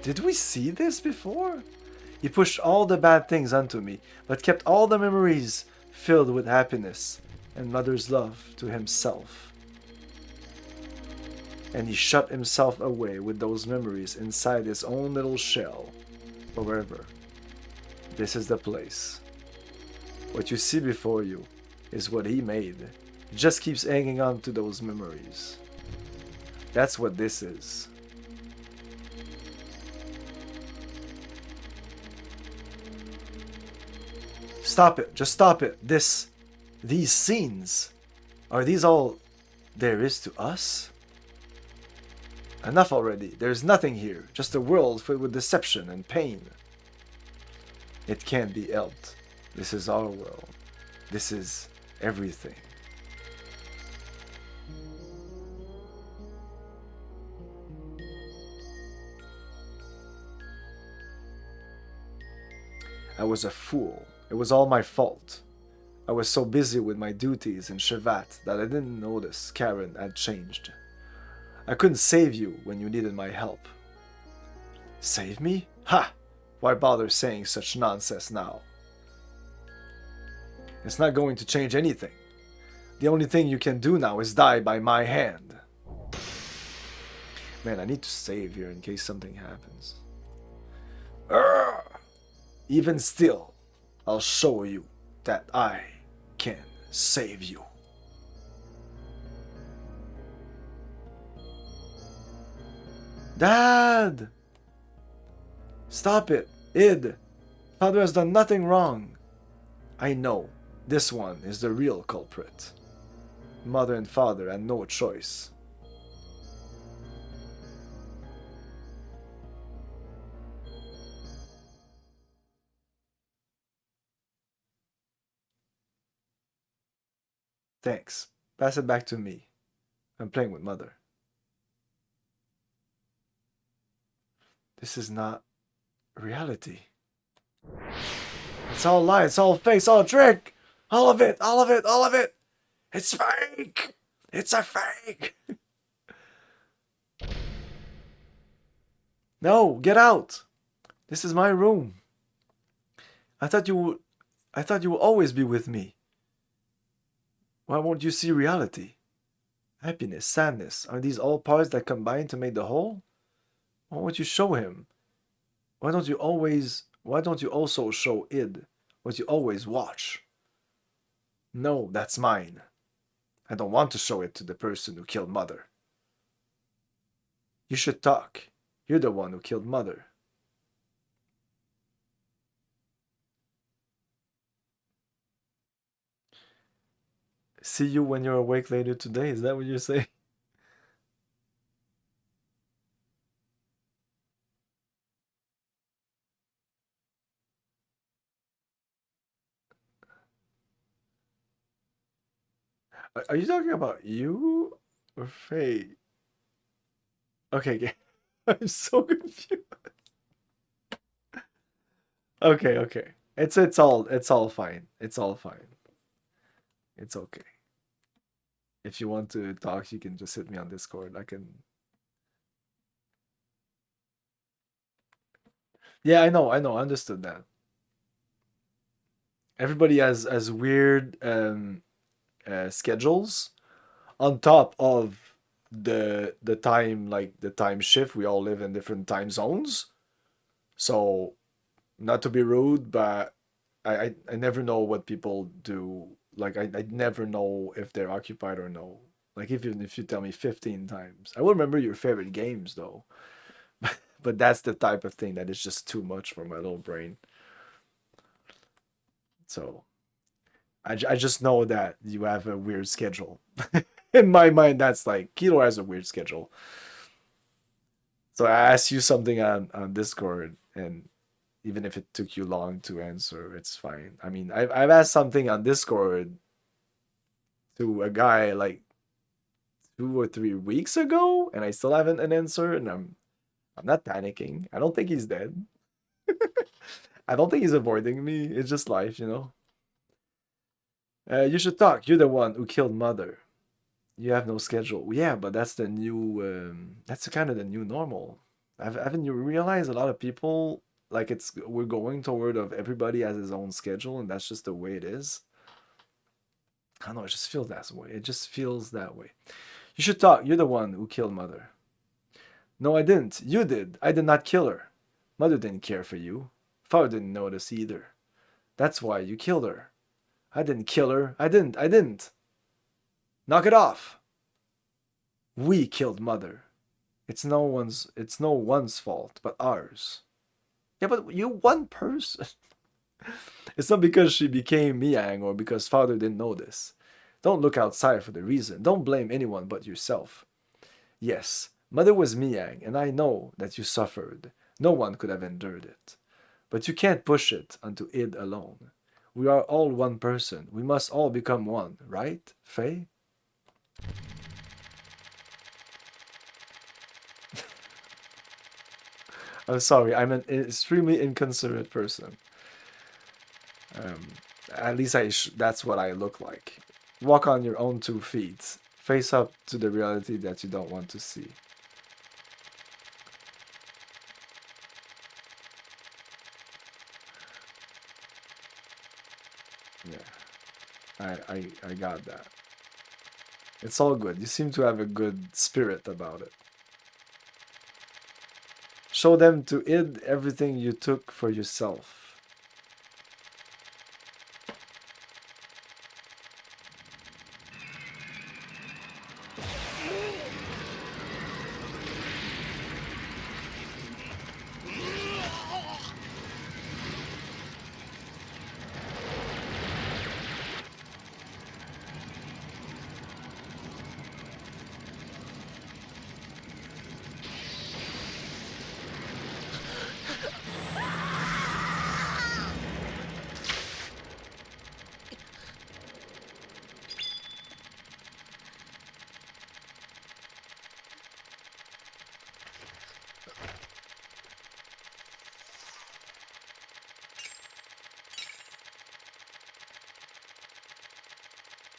Did we see this before? He pushed all the bad things onto me, but kept all the memories filled with happiness and Mother's love to himself. and he shut himself away with those memories inside his own little shell forever. This is the place. What you see before you is what he made. He just keeps hanging on to those memories. That's what this is. Stop it. Just stop it. These scenes. Are these all there is to us? Enough already. There's nothing here. Just a world filled with deception and pain. It can't be helped. This is our world. This is everything. I was a fool. It was all my fault. I was so busy with my duties in Shevat that I didn't notice Karen had changed. I couldn't save you when you needed my help. Save me? Ha! Why bother saying such nonsense now? It's not going to change anything. The only thing you can do now is die by my hand. Man, I need to save here in case something happens. Urgh! Even still, I'll show you that I can save you. Dad! Stop it, Id. Father has done nothing wrong. I know. This one is the real culprit. Mother and father had no choice. Thanks. Pass it back to me. I'm playing with Mother. This is not reality. It's all lie, it's all fake, it's all a trick! All of it, all of it, all of it! It's fake! It's a fake! No, get out! This is my room. I thought you would always be with me. Why won't you see reality? Happiness, sadness, are these all parts that combine to make the whole? Why won't you show him? Why don't you also show Id what you always watch? No, that's mine. I don't want to show it to the person who killed Mother. You should talk. You're the one who killed Mother. See you when you're awake later today, is that what you're saying? Are you talking about you or Faye? Okay, I'm so confused. Okay. It's all fine. It's all fine. It's okay. If you want to talk, you can just hit me on Discord. I can. Yeah, I know. I understood that. Everybody has weird schedules on top of the time, like the time shift. We all live in different time zones, so not to be rude, but I never know what people do. Like I never know if they're occupied or no. Like even if you tell me 15 times, I will remember your favorite games though. But that's the type of thing that is just too much for my little brain. So I just know that you have a weird schedule. In my mind, that's like Kilo has a weird schedule. So I asked you something on Discord, and even if it took you long to answer, it's fine. I mean, I've asked something on Discord to a guy like 2 or 3 weeks ago, and I still haven't an answer, and I'm not panicking. I don't think he's dead. I don't think he's avoiding me. It's just life, you know. You should talk. You're the one who killed Mother. You have no schedule. Yeah, but that's the new. That's kind of the new normal. Haven't you realized a lot of people like we're going toward of everybody has his own schedule, and that's just the way it is. I don't know. It just feels that way. It just feels that way. You should talk. You're the one who killed Mother. No, I didn't. You did. I did not kill her. Mother didn't care for you. Father didn't notice either. That's why you killed her. I didn't kill her. I didn't. Knock it off. We killed Mother. It's no one's fault but ours. Yeah, but you're one person. It's not because she became Miang or because Father didn't notice. Don't look outside for the reason. Don't blame anyone but yourself. Yes, Mother was Miang, and I know that you suffered. No one could have endured it. But you can't push it onto id alone. We are all one person. We must all become one, right, Faye? I'm sorry, I'm an extremely inconsiderate person. At least that's what I look like. Walk on your own 2 feet. Face up to the reality that you don't want to see. Yeah, I got that. It's all good. You seem to have a good spirit about it. Show them to id everything you took for yourself.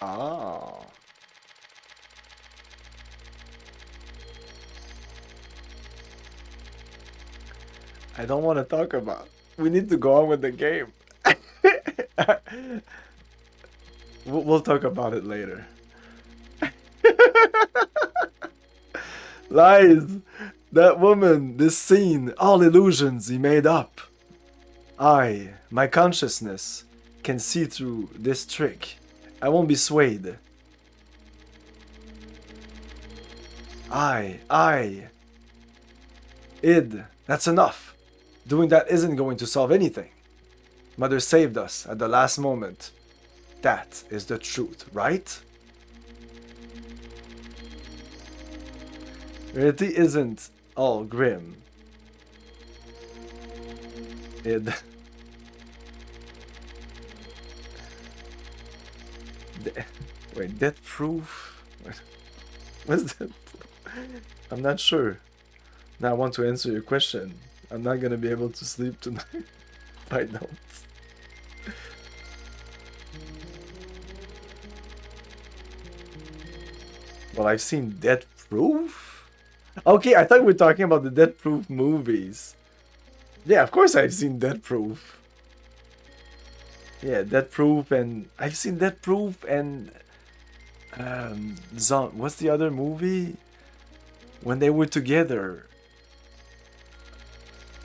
Ah. I don't want to talk about. We need to go on with the game. We'll talk about it later. Lies! That woman, this scene, all illusions he made up. My consciousness, can see through this trick. I won't be swayed. Id, that's enough. Doing that isn't going to solve anything. Mother saved us at the last moment. That is the truth, right? Reality isn't all grim. Id. Wait, death proof? What's that? I'm not sure. Now I want to answer your question. I'm not gonna be able to sleep tonight. I don't. Well, I've seen Death Proof? Okay, I thought we were talking about the Death Proof movies. Yeah, of course I've seen Death Proof. Yeah, Death Proof, and I've seen Death Proof and what's the other movie? When they were together.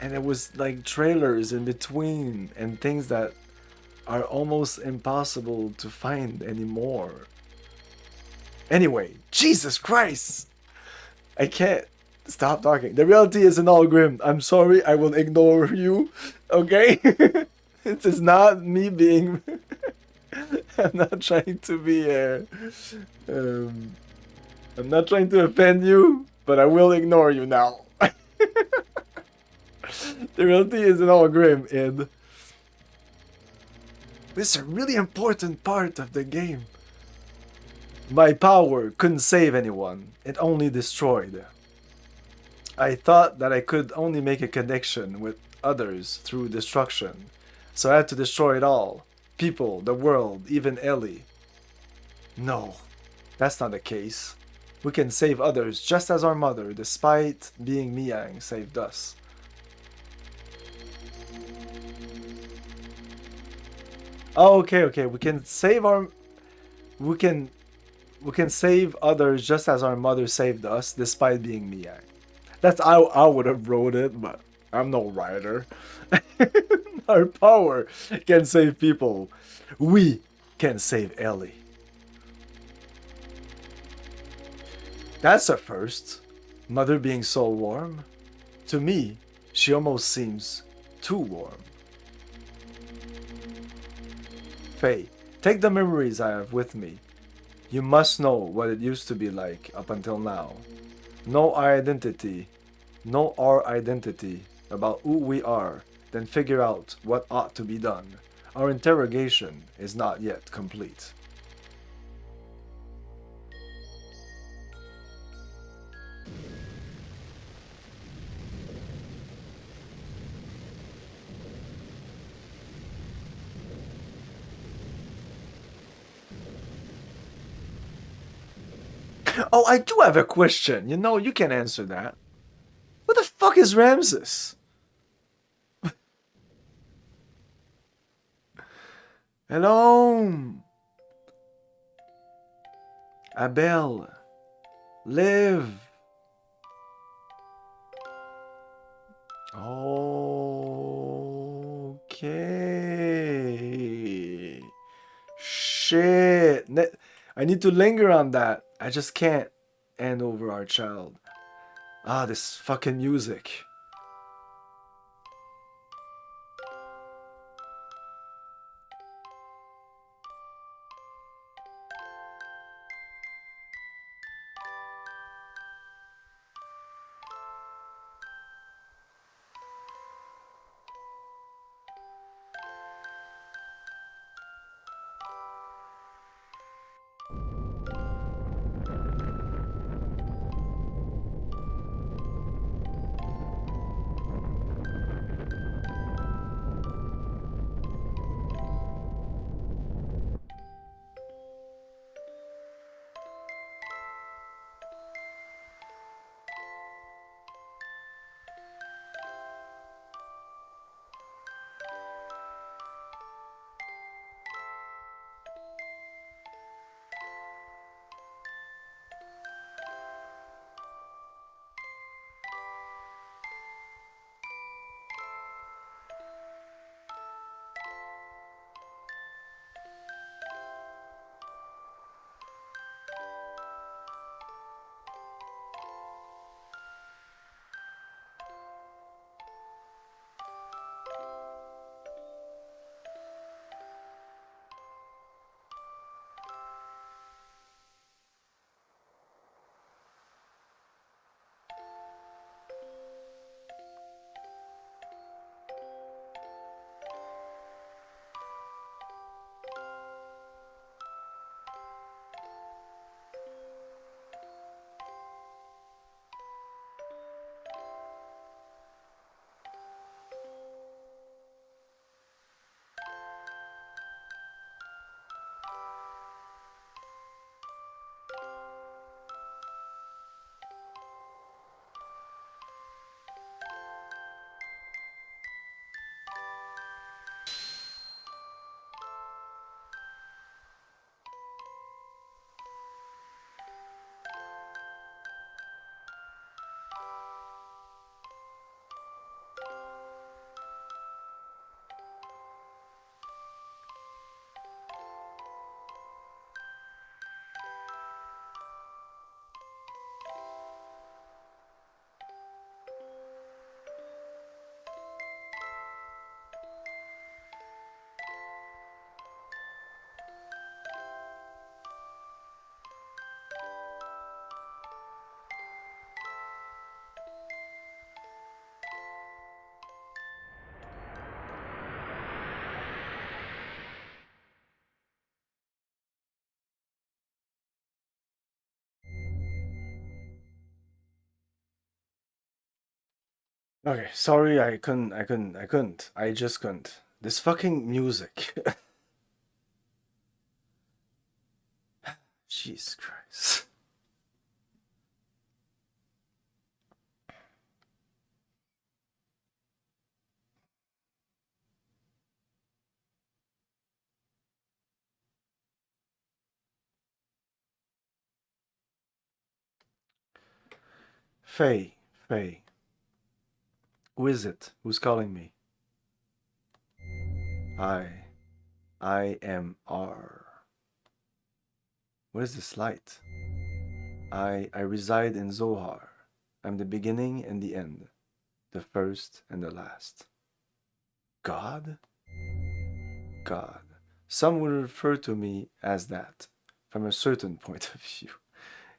And it was like trailers in between and things that are almost impossible to find anymore. Anyway, Jesus Christ! I can't stop talking. The reality isn't all grim. I'm sorry, I will ignore you. Okay? It is not me being... I'm not trying to be... I'm not trying to offend you, but I will ignore you now. The reality isn't all grim, Id. This is a really important part of the game. My power couldn't save anyone. It only destroyed. I thought that I could only make a connection with others through destruction. So I had to destroy it all. People, the world, even Ellie. No, that's not the case. We can save others just as our mother, despite being Miang, saved us. Oh, okay. We can save our... We can We can save others just as our mother saved us, despite being Miyang. That's how I would have wrote it, but I'm no writer. Our power can save people. We can save Ellie. That's a first. Mother being so warm. To me, she almost seems too warm. Faye, take the memories I have with me. You must know what it used to be like up until now. Know our identity. Know our identity about who we are, then figure out what ought to be done. Our interrogation is not yet complete. Oh, I do have a question. You know, you can answer that. What the fuck is Ramses? Hello? Abel. Live. Okay. Shit. I need to linger on that. I just can't hand over our child. Ah, this fucking music. Okay, sorry, I couldn't. I just couldn't. This fucking music. Jesus Christ. Faye, Faye. Who is it? Who's calling me? I am R. What is this light? I reside in Zohar. I'm the beginning and the end, the first and the last. God? God. Some would refer to me as that, from a certain point of view.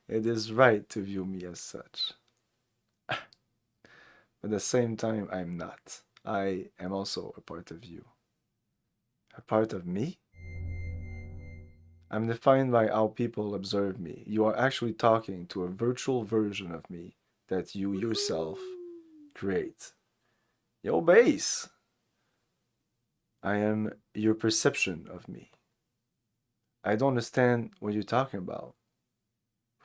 It is right to view me as such. But at the same time, I'm not. I am also a part of you. A part of me? I'm defined by how people observe me. You are actually talking to a virtual version of me that you yourself create. Yo, base! I am your perception of me. I don't understand what you're talking about.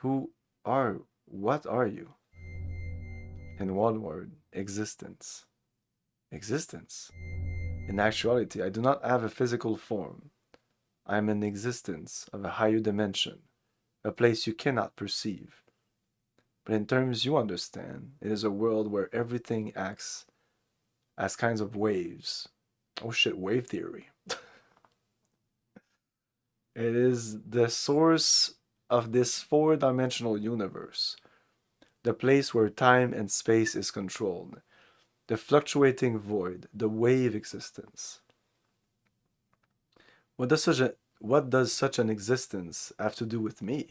What are you? In one word, existence. Existence? In actuality, I do not have a physical form. I am an existence of a higher dimension, a place you cannot perceive. But in terms you understand, it is a world where everything acts as kinds of waves. Oh shit, wave theory. It is the source of this four-dimensional universe, the place where time and space is controlled, the fluctuating void, the wave existence. What does such an existence have to do with me?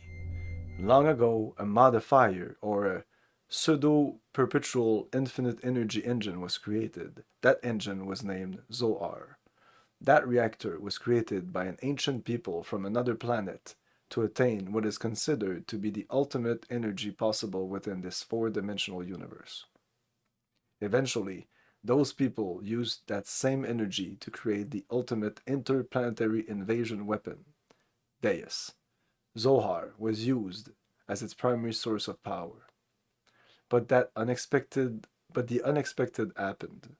Long ago, a modifier, or a pseudo-perpetual infinite energy engine was created. That engine was named Zoar. That reactor was created by an ancient people from another planet to attain what is considered to be the ultimate energy possible within this four-dimensional universe. Eventually, those people used that same energy to create the ultimate interplanetary invasion weapon, Deus. Zohar was used as its primary source of power. But the unexpected happened.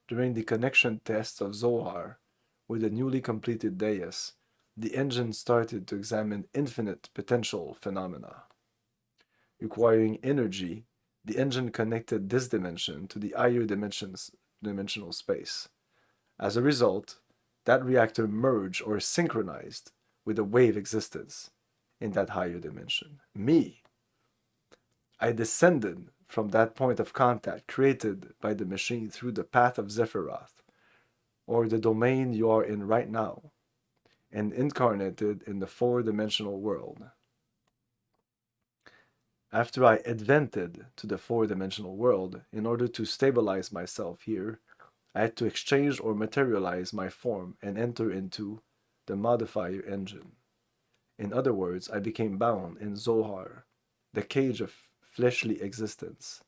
During the connection tests of Zohar with the newly completed Deus, the engine started to examine infinite potential phenomena. Requiring energy, the engine connected this dimension to the higher dimensional space. As a result, that reactor merged or synchronized with a wave existence in that higher dimension. Me. I descended from that point of contact created by the machine through the path of Zephyroth, or the domain you are in right now, and incarnated in the four-dimensional world. After I advented to the four-dimensional world, in order to stabilize myself here, I had to exchange or materialize my form and enter into the modifier engine. In other words, I became bound in Zohar, the cage of fleshly existence.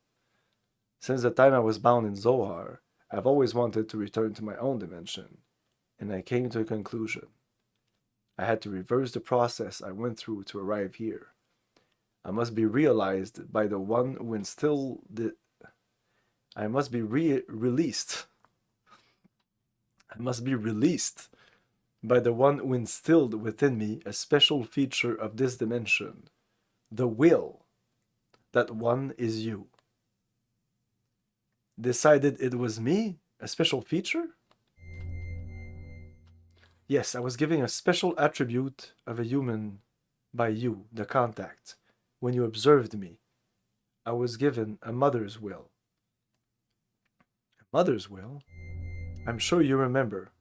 Since the time I was bound in Zohar, I've always wanted to return to my own dimension, and I came to a conclusion. I had to reverse the process I went through to arrive here. I must be realized by the one who instilled the... I must be released. I must be released by the one who instilled within me a special feature of this dimension, the will. That one is you. Decided it was me? A special feature? Yes, I was given a special attribute of a human by you, the contact. When you observed me, I was given a mother's will. A mother's will? I'm sure you remember.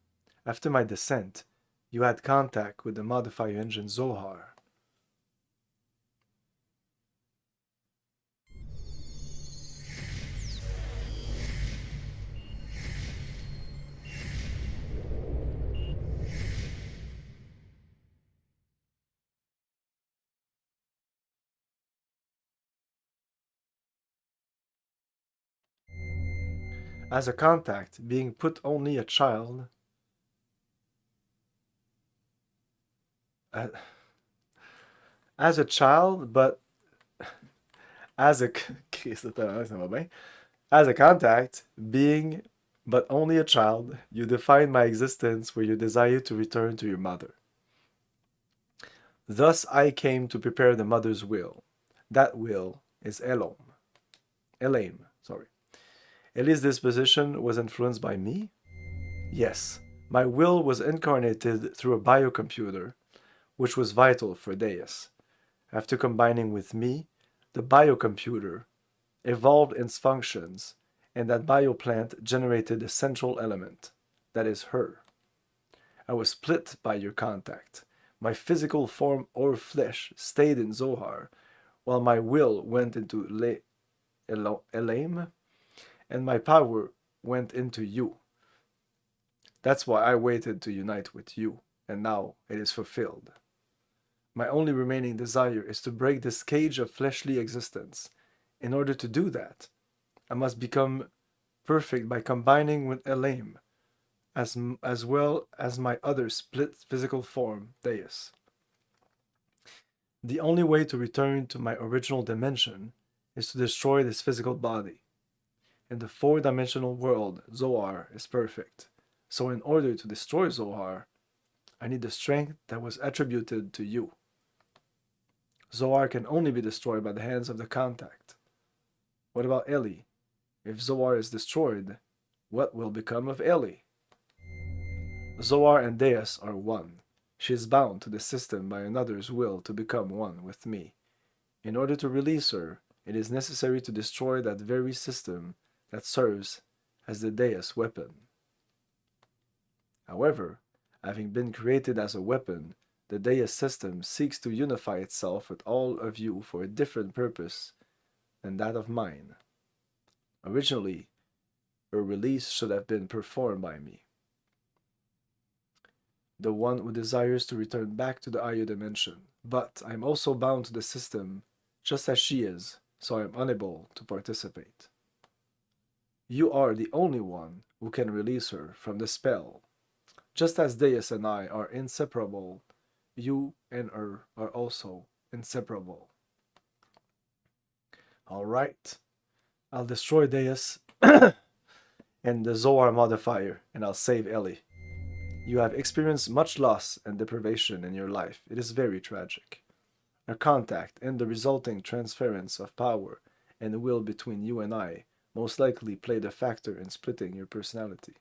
After my descent, you had contact with the modifier engine Zohar. As a contact, being put only a child... as a child, but... as a... As a contact, being but only a child, you define my existence where you desire to return to your mother. Thus I came to prepare the mother's will. That will is Elom. Elaine, sorry. Ellie's disposition was influenced by me? Yes. My will was incarnated through a biocomputer, which was vital for Deus. After combining with me, the biocomputer evolved its functions, and that bioplant generated a central element, that is her. I was split by your contact. My physical form or flesh stayed in Zohar, while my will went into Elaim, and my power went into you. That's why I waited to unite with you, and now it is fulfilled. My only remaining desire is to break this cage of fleshly existence. In order to do that, I must become perfect by combining with Elaim, as well as my other split physical form, Deus. The only way to return to my original dimension is to destroy this physical body. In the four-dimensional world, Zohar is perfect. So in order to destroy Zohar, I need the strength that was attributed to you. Zohar can only be destroyed by the hands of the contact. What about Ellie? If Zohar is destroyed, what will become of Ellie? Zohar and Deus are one. She is bound to the system by another's will to become one with me. In order to release her, it is necessary to destroy that very system that serves as the Deus weapon. However, having been created as a weapon, the Deus system seeks to unify itself with all of you for a different purpose than that of mine. Originally, her release should have been performed by me, the one who desires to return back to the higher dimension. But I am also bound to the system, just as she is, so I am unable to participate. You are the only one who can release her from the spell. Just as Deus and I are inseparable, you and her are also inseparable. Alright, I'll destroy Deus and the Zohar modifier, and I'll save Ellie. You have experienced much loss and deprivation in your life. It is very tragic. Our contact and the resulting transference of power and will between you and I most likely played a factor in splitting your personality.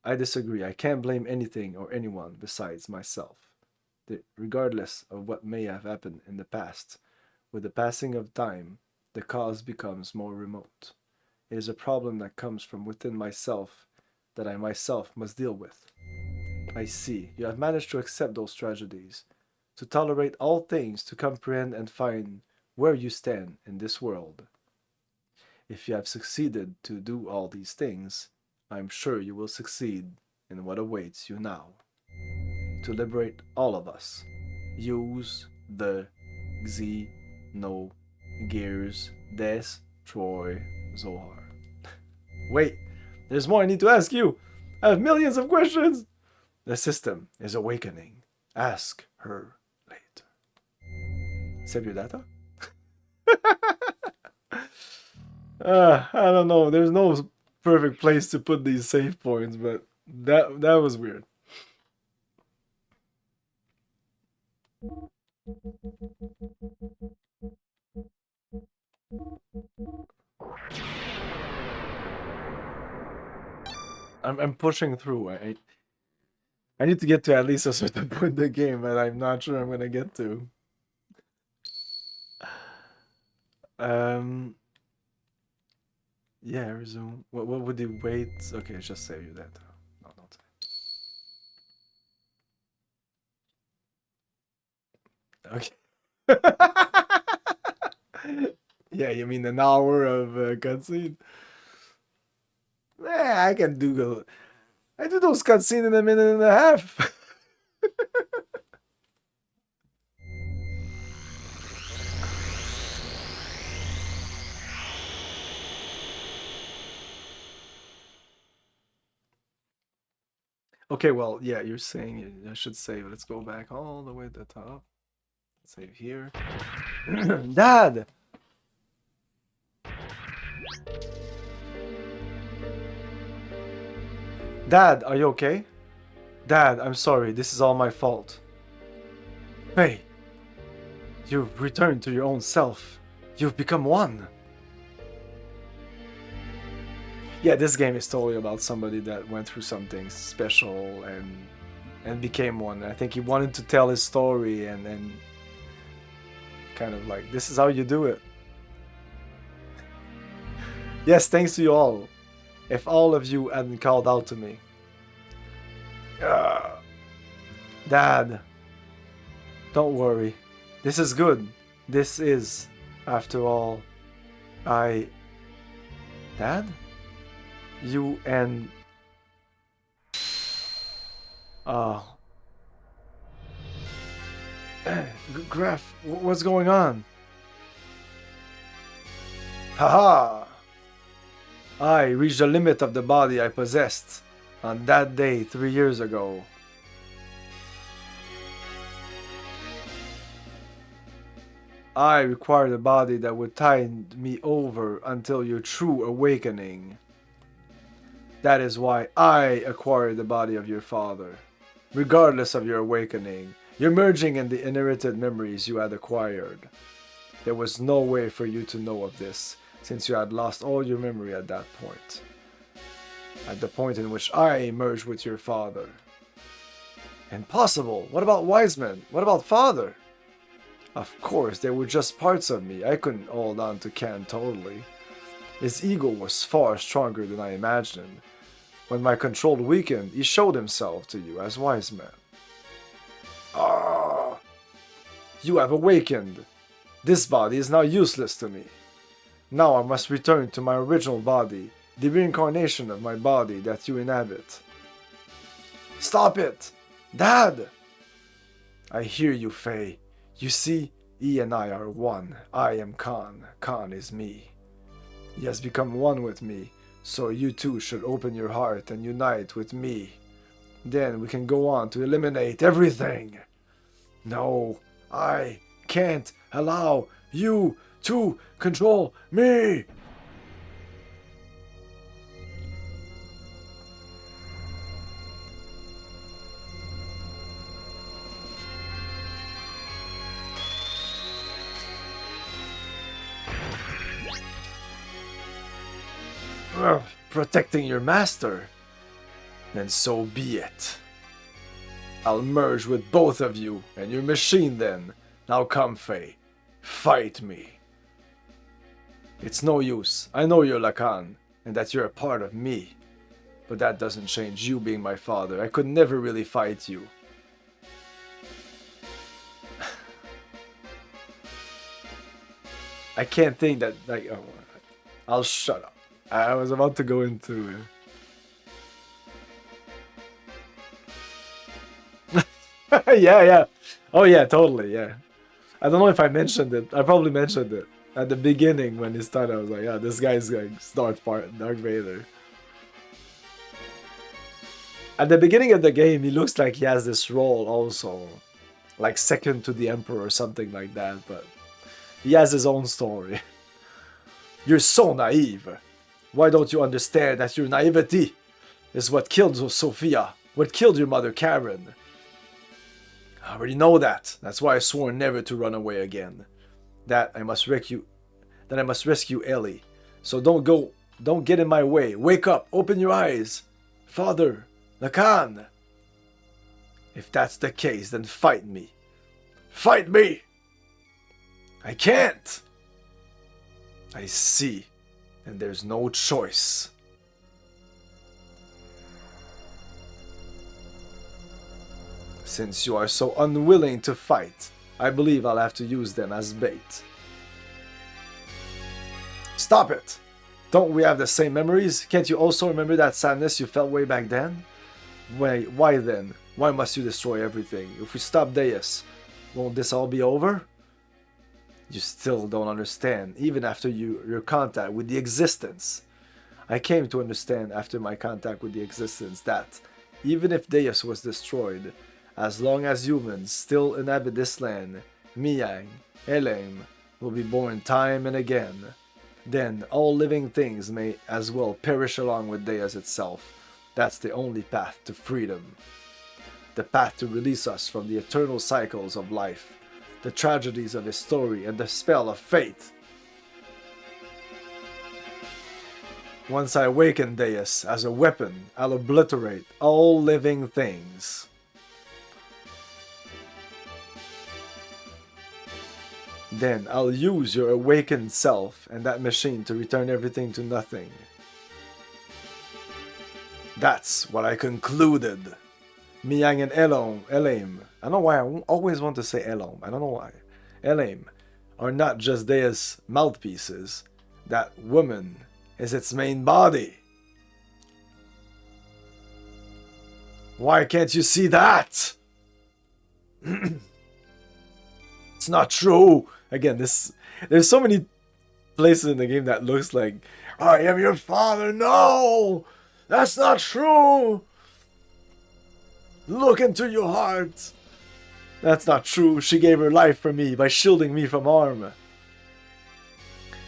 I disagree. I can't blame anything or anyone besides myself. Regardless of what may have happened in the past, with the passing of time, the cause becomes more remote. It is a problem that comes from within myself that I myself must deal with. I see. You have managed to accept those tragedies, to tolerate all things, to comprehend and find where you stand in this world. If you have succeeded to do all these things, I am sure you will succeed in what awaits you now. To liberate all of us, use the Xenogears destroy Zohar. Wait, there's more I need to ask you. I have millions of questions. The system is awakening. Ask her later. Save your data? I don't know. There's no perfect place to put these save points, but that was weird. I'm pushing through. I need to get to at least a certain point in the game that I'm not sure I'm gonna get to. Yeah, resume. What would you wait? Okay, just save you that. No, don't say. Okay. Yeah, you mean an hour of cutscene? I can do I do those cutscenes in a minute and a half. Okay, well, yeah, you're saying I should save. Let's go back all the way to the top. Save here. Dad! Dad, are you okay? Dad, I'm sorry. This is all my fault. You've returned to your own self. You've become one. Yeah, this game is totally about somebody that went through something special and became one. I think he wanted to tell his story and kind of like, this is how you do it. Yes, thanks to you all. If all of you hadn't called out to me. Dad, don't worry. This is good. This is, after all, Dad? You and... Graf, what's going on? Haha! I reached the limit of the body I possessed on that day 3 years ago. I required a body that would tide me over until your true awakening. That is why I acquired the body of your father. Regardless of your awakening, you're merging in the inherited memories you had acquired. There was no way for you to know of this, since you had lost all your memory at that point. At the point in which I merged with your father. Impossible! What about Wiseman? What about father? Of course, they were just parts of me. I couldn't hold on to Ken totally. His ego was far stronger than I imagined. When my control weakened, he showed himself to you as Wiseman. Ah! You have awakened. This body is now useless to me. Now I must return to my original body, the reincarnation of my body that you inhabit. Stop it! Dad! I hear you, Faye. You see, he and I are one. I am Khan. Khan is me. He has become one with me, so you too should open your heart and unite with me. Then we can go on to eliminate everything. No, I can't allow you to control me. Protecting your master? Then so be it. I'll merge with both of you and your machine then. Now come, Faye. Fight me. It's no use. I know you're Lacan, and that you're a part of me. But that doesn't change you being my father. I could never really fight you. I can't think that, like, oh, I'll shut up. I was about to go into... yeah. Oh yeah, totally, yeah. I don't know if I mentioned it. I probably mentioned it. At the beginning when he started, I was like, yeah, this guy's like Darth Vader. At the beginning of the game, he looks like he has this role also. Like second to the Emperor or something like that, but... he has his own story. You're so naive. Why don't you understand that your naivety is what killed Sophia, what killed your mother Karen? I already know that. That's why I swore never to run away again. That I must rescue Ellie. So don't get in my way. Wake up, open your eyes. Father, Lacan. If that's the case, then fight me. Fight me! I can't! I see. And there's no choice. Since you are so unwilling to fight, I believe I'll have to use them as bait. Stop it! Don't we have the same memories? Can't you also remember that sadness you felt way back then? Why then? Why must you destroy everything? If we stop Deus, won't this all be over? You still don't understand, even after your contact with the existence. I came to understand after my contact with the existence that, even if Deus was destroyed, as long as humans still inhabit this land, Miang, Elaim, will be born time and again. Then all living things may as well perish along with Deus itself. That's the only path to freedom. The path to release us from the eternal cycles of life. The tragedies of history and the spell of fate. Once I awaken Deus as a weapon, I'll obliterate all living things. Then I'll use your awakened self and that machine to return everything to nothing. That's what I concluded. Miang and Elaim. I don't know why I always want to say Elom. I don't know why. Elaim are not just Deus' mouthpieces. That woman is its main body. Why can't you see that? It's not true. Again, there's so many places in the game that looks like, I am your father. No, that's not true. Look into your heart. That's not true. She gave her life for me by shielding me from harm.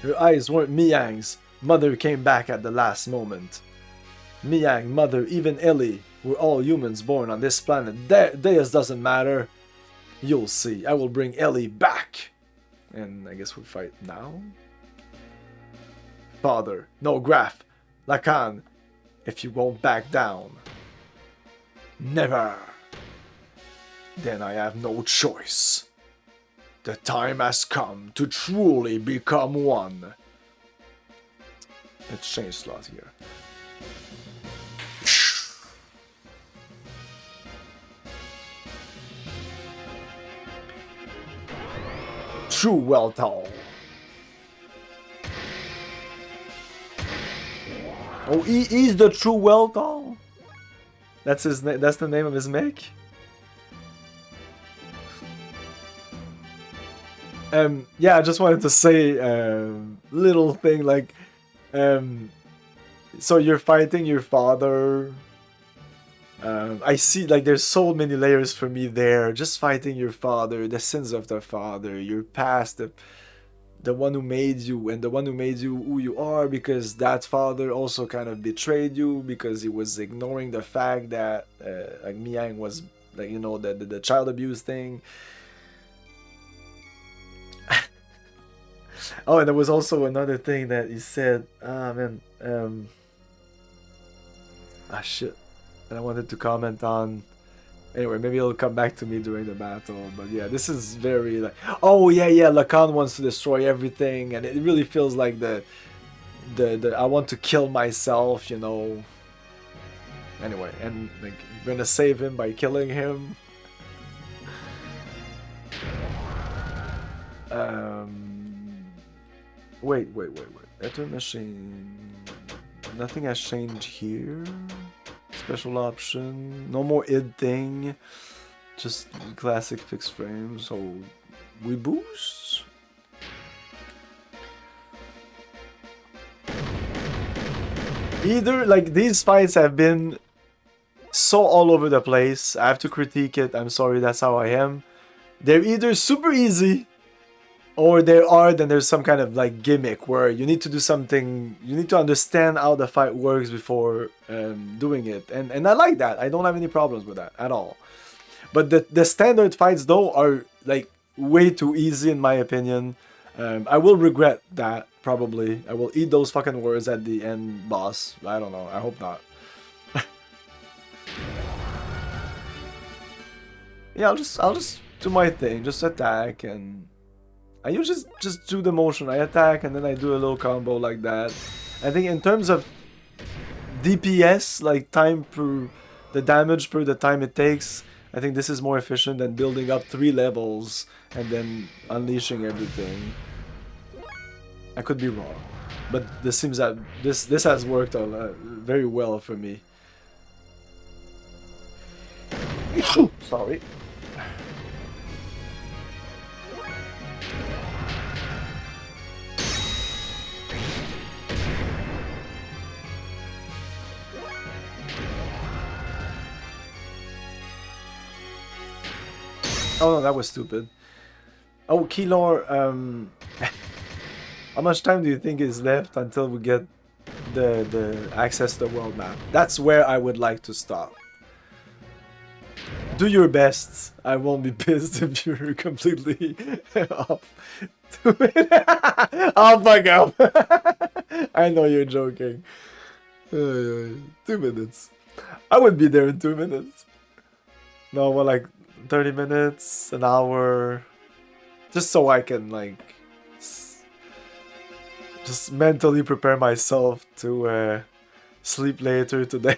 Her eyes weren't Miang's. Mother came back at the last moment. Miang, Mother, even Ellie, we're all humans born on this planet. Deus doesn't matter. You'll see. I will bring Ellie back. And I guess we fight now? Father, no Graf, Lacan, if you won't back down. Never. Then I have no choice. The time has come to truly become one. Let's change slot here. True Weltall. Oh, he's the true Weltall. That's his name. That's the name of his mech. Yeah, I just wanted to say little thing like, so you're fighting your father. I see, like, there's so many layers for me there. Just fighting your father, the sins of the father, your past, the one who made you, and the one who made you who you are, because that father also kind of betrayed you because he was ignoring the fact that like Miang was, like, you know, the child abuse thing. Oh, and there was also another thing that he said. Shit. I wanted to comment on. Anyway, maybe it'll come back to me during the battle. But yeah, this is very like, oh yeah, Lacan wants to destroy everything, and it really feels like the I want to kill myself, you know. Anyway, and like, I'm gonna save him by killing him. Wait. Enter machine. Nothing has changed here. Special option. No more id thing. Just classic fixed frame. So we boost. Either, like, these fights have been so all over the place. I have to critique it. I'm sorry, that's how I am. They're either super easy, or then there's some kind of like gimmick where you need to do something, you need to understand how the fight works before doing it, and I like that. I don't have any problems with that at all. But the standard fights though are like way too easy in my opinion. I will regret that probably. I will eat those fucking words at the end boss. I don't know. I hope not. Yeah, I'll just do my thing, just attack, and I usually just do the motion. I attack and then I do a little combo like that. I think in terms of DPS, like time per the damage per the time it takes, I think this is more efficient than building up 3 levels and then unleashing everything. I could be wrong, but this seems that this has worked very well for me. Sorry. Oh no, that was stupid. Oh, Keylor, how much time do you think is left until we get the access to the world map? That's where I would like to stop. Do your best. I won't be pissed if you're completely off to it. I'll fuck up. I know you're joking. 2 minutes. I would be there in 2 minutes. No, well, like 30 minutes, an hour. Just so I can, like, just mentally prepare myself to sleep later today.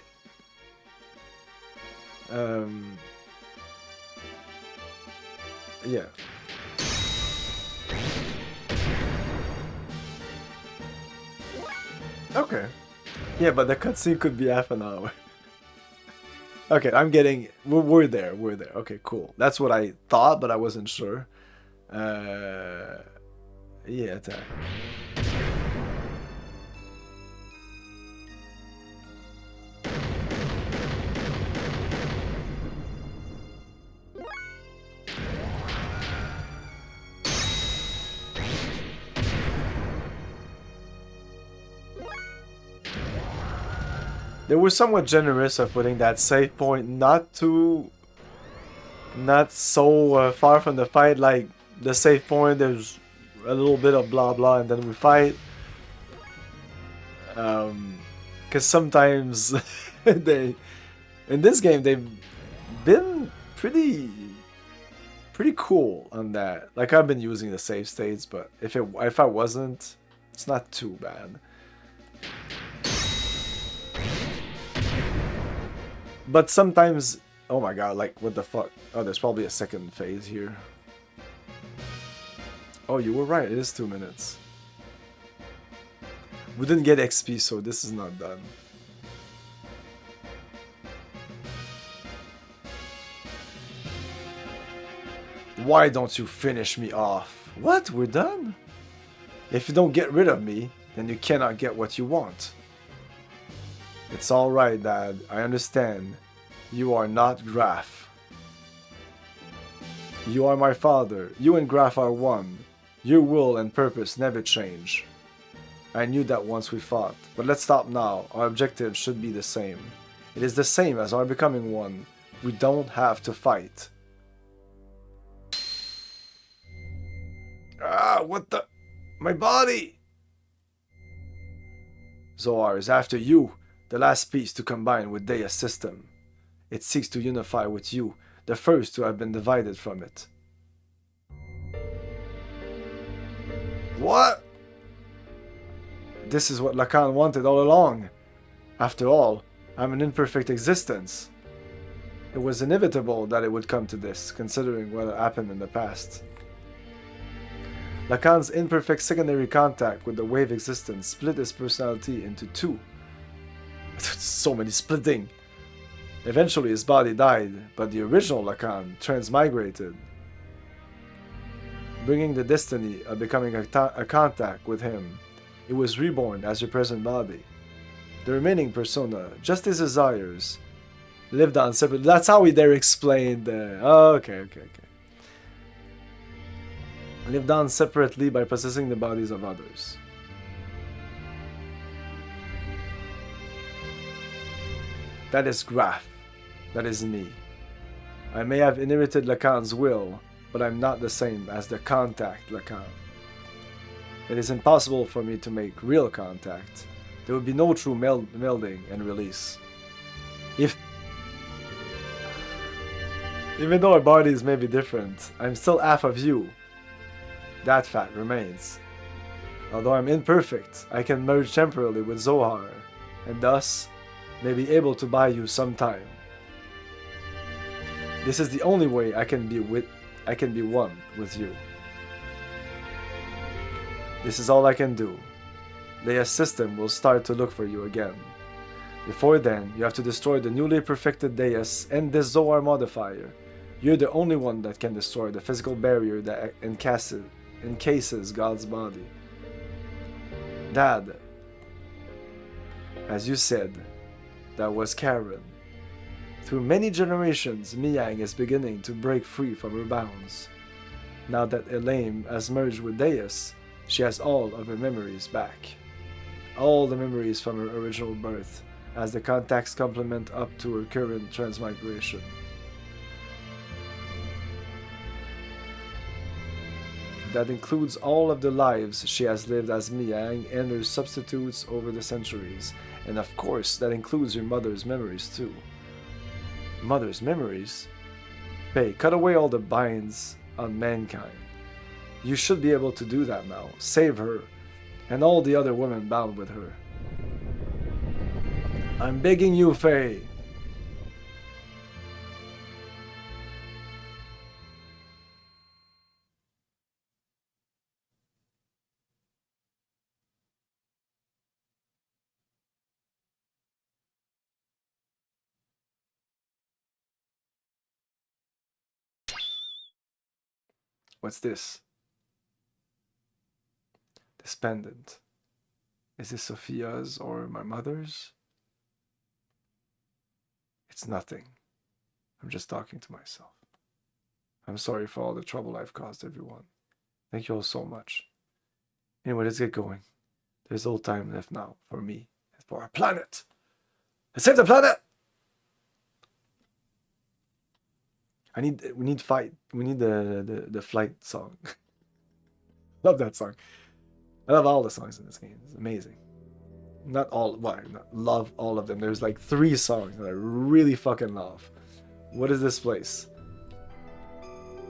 Yeah. Okay. Yeah, but the cutscene could be half an hour. Okay, I'm getting... We're there, we're there. Okay, cool. That's what I thought, but I wasn't sure. Yeah, attack. They were somewhat generous of putting that save point not so far from the fight. Like the save point, there's a little bit of blah blah, and then we fight. Because sometimes in this game they've been pretty cool on that. Like I've been using the save states, but if I wasn't, it's not too bad. But sometimes, oh my god, like what the fuck? Oh, there's probably a second phase here. Oh, you were right, it is 2 minutes. We didn't get XP, so this is not done. Why don't you finish me off? What? We're done? If you don't get rid of me, then you cannot get what you want. It's alright, Dad. I understand. You are not Graf. You are my father. You and Graf are one. Your will and purpose never change. I knew that once we fought. But let's stop now. Our objective should be the same. It is the same as our becoming one. We don't have to fight. Ah, what the... My body! Zoar is after you. The last piece to combine with Deia's system. It seeks to unify with you, the first to have been divided from it. What? This is what Lacan wanted all along. After all, I'm an imperfect existence. It was inevitable that it would come to this, considering what happened in the past. Lacan's imperfect secondary contact with the wave existence split his personality into two. So many splitting. Eventually his body died, but the original Lacan transmigrated, bringing the destiny of becoming a contact with him. It was reborn as your present body. The remaining persona, just his desires, lived on separate... That's how they're explained. Okay. Lived on separately by possessing the bodies of others. That is Graf. That is me. I may have inherited Lacan's will, but I'm not the same as the contact Lacan. It is impossible for me to make real contact. There would be no true melding and release. Even though our bodies may be different, I'm still half of you. That fact remains. Although I'm imperfect, I can merge temporarily with Zohar, and thus may be able to buy you some time. This is the only way I can be one with you. This is all I can do. Leia's system will start to look for you again. Before then, you have to destroy the newly perfected Deus and this Zohar modifier. You're the only one that can destroy the physical barrier that encases God's body. Dad, as you said, that was Karen. Through many generations, Miyang is beginning to break free from her bounds. Now that Elaine has merged with Deus, she has all of her memories back. All the memories from her original birth, as the contacts complement up to her current transmigration. that includes all of the lives she has lived as Miang and her substitutes over the centuries. And of course, that includes your mother's memories too. Mother's memories? Faye, cut away all the binds on mankind. You should be able to do that now. Save her, and all the other women bound with her. I'm begging you, Faye. What's this? This pendant. Is this Sophia's or my mother's? It's nothing. I'm just talking to myself. I'm sorry for all the trouble I've caused everyone. Thank you all so much. Anyway, let's get going. There's little time left now for me and for our planet. Let's save the planet! We need the flight song. Love that song. I love all the songs in this game. It's amazing. Not all, well, not love all of them. There's like 3 songs that I really fucking love. What is this place?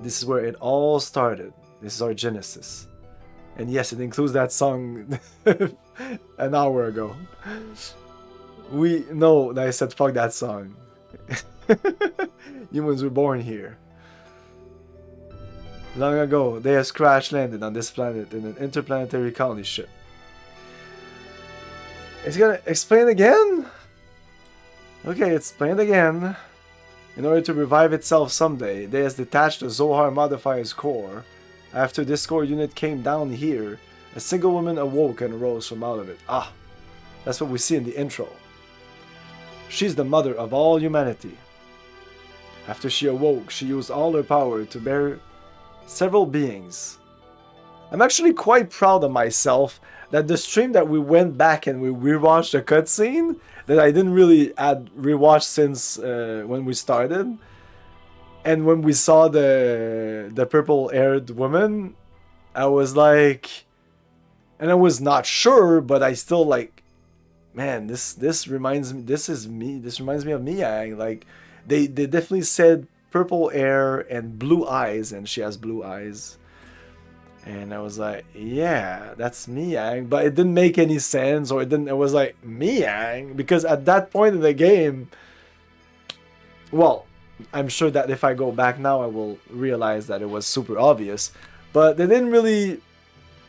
This is where it all started. This is our genesis. And yes, it includes that song an hour ago. We know that I said fuck that song. Humans were born here. Long ago, they has crash landed on this planet in an interplanetary colony ship. It's gonna explain again? Okay, explain again. In order to revive itself someday, they has detached the Zohar modifier's core. After this core unit came down here, a single woman awoke and arose from out of it. Ah, that's what we see in the intro. She's the mother of all humanity. After she awoke, she used all her power to bear several beings. I'm actually quite proud of myself that the stream that we went back and we rewatched the cutscene that I didn't really rewatch since when we started, and when we saw the purple-haired woman, I was like, and I was not sure, but I still like, man, this reminds me. This reminds me of Miang. Like, they definitely said purple hair and blue eyes, and she has blue eyes. And I was like, yeah, that's Miang. But it didn't make any sense, or it was like, Miang? Because at that point in the game, well, I'm sure that if I go back now, I will realize that it was super obvious. But they didn't really,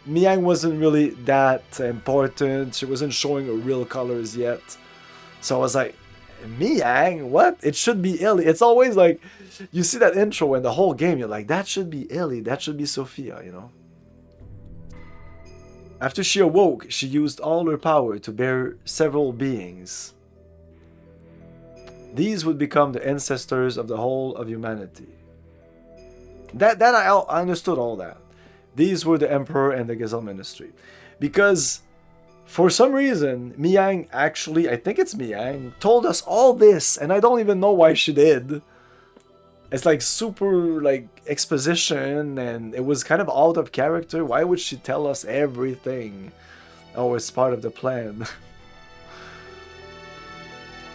Miang wasn't really that important. She wasn't showing her real colors yet. So I was like, Miang? What? It should be Ellie. It's always like, you see that intro and the whole game, you're like, that should be Ellie. That should be Sophia, you know? After she awoke, she used all her power to bear several beings. These would become the ancestors of the whole of humanity. That I understood all that. These were the Emperor and the Gazelle Ministry. Because for some reason, Miang actually, I think it's Miang, told us all this, and I don't even know why she did. It's like super like exposition, and it was kind of out of character. Why would she tell us everything? Oh, it's part of the plan.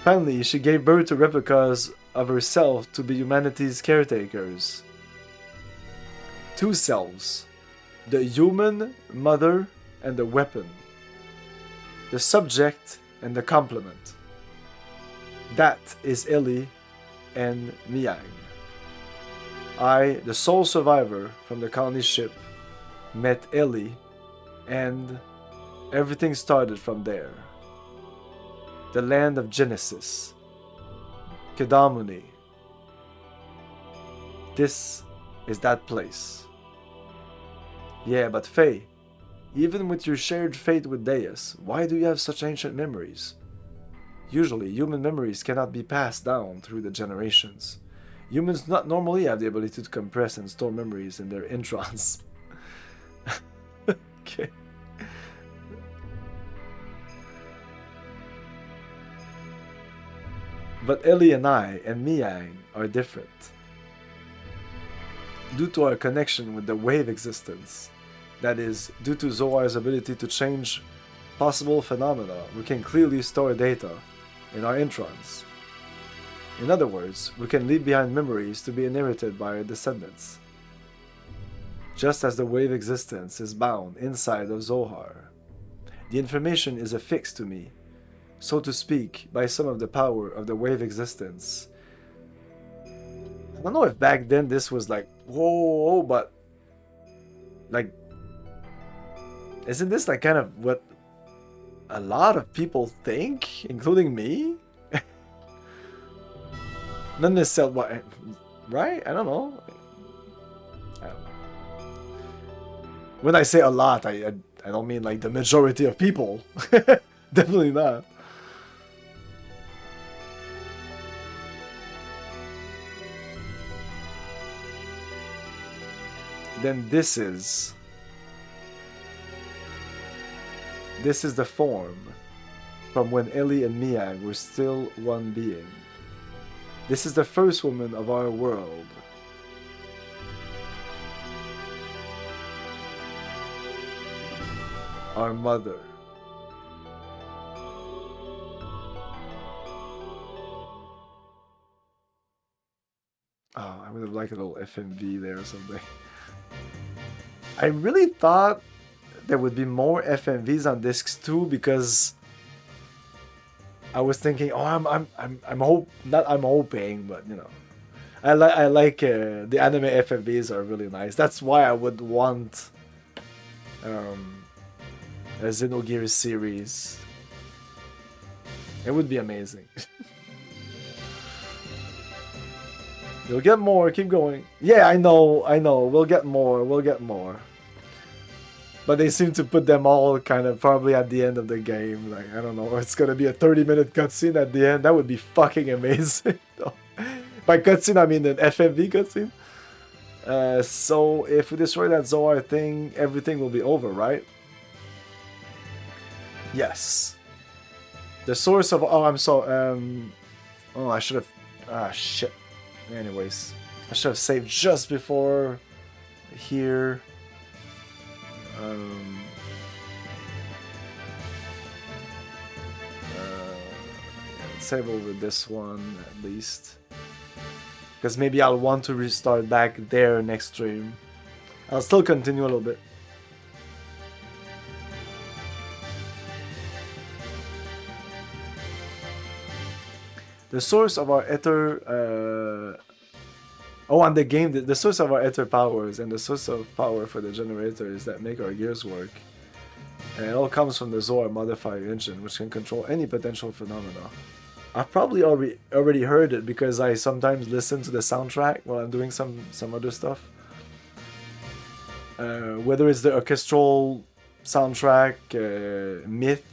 Finally, she gave birth to replicas of herself to be humanity's caretakers. 2 selves. The human mother and the weapon. The subject and the complement. That is Ellie and Miang. I, the sole survivor from the colony ship, met Ellie, and everything started from there. The land of Genesis. Kedamuni. This is that place. Yeah, but Faye, even with your shared fate with Deus, why do you have such ancient memories? Usually, human memories cannot be passed down through the generations. Humans do not normally have the ability to compress and store memories in their introns. Okay. But Ellie and I and Miang are different. due to our connection with the wave existence, that is, due to Zoar's ability to change possible phenomena, we can clearly store data in our introns. In other words, we can leave behind memories to be inherited by our descendants. Just as the wave existence is bound inside of Zohar, the information is affixed to me, so to speak, by some of the power of the wave existence. I don't know if back then this was like, whoa, but like, isn't this like kind of what a lot of people think, including me? Not necessarily, right? I don't know. When I say a lot, I don't mean like the majority of people. Definitely not. Then this is the form from when Ellie and Mia were still one being. This is the first woman of our world. Our mother. Oh, I would have liked a little FMV there or something. I really thought there would be more FMVs on discs too, because I was thinking, oh, I'm hoping, but you know, I like the anime FMVs are really nice. That's why I would want a Xenogears series. It would be amazing. You'll get more, keep going. Yeah, I know, we'll get more. But they seem to put them all kind of probably at the end of the game. Like, I don't know, it's gonna be a 30-minute cutscene at the end. That would be fucking amazing. By cutscene, I mean an FMV cutscene. So if we destroy that Zoar thing, everything will be over, right? Yes. The source of... Oh, I'm so... Oh, I should have... Ah, shit. Anyways. I should have saved just before... Here. Let's save over this one, at least. Because maybe I'll want to restart back there next stream. I'll still continue a little bit. The source of our ether... on the game, the source of our ether powers and the source of power for the generators that make our gears work. And it all comes from the Zoar modifier engine, which can control any potential phenomena. I've probably already heard it because I sometimes listen to the soundtrack while I'm doing some other stuff. Whether it's the orchestral soundtrack, Myth,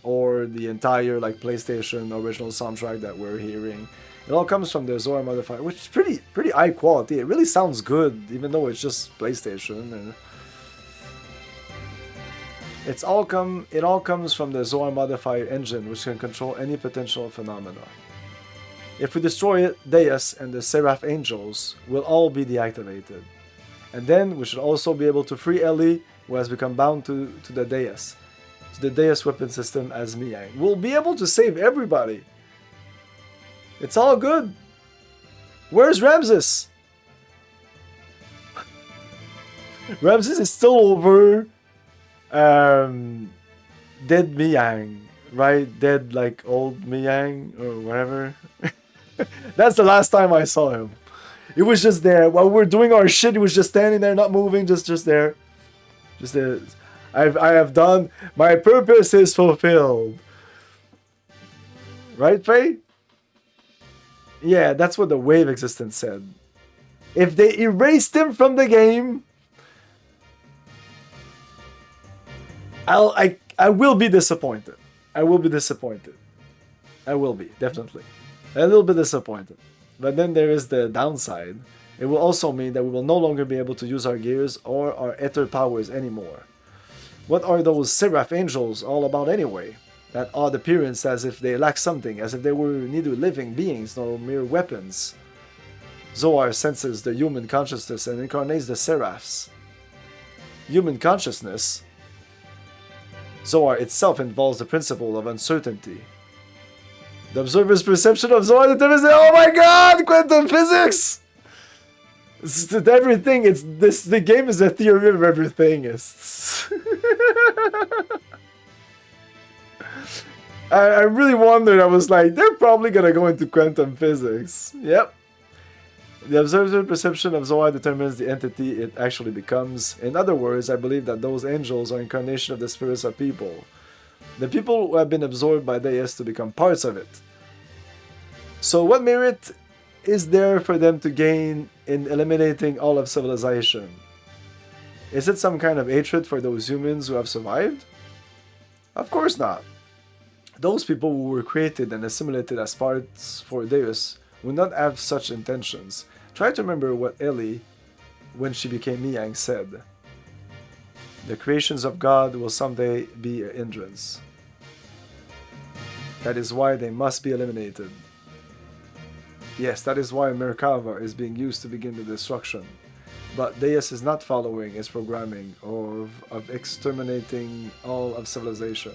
or the entire like PlayStation original soundtrack that we're hearing. It all comes from the Zoar modifier, which is pretty high quality. It really sounds good, even though it's just PlayStation. And it all comes from the Zoar modifier engine, which can control any potential phenomena. If we destroy it, Deus and the Seraph Angels will all be deactivated. And then we should also be able to free Ellie, who has become bound to the Deus. To the Deus weapon system as Miang. We'll be able to save everybody. It's all good. Where's Ramses? Ramses is still over dead Miang, right? Dead like old Miang or whatever. That's the last time I saw him. He was just there while we're doing our shit. He was just standing there, not moving, just there. Just there. I have done my purpose is fulfilled. Right, Faye? Yeah, that's what the wave existence said. If they erased him from the game, I will be disappointed. I will be disappointed. I will be, definitely. A little bit disappointed. But then there is the downside. It will also mean that we will no longer be able to use our gears or our ether powers anymore. What are those Seraph Angels all about anyway? That odd appearance as if they lack something, as if they were neither living beings nor mere weapons. Zoar senses the human consciousness and incarnates the Seraphs. Human consciousness, Zoar itself involves the principle of uncertainty. The observer's perception of Zoar determines oh my god, quantum physics! It's everything, the game is a theory of everything. I really wondered, I was like, they're probably gonna go into quantum physics. Yep. The observer's perception of Zoar determines the entity it actually becomes. In other words, I believe that those angels are incarnation of the spirits of people. The people who have been absorbed by Deus to become parts of it. So what merit is there for them to gain in eliminating all of civilization? Is it some kind of hatred for those humans who have survived? Of course not. Those people who were created and assimilated as parts for Deus would not have such intentions. Try to remember what Ellie, when she became Miang, said. The creations of God will someday be a hindrance. That is why they must be eliminated. Yes, that is why Merkava is being used to begin the destruction. But Deus is not following his programming of exterminating all of civilization.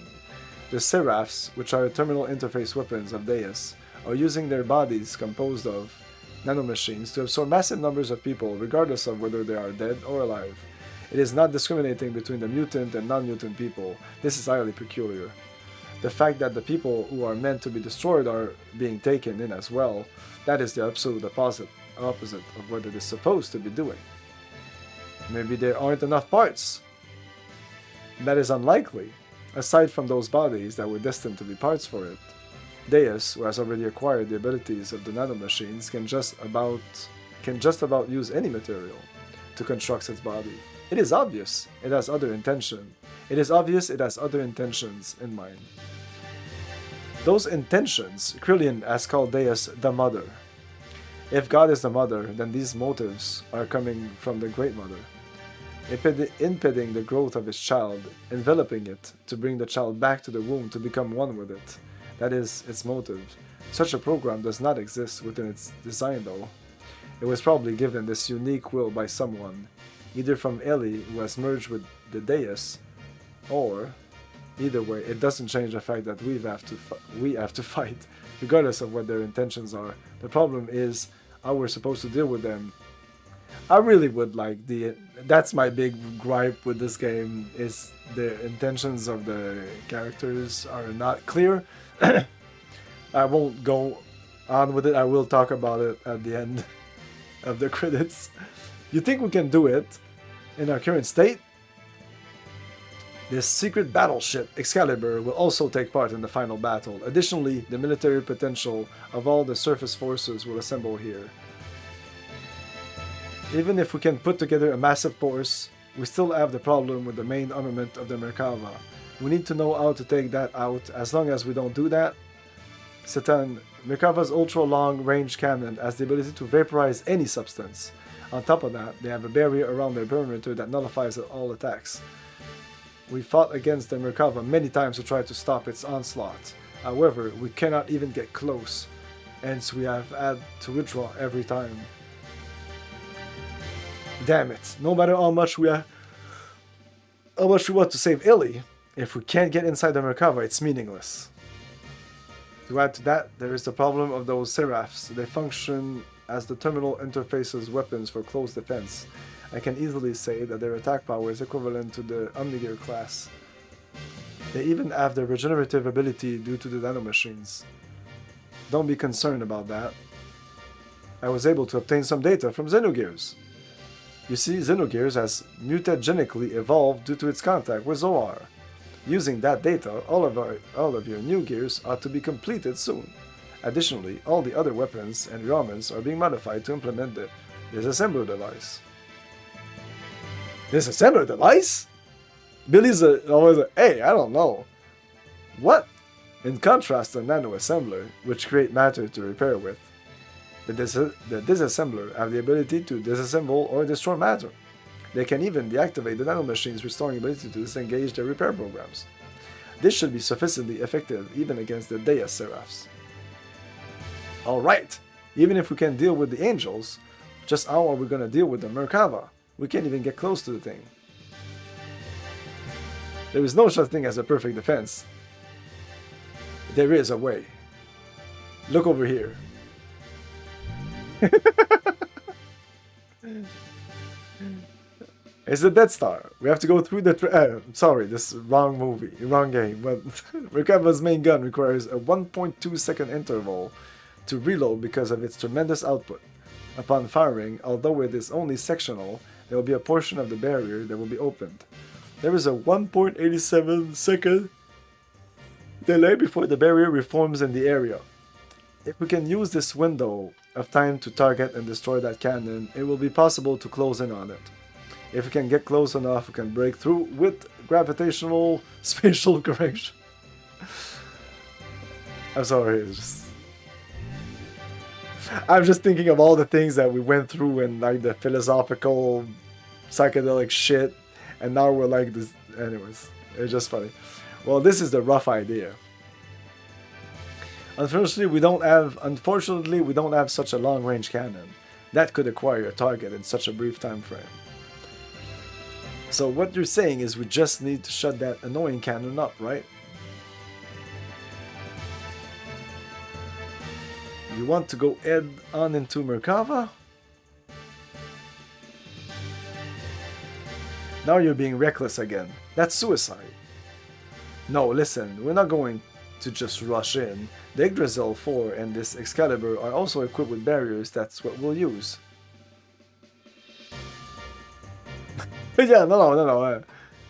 The Seraphs, which are terminal interface weapons of Deus, are using their bodies composed of nanomachines to absorb massive numbers of people regardless of whether they are dead or alive. It is not discriminating between the mutant and non-mutant people. This is highly peculiar. The fact that the people who are meant to be destroyed are being taken in as well, that is the absolute opposite of what it is supposed to be doing. Maybe there aren't enough parts. That is unlikely, aside from those bodies that were destined to be parts for it. Deus, who has already acquired the abilities of the nanomachines, can just about use any material to construct its body. It is obvious it has other intention. It is obvious it has other intentions in mind. Those intentions, Krillin has called Deus the Mother. If God is the Mother, then these motives are coming from the Great Mother, impeding the growth of its child, enveloping it to bring the child back to the womb to become one with it. That is its motive. Such a program does not exist within its design though. It was probably given this unique will by someone, either from Ellie, who has merged with the Deus, or, either way, it doesn't change the fact that we have to fight, regardless of what their intentions are. The problem is how we're supposed to deal with them. I really would like that's my big gripe with this game, is the intentions of the characters are not clear. I won't go on with it, I will talk about it at the end of the credits. You think we can do it in our current state? This secret battleship, Excalibur, will also take part in the final battle. Additionally, the military potential of all the surface forces will assemble here. Even if we can put together a massive force, we still have the problem with the main armament of the Merkava. We need to know how to take that out. As long as we don't do that, Satan, Merkava's ultra-long range cannon has the ability to vaporize any substance. On top of that, they have a barrier around their perimeter that nullifies all attacks. We fought against the Merkava many times to try to stop its onslaught. However, we cannot even get close, hence we have had to withdraw every time. Damn it, no matter how much we want to save Illy, if we can't get inside the Merkava, it's meaningless. To add to that, there is the problem of those Seraphs. They function as the terminal interface's weapons for close defense. I can easily say that their attack power is equivalent to the Omnigear class. They even have the regenerative ability due to the nanomachines. Don't be concerned about that. I was able to obtain some data from Xenogears. You see, Xenogears has mutagenically evolved due to its contact with Zoar. Using that data, all of your new gears ought to be completed soon. Additionally, all the other weapons and rearmaments are being modified to implement the disassembler device. Disassembler device? Billy's always like, hey, I don't know. What? In contrast to nano-assembler, which create matter to repair with, the disassembler have the ability to disassemble or destroy matter. They can even deactivate the nanomachines, restoring ability to disengage their repair programs. This should be sufficiently effective even against the Deus Seraphs. Alright, even if we can deal with the angels, Just how are we gonna deal with the Merkava? We can't even get close to the thing. There is no such thing as a perfect defense. There is a way. Look over here. It's the Death Star. We have to go through the... sorry, this is wrong movie, wrong game. But Merkava's main gun requires a 1.2 second interval to reload because of its tremendous output. Upon firing, although it is only sectional, there will be a portion of the barrier that will be opened. There is a 1.87 second delay before the barrier reforms in the area. If we can use this window of time to target and destroy that cannon, it will be possible to close in on it. If we can get close enough, we can break through with gravitational spatial correction. I'm sorry, I'm just thinking of all the things that we went through and like the philosophical, psychedelic shit, and now we're like this. Anyways, it's just funny. Well, this is the rough idea. Unfortunately, we don't have such a long-range cannon that could acquire a target in such a brief time frame. So what you're saying is we just need to shut that annoying cannon up, right? You want to go head on into Merkava? Now you're being reckless again. That's suicide. No, listen, we're not going to just rush in. The Yggdrasil 4 and this Excalibur are also equipped with barriers. That's what we'll use. Yeah, no.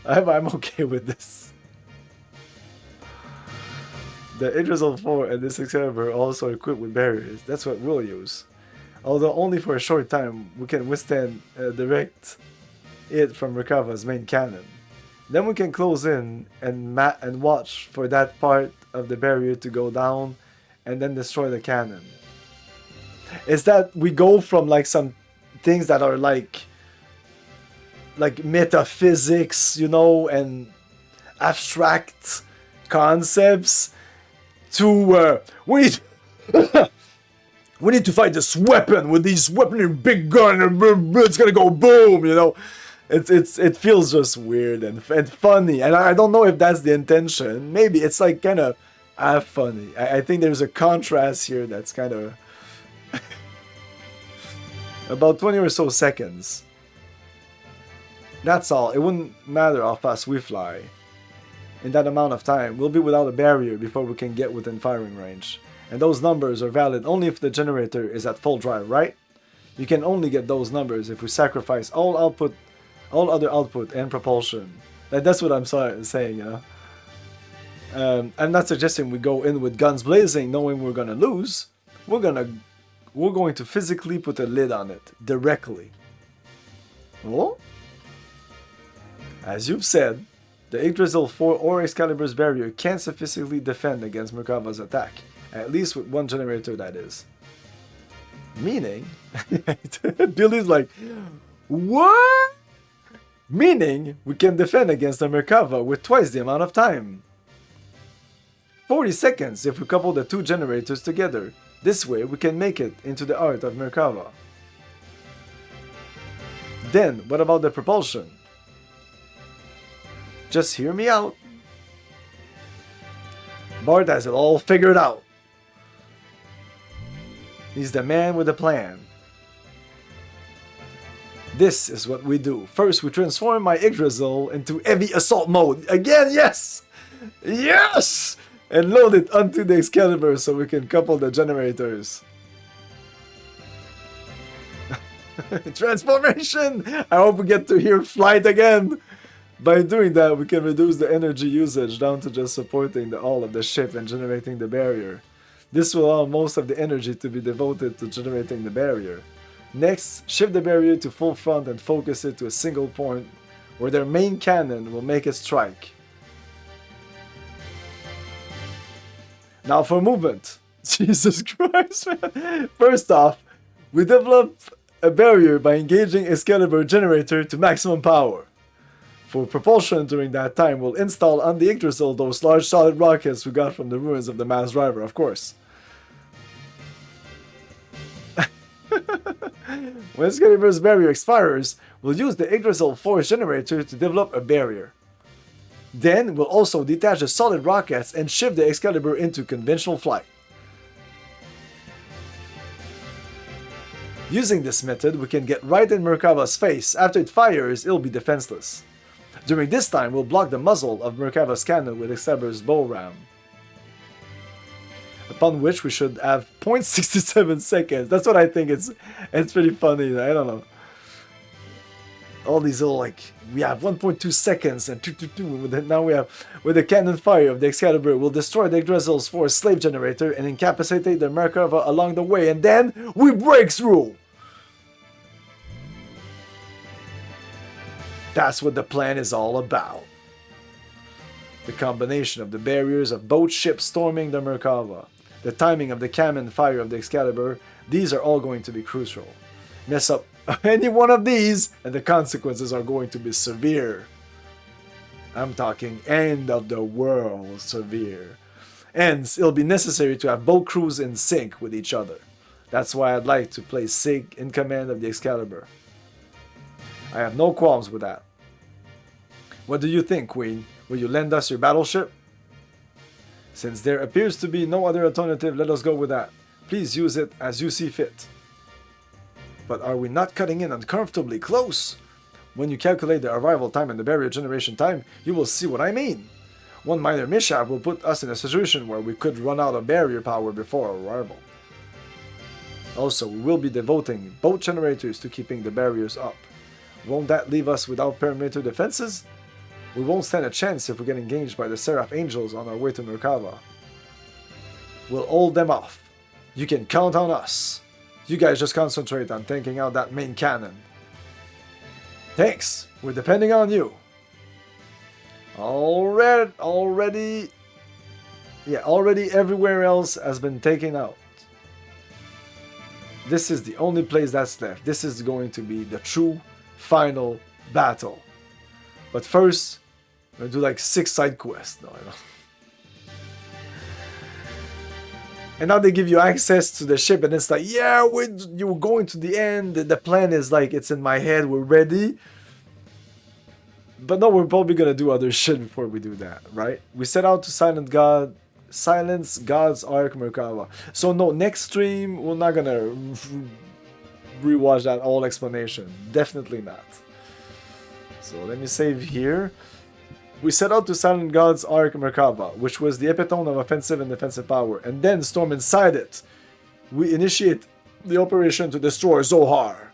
I'm okay with this. The Yggdrasil 4 and this Excalibur are also equipped with barriers. That's what we'll use. Although only for a short time, we can withstand direct hit from Merkava's main cannon. Then we can close in and watch for that part of the barrier to go down and then destroy the cannon. Is that we go from like some things that are like metaphysics, you know, and abstract concepts to we need to fight this weapon with these weapon and big gun and it's gonna go boom, you know. It feels just weird and funny, and I don't know if that's the intention. Maybe it's like kind of funny. I think there's a contrast here that's kind of about 20 or so seconds. That's all. It wouldn't matter how fast we fly. In that amount of time, we'll be without a barrier before we can get within firing range. And those numbers are valid only if the generator is at full drive, right? You can only get those numbers if we sacrifice all other output and propulsion. That's what I'm saying, you know. I'm not suggesting we go in with guns blazing knowing we're gonna lose. We're going to physically put a lid on it directly. Oh? As you've said, the Yggdrasil 4 or Excalibur's barrier can't sufficiently defend against Merkava's attack, at least with one generator, that is. Meaning, Billy's like, what? Meaning, we can defend against the Merkava with twice the amount of time. 40 seconds if we couple the two generators together. This way, we can make it into the heart of Merkava. Then, what about the propulsion? Just hear me out. Bart has it all figured out. He's the man with a plan. This is what we do. First, we transform my Yggdrasil into heavy assault mode. Again, yes! Yes! And load it onto the Excalibur so we can couple the generators. Transformation! I hope we get to hear flight again! By doing that, we can reduce the energy usage down to just supporting the hull of the ship and generating the barrier. This will allow most of the energy to be devoted to generating the barrier. Next, shift the barrier to full front and focus it to a single point where their main cannon will make a strike. Now for movement. Jesus Christ, man. First off, we develop a barrier by engaging Excalibur generator to maximum power. For propulsion during that time, we'll install on the Yggdrasil those large solid rockets we got from the ruins of the mass driver, of course. When Excalibur's barrier expires, we'll use the Yggdrasil force generator to develop a barrier. Then we'll also detach the solid rockets and shift the Excalibur into conventional flight. Using this method, we can get right in Merkava's face. After it fires, it'll be defenseless. During this time, we'll block the muzzle of Merkava's cannon with Excalibur's bow ram. Upon which we should have 0.67 seconds. That's what I think. It's pretty funny. I don't know. All these little, like, we have 1.2 seconds and now we have, with the cannon fire of the Excalibur, we'll destroy the Yggdrasil's force slave generator and incapacitate the Merkava along the way, and then we break through! That's what the plan is all about. The combination of the barriers of both ships storming the Merkava, the timing of the cannon fire of the Excalibur, these are all going to be crucial. Mess up any one of these, and the consequences are going to be severe. I'm talking end of the world severe. Hence, it'll be necessary to have both crews in sync with each other. That's why I'd like to place Sig in command of the Excalibur. I have no qualms with that. What do you think, Queen? Will you lend us your battleship? Since there appears to be no other alternative, let us go with that. Please use it as you see fit. But are we not cutting in uncomfortably close? When you calculate the arrival time and the barrier generation time, you will see what I mean. One minor mishap will put us in a situation where we could run out of barrier power before our arrival. Also, we will be devoting both generators to keeping the barriers up. Won't that leave us without perimeter defenses? We won't stand a chance if we get engaged by the Seraph Angels on our way to Merkava. We'll hold them off. You can count on us. You guys just concentrate on taking out that main cannon. Thanks, we're depending on you. Already everywhere else has been taken out. This is the only place that's left. This is going to be the true final battle. But first, I'm gonna do like 6 side quests. No, I don't. And now they give you access to the ship, and it's like, yeah, you're going to the end. The plan is like, it's in my head, we're ready. But no, we're probably gonna do other shit before we do that, right? We set out to silence God's Ark Merkava. So no, next stream, we're not gonna rewatch that whole explanation. Definitely not. So let me save here. We set out to silence God's Ark Merkava, which was the epitome of offensive and defensive power, and then storm inside it. We initiate the operation to destroy Zohar.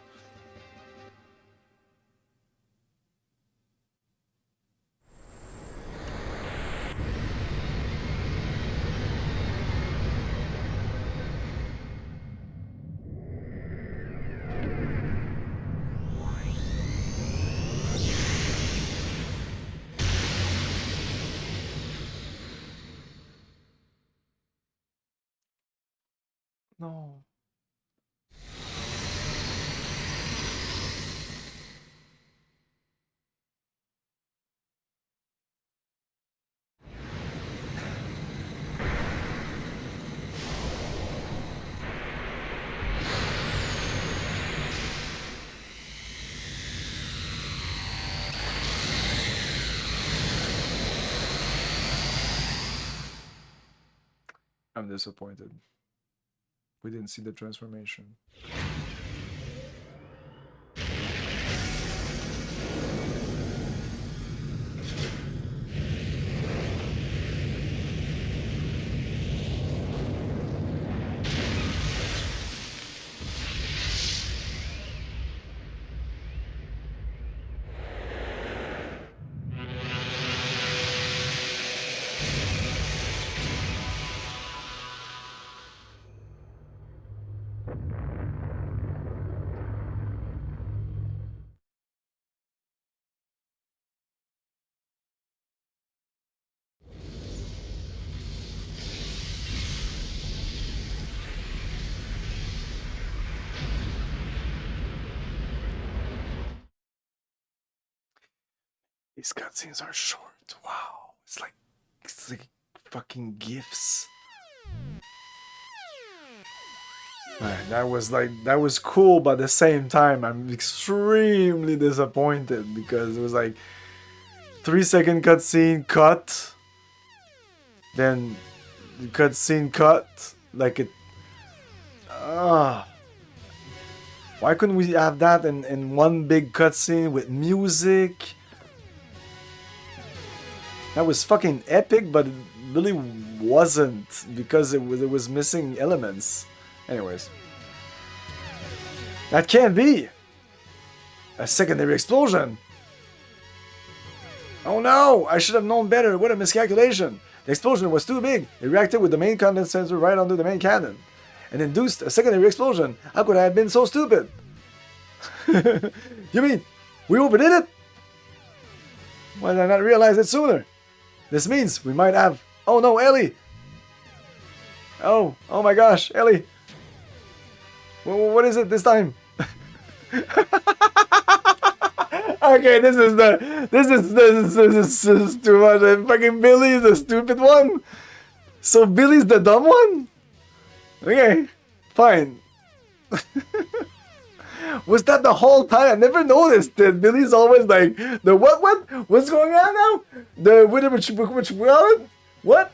No. I'm disappointed. We didn't see the transformation. These cutscenes are short. Wow. It's like fucking GIFs. That was cool, but at the same time, I'm extremely disappointed because it was like 3-second cutscene cut, then cutscene cut, like it. Why couldn't we have that in one big cutscene with music? That was fucking epic, but it really wasn't because it was missing elements. Anyways, that can't be a secondary explosion. Oh no! I should have known better. What a miscalculation! The explosion was too big. It reacted with the main condenser right under the main cannon and induced a secondary explosion. How could I have been so stupid? You mean we overdid it? Why did I not realize it sooner? This means we might have. Oh no, Ellie! Oh my gosh, Ellie! What is it this time? Okay, this is too much. Fucking Billy is the stupid one. So Billy's the dumb one? Okay, fine. Was that the whole time? I never noticed that Billy's always like the what? What's going on now? The which what?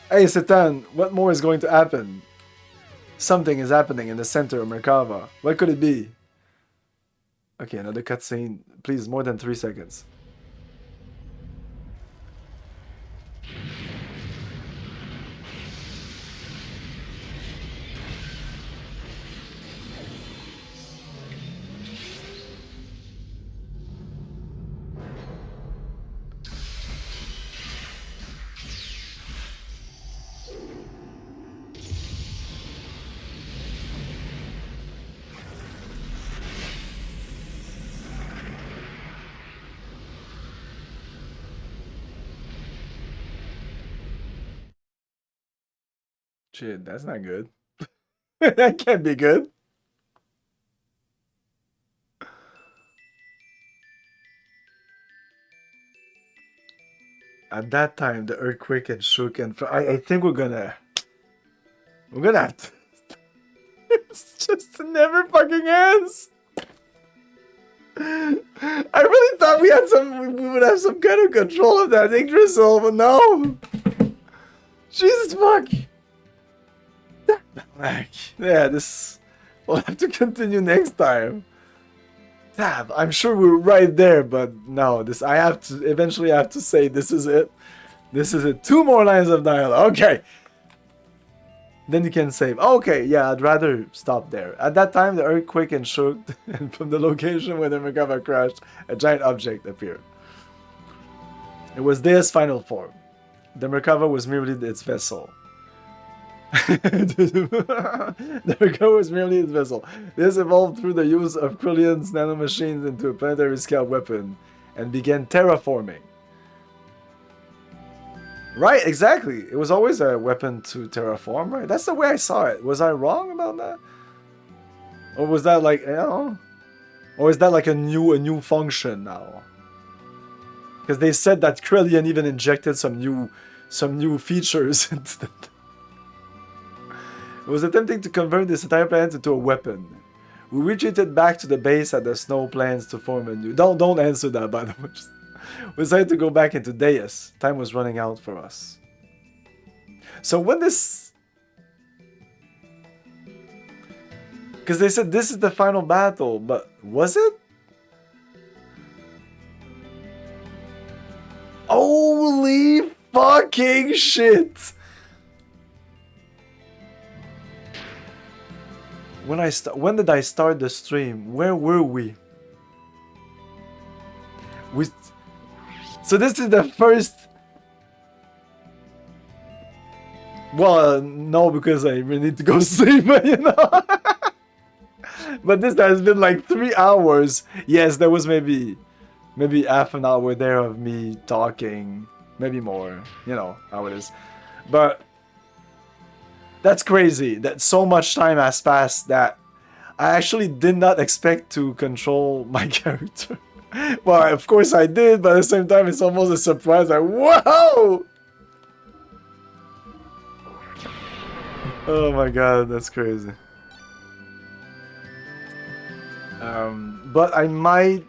Hey Satan, what more is going to happen? Something is happening in the center of Merkava. What could it be? Okay, another cutscene. Please, more than 3 seconds. Shit, that's not good. That can't be good. At that time, the earthquake had shook, and I think we're gonna have to. It's just never fucking ends. I really thought we would have some kind of control of that Yggdrasil, but no. Jesus fuck. Yeah, this we'll have to continue next time. Tab, I'm sure we're right there, but no, this I have to eventually have to say this is it. This is it. 2 more lines of dialogue. Okay. Then you can save. Okay, yeah, I'd rather stop there. At that time, the earthquake and shook, and from the location where the Merkava crashed, a giant object appeared. It was Dea's final form. The Merkava was merely its vessel. The Merkava was merely its vessel. This evolved through the use of Krillion's nanomachines into a planetary scale weapon and began terraforming. Right, exactly. It was always a weapon to terraform, right? That's the way I saw it. Was I wrong about that? Or was that like, you know? Or is that like a new function now? Because they said that Krillon even injected some new features into the. It was attempting to convert this entire planet into a weapon. We retreated back to the base at the snow plains to form a new. Don't answer that, by the way. We decided to go back into Deus. Time was running out for us. So when this... Because they said this is the final battle, but was it? Holy fucking shit! When did I start the stream? Where were we? So this is the first. Well, no, because I really need to go sleep, you know. But this has been like 3 hours. Yes, there was maybe half an hour there of me talking, maybe more. You know how it is, but. That's crazy that so much time has passed that I actually did not expect to control my character. Well, of course I did, but at the same time it's almost a surprise. Like, whoa! Oh my god, that's crazy. But I might,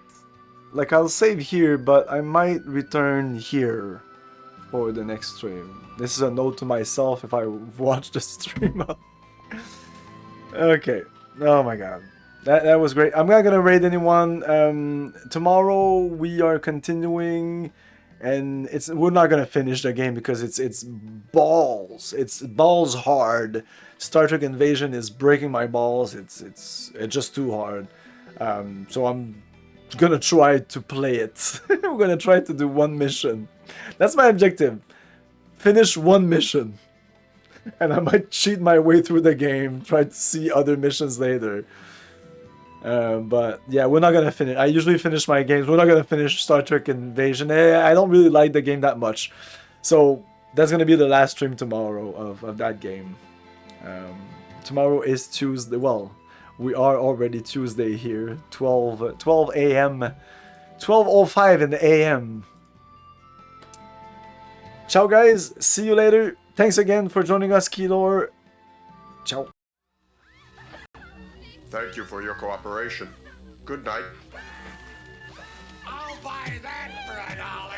like, I'll save here, but I might return here for the next stream. This is a note to myself if I watch the stream up. Okay. Oh my god. That was great. I'm not gonna raid anyone. Tomorrow we are continuing, and we're not gonna finish the game because it's balls. It's balls hard. Star Trek Invasion is breaking my balls. It's just too hard. So I'm gonna try to play it. We're gonna try to do one mission. That's my objective. Finish one mission. And I might cheat my way through the game, try to see other missions later. But yeah, we're not gonna finish. I usually finish my games. We're not gonna finish Star Trek Invasion. I don't really like the game that much. So that's gonna be the last stream tomorrow of that game. Tomorrow is Tuesday. Well, we are already Tuesday here. 12 a.m. 12:05 in the a.m. Ciao guys, see you later. Thanks again for joining us, Keylor. Ciao. Thank you for your cooperation. Good night. I'll buy that for $1.